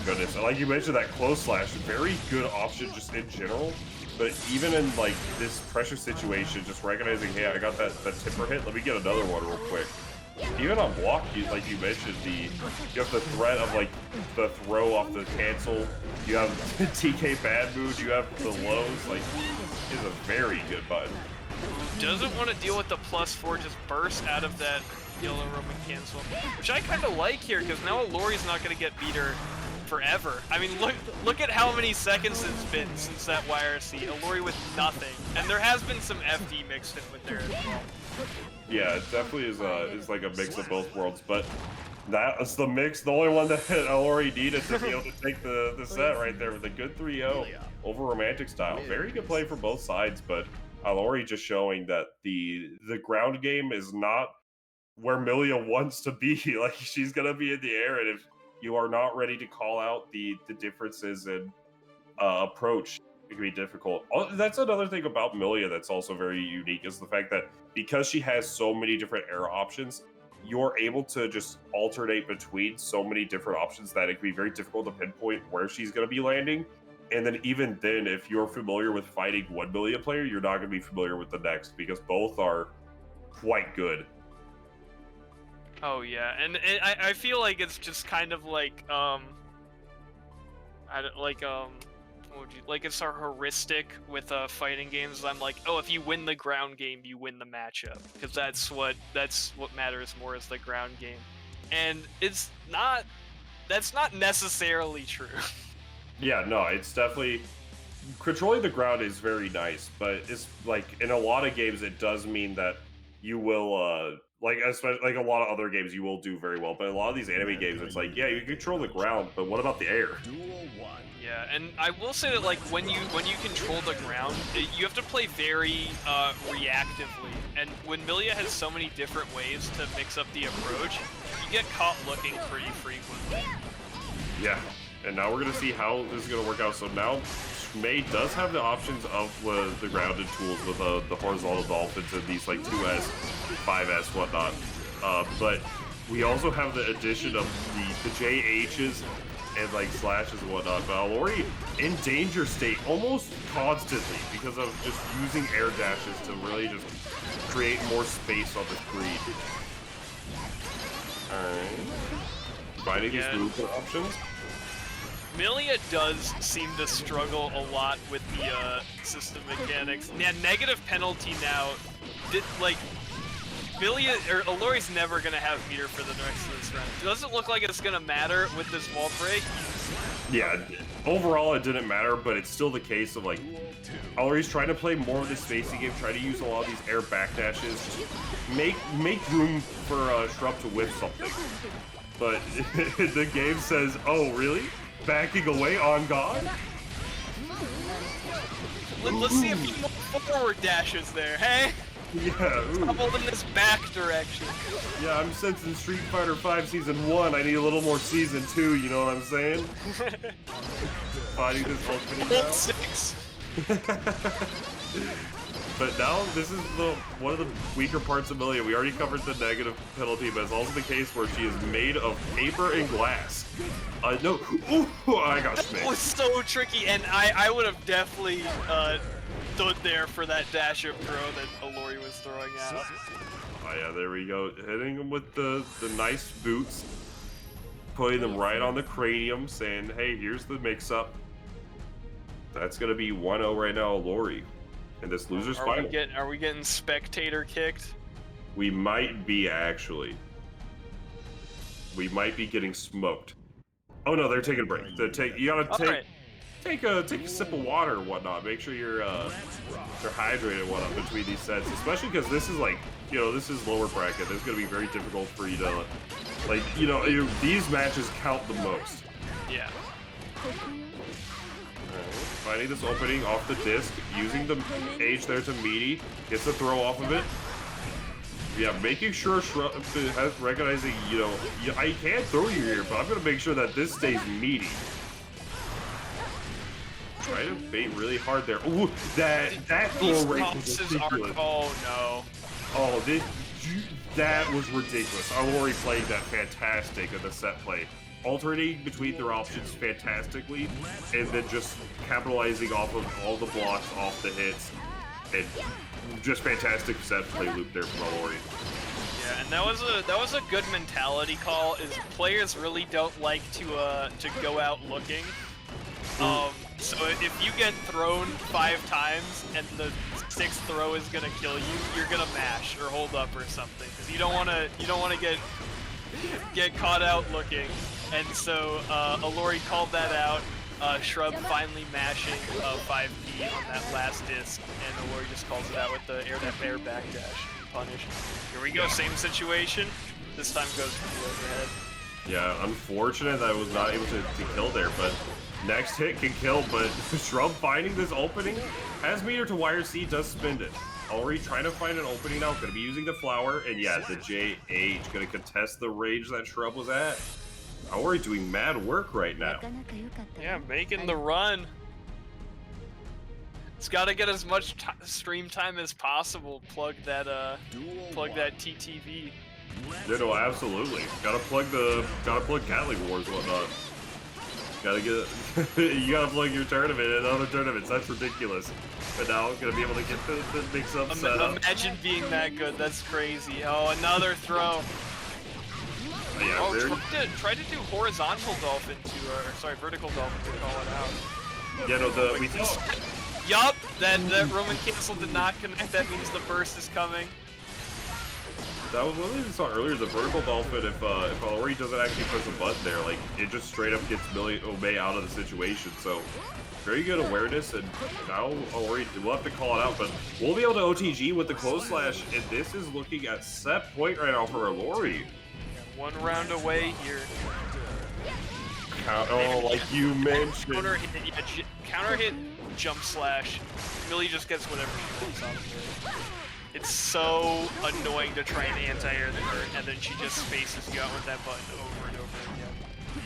Goodness, and like you mentioned, that close slash, very good option just in general. But even in like this pressure situation, just recognizing, hey, I got that tipper hit. Let me get another one real quick. Even on block, like you mentioned, you have the threat of like the throw off the cancel. You have TK bad mood. You have the lows. Like, it's a very good button. Doesn't want to deal with the +4, just burst out of that yellow Roman cancel, which I kind of like here because now Alori's not going to get beater forever. I mean, look at how many seconds it's been since that YRC. Alori with nothing, and there has been some FD mixed in with there as well. Yeah, it definitely is like a mix of both worlds, but that is the mix, the only one that Alori needed to be able to take the set right there with a good 3-0 over romantic style. Very good play for both sides, but Alori just showing that the ground game is not where Melia wants to be. Like, she's gonna be in the air, and if you are not ready to call out the differences in approach, it can be difficult. That's another thing about Melia that's also very unique, is the fact that because she has so many different air options, you're able to just alternate between so many different options that it can be very difficult to pinpoint where she's going to be landing. And then even then, if you're familiar with fighting one Melia player, you're not going to be familiar with the next, because both are quite good. Oh yeah, and I feel like it's just kind of like it's a heuristic with fighting games. I'm like, oh, if you win the ground game, you win the matchup, because that's what matters more, is the ground game, and that's not necessarily true. Yeah, no, it's definitely controlling the ground is very nice, but it's like in a lot of games it does mean that you will like, especially like a lot of other games, you will do very well. But a lot of these anime games, it's like, yeah, you control the ground, but what about the air? Yeah, and I will say that like when you control the ground, you have to play very reactively. And when Melia has so many different ways to mix up the approach, you get caught looking pretty frequently. Yeah, and now we're gonna see how this is gonna work out. So now May does have the options of the grounded tools with the horizontal dolphins and these like 2S, 5S, whatnot. But we also have the addition of the JHs and like slashes and whatnot. But Alori in danger state almost constantly because of just using air dashes to really just create more space on the screen. Alright. finding these movement options. Melia does seem to struggle a lot with the system mechanics. Yeah, negative penalty now. Melia or Alori's never gonna have meter for the rest of this round. It doesn't look like it's gonna matter with this wall break. Yeah, overall it didn't matter, but it's still the case of like, Alori's trying to play more of the spacey game, try to use a lot of these air backdashes, just make room for Shrump to whiff something. But the game says, oh really? Backing away on God? Let's see a few more forward dashes there, hey? Yeah, ooh. Trouble in this back direction. Yeah, I'm sensing Street Fighter V Season 1. I need a little more Season 2, you know what I'm saying? Fighting this opening now. 6. But now, this is one of the weaker parts of Melia. We already covered the negative penalty, but it's also the case where she is made of paper and glass. No. Ooh, I got That was so tricky, and I would have definitely stood there for that dash of throw that Alori was throwing out. Oh yeah, there we go. Hitting him with the nice boots. Putting them right on the cranium, saying, hey, here's the mix-up. That's going to be 1-0 right now, Alori. And this loser's final. Are we getting spectator kicked? We might be, actually. We might be getting smoked. Oh no, they're taking a break. You gotta take a sip of water or whatnot. Make sure you're hydrated and whatnot between these sets, especially because this is like, this is lower bracket. This is gonna be very difficult for you to, like, these matches count the most. Yeah. Finding this opening off the disc, using the H there to meaty, gets the throw off of it. Yeah, making sure Shrump has recognizing, I can't throw you here, but I'm gonna make sure that this stays meaty. Try to bait really hard there. Ooh, that throw rate was ridiculous. Oh no. Oh, that was ridiculous. Alori played that fantastic in the set play. Alternating between their options fantastically, and then just capitalizing off of all the blocks, off the hits, and just fantastic set play loop there from Alori. Yeah, and that was a good mentality call. Is players really don't like to go out looking. So if you get thrown 5 times and the 6th throw is gonna kill you, you're gonna mash or hold up or something, because you don't wanna get caught out looking. And so Alori called that out. Shrump finally mashing 5P on that last disc, and Alori just calls it out with the air backdash punish. Here we go, same situation. This time goes for the overhead. Yeah, unfortunate that I was not able to kill there, but next hit can kill, but Shrump finding this opening has meter to wire C, does spin it. Already trying to find an opening now, gonna be using the flower, and yeah, the JH gonna contest the range that Shrump was at. Already doing mad work right now. Yeah, making the run. It's got to get as much stream time as possible. Plug that TTV. Yeah, no, absolutely. Gotta plug Gatling Wars and whatnot. Gotta get you gotta plug your tournament and other tournaments. That's ridiculous. But now I'm gonna be able to get the mix-up set up. Imagine being that good. That's crazy. Oh, another throw. Yeah, oh, try to do horizontal dolphin vertical dolphin to call it out. Yeah, no, Yup, that Roman cancel did not connect. That means the burst is coming. That was one thing we saw earlier. The vertical dolphin, if Alori doesn't actually press a button there, like it just straight up gets Obey out of the situation. So very good awareness, and now Alori will have to call it out, but we'll be able to OTG with the close slash, and this is looking at set point right now for Alori. One round away here. Like you mentioned. Counter hit, jump slash. Melia just gets whatever she wants out of it. It's so annoying to try and anti-air her, and then she just spaces you out with that button over and over again.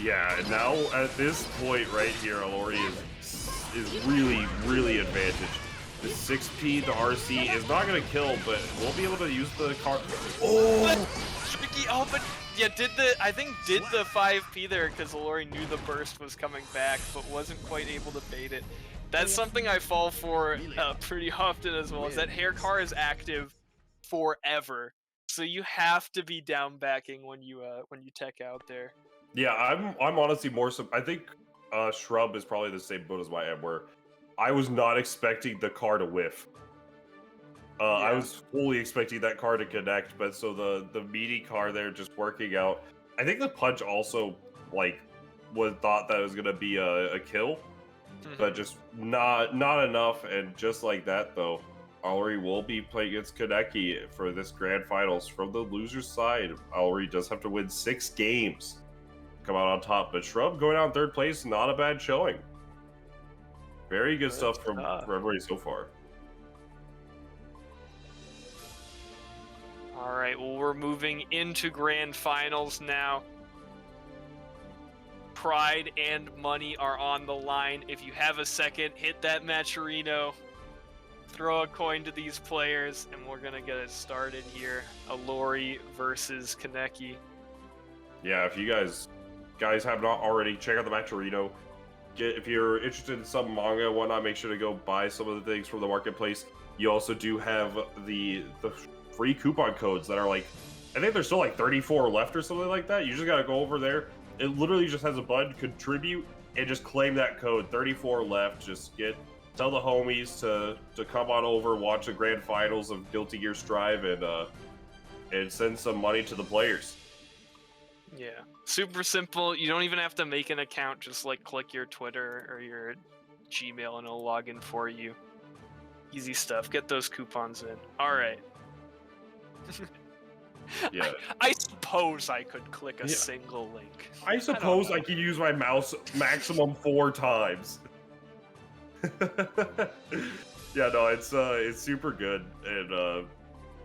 Yeah, now at this point right here, Alori is really, really advantaged. The 6P, the RC is not gonna kill, but we'll be able to use the car. Oh! Tricky. Oh, but yeah, I think did the 5P there because Alori knew the burst was coming back, but wasn't quite able to bait it. That's something I fall for pretty often as well, is that hair car is active forever. So you have to be down backing when you tech out there. Yeah, I'm honestly more so. I think Shrub is probably the same boat as I am, where I was not expecting the car to whiff. I Yeah. was fully expecting that car to connect, but so the meaty car there just working out. I think the punch also like thought that it was gonna be a kill, but Mhm. just not enough. And just like that though, Alri will be playing against Kaneki for this grand finals. From the loser's side, Alri does have to win 6 games, come out on top. But Shrub going out in 3rd place, not a bad showing. Very good stuff from everybody so far. All right, well, we're moving into grand finals now. Pride and money are on the line. If you have a second, hit that Matcherino. Throw a coin to these players, and we're gonna get it started here. Alori versus Kaneki. Yeah, if you guys have not already, check out the Matcherino. If you're interested in some manga and whatnot, make sure to go buy some of the things from the marketplace. You also do have the free coupon codes that are like, I think there's still like 34 left or something like that. You just gotta go over there. It literally just has a button, contribute, and just claim that code. 34 left. Just tell the homies to come on over, watch the grand finals of guiltygearstrive, and send some money to the players. Yeah, super simple. You don't even have to make an account. Just like click your Twitter or your Gmail and it'll log in for you. Easy stuff. Get those coupons in. All right. Yeah. I suppose I could click a Yeah. single link. I suppose I could use my mouse maximum 4 times. Yeah, no, it's super good, and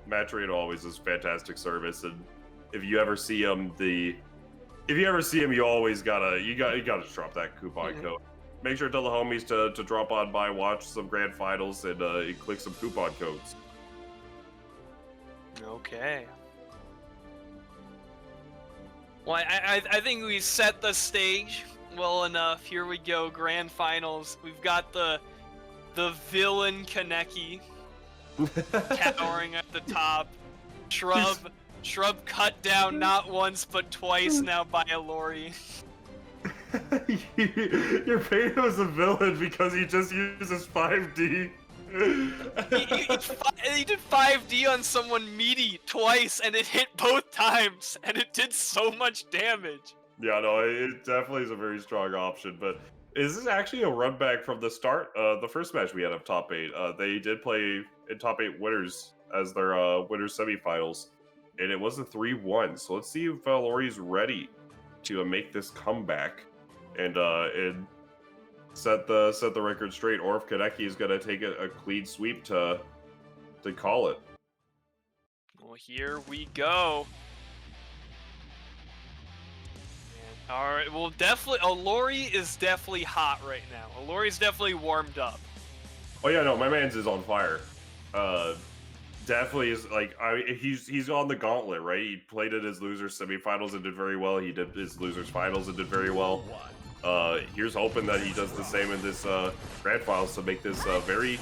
Matcherino always does fantastic service. And if you ever see him, you always gotta drop that coupon code. Make sure to tell the homies to drop on by, watch some grand finals, and click some coupon codes. Okay. Well, I think we set the stage well enough. Here we go, grand finals. We've got the villain Kaneki cowering at the top. Shrub cut down not once but twice now by Alori. You're painting him as a villain because he just uses 5D. He did 5D on someone meaty twice, and it hit both times, and it did so much damage. Yeah, no, it definitely is a very strong option. But is this actually a run back from the start? The first match we had of top 8, they did play in top 8 winners as their winners semifinals, and it was a 3-1. So let's see if Lori's ready to make this comeback and set the record straight, or if Kaneki is gonna take a clean sweep to call it. Well, here we go. All right, well, definitely, Alori is definitely hot right now. Alori's definitely warmed up. Oh yeah, no, my man's is on fire. Definitely is like he's on the gauntlet, right? He played in his losers semifinals and did very well. He did his losers finals and did very well. Here's hoping that he does the same in this grand finals to make this a very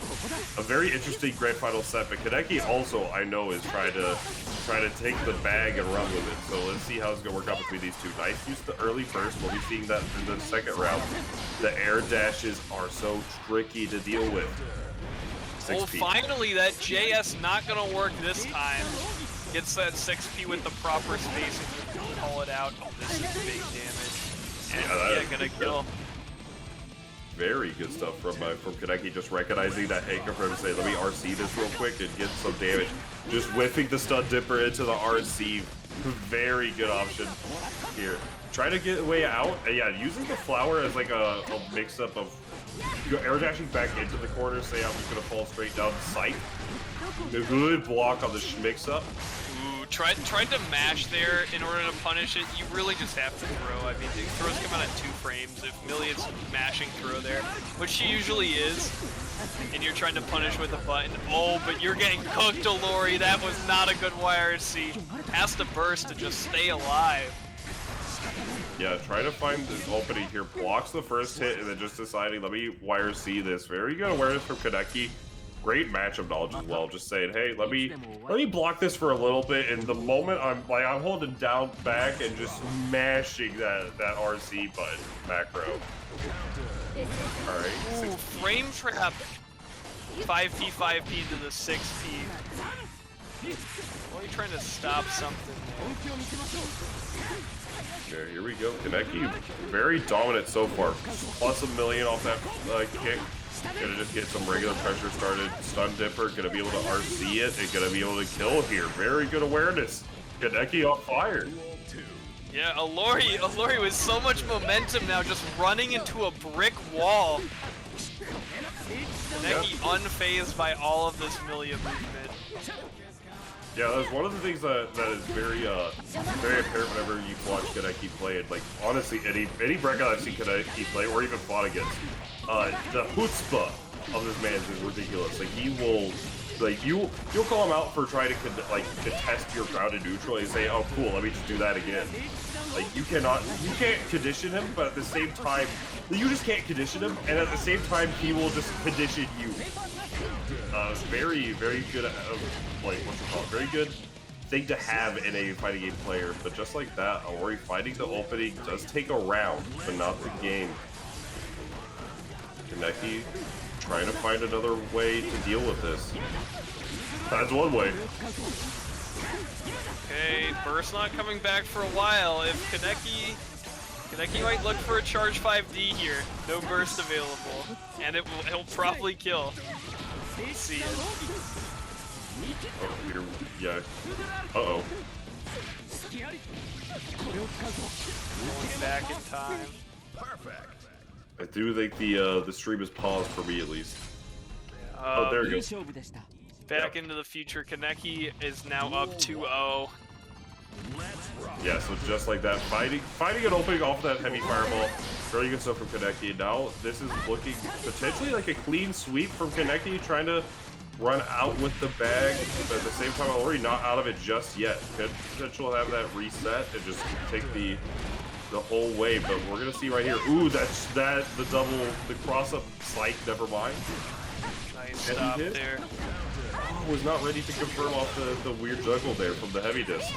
interesting grand final set. But Kaneki also, I know, is trying to take the bag and run with it. So let's see how it's gonna work out between these two. Nice use the early burst. We'll be seeing that in the second round. The air dashes are so tricky to deal with. Well, finally, that JS not gonna work this time. Gets that 6P with the proper spacing. Call it out. Oh, this is big damage. And yeah, gonna kill. Very good stuff from Kaneki, just recognizing that Hanker for him to say, let me RC this real quick and get some damage. Just whiffing the stun dipper into the RC. Very good option here. Try to get a way out. And yeah, using the flower as like a mix-up of air dashing back into the corner, say I'm just gonna fall straight down sight. A good block on the mix-up. Ooh, tried to mash there in order to punish it. You really just have to throw. I mean, the throws come out at 2 frames. If Melia's mashing throw there, which she usually is, and you're trying to punish with a button. Oh, but you're getting cooked, Alori. That was not a good YRC. Has to burst to just stay alive. Yeah, try to find the opening here. Blocks the first hit and then just deciding, let me YRC this. Very good awareness from Kaneki. great matchup knowledge as well. Just saying, hey, let me block this for a little bit, and the moment I'm holding down back and just smashing that RC button macro. All right. Ooh, frame trap. 5p, 5p to the 6p. Why are you trying to stop something there? Okay, here we go. Kaneki, very dominant so far. Plus a million off that kick. Gonna just get some regular pressure started. Stun Dipper, gonna be able to RC it and gonna be able to kill here. Very good awareness. Kaneki on fire. Yeah, Alori with so much momentum now, just running into a brick wall. Kaneki unfazed by all of this Melia movement. Yeah, that's one of the things that is very apparent whenever you watch Kaneki play. And like honestly, any breakout I've seen Kaneki play or even fought against, the chutzpah of this man is ridiculous. Like he will, like you'll call him out for trying to contest your grounded neutral and say, oh cool, let me just do that again. Like you can't condition him, but at the same time, you just can't condition him, and at the same time, he will just condition you. Very, very good, like, what's it called? Very good thing to have in a fighting game player, but just like that, Alori fighting the opening does take a round, but not the game. Kaneki trying to find another way to deal with this. That's one way. Okay, burst not coming back for a while. If Kaneki might look for a charge 5D here. No burst available, and he'll probably kill. See it. Oh, here, yeah. Uh-oh. Going back in time. Perfect. I do think the stream is paused for me at least. Oh, there you go. Back into the future. Kaneki is now up 2-0. Yeah, so just like that, fighting an opening off that heavy fireball. Very good stuff from Kaneki. Now this is looking potentially like a clean sweep from Kaneki, trying to run out with the bag, but at the same time already not out of it just yet. Could potentially have that reset and just take the whole way, but we're gonna see right here. Ooh, the cross up psych, never mind. Nice stop there. Oh, was not ready to confirm off the weird juggle there from the heavy disc.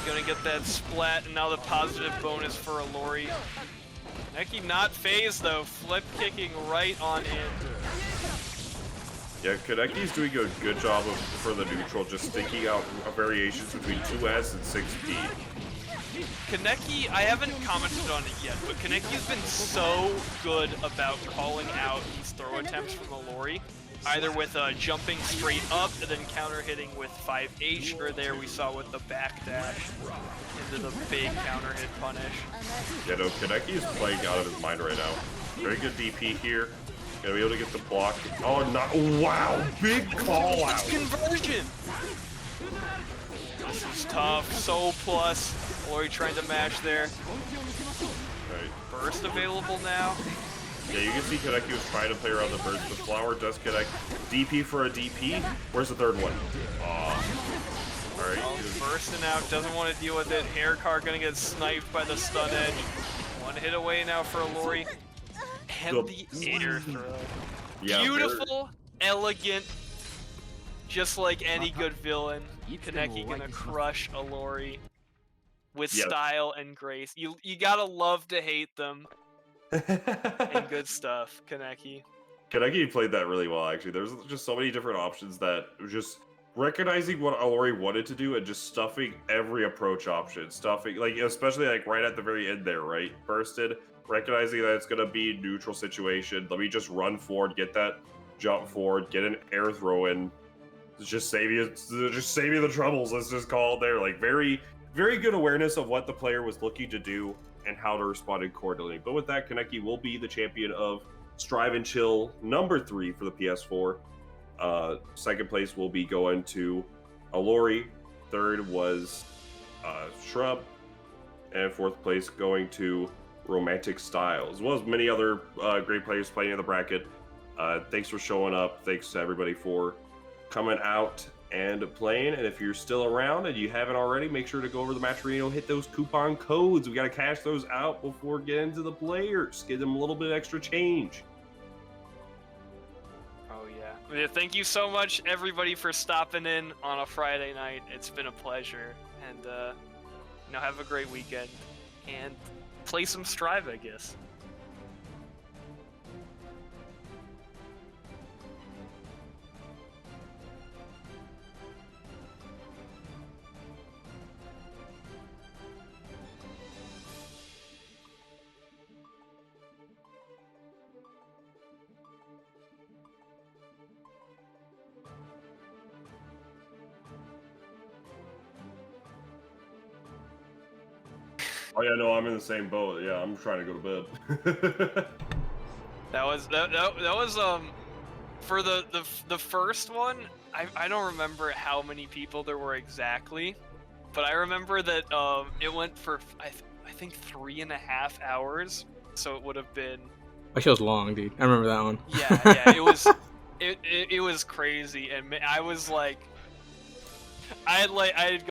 Gonna get that splat, and now the positive bonus for Alori. Kaneki not phased though, flip kicking right on in. Yeah, Kaneki's doing a good job for the neutral, just thinking out variations between 2S and 6P. Kaneki, I haven't commented on it yet, but Kaneki's been so good about calling out these throw attempts from Alori. Either with jumping straight up and then counter hitting with 5H, or there we saw with the backdash into the big counter hit punish. Yeah, no, Kaneki is playing out of his mind right now. Very good DP here. Gonna be able to get the block. Oh, not! Wow, big call out. It's conversion. This is tough. So plus. Alori trying to mash there. Right. Burst available now. Yeah, you can see Kaneki was trying to play around the burst. The flower does connect. DP for a DP. Where's the third one? Alright. Oh, bursting out, doesn't want to deal with it. Hair car gonna get sniped by the stun edge. One hit away now for Alori. And the air throw. Yeah, beautiful, elegant, just like any good villain. Kaneki gonna crush Alori with style and grace. You gotta love to hate them. And good stuff, Kaneki. Kaneki played that really well, actually. There's just so many different options that just recognizing what Alori wanted to do and just stuffing every approach option. Stuffing, like, especially like right at the very end there, right? Bursted, recognizing that it's gonna be neutral situation. Let me just run forward, get that jump forward, get an air throw in. Just save you the troubles, let's just call it there. Like, very, very good awareness of what the player was looking to do and how to respond accordingly. But with that, Kaneki will be the champion of Strive and Chill #3 for the PS4. Second place will be going to Alori. Third was Shrump. And fourth place going to Romantic Style, as well as many other great players playing in the bracket. Thanks for showing up. Thanks to everybody for coming out and playing. And if you're still around and you haven't already, make sure to go over to the Match Arena, hit those coupon codes. We got to cash those out before getting to the players. Give them a little bit extra change. Oh Yeah, thank you so much, everybody, for stopping in on a Friday night. It's been a pleasure, and have a great weekend, and play some Strive, I guess. Oh yeah, no, I'm in the same boat. Yeah, I'm trying to go to bed. That was for the first one. I don't remember how many people there were exactly, but I remember that it went for I think 3.5 hours, so it would have been. That show's long, dude. I remember that one. Yeah, it was it was crazy, and I was like, I had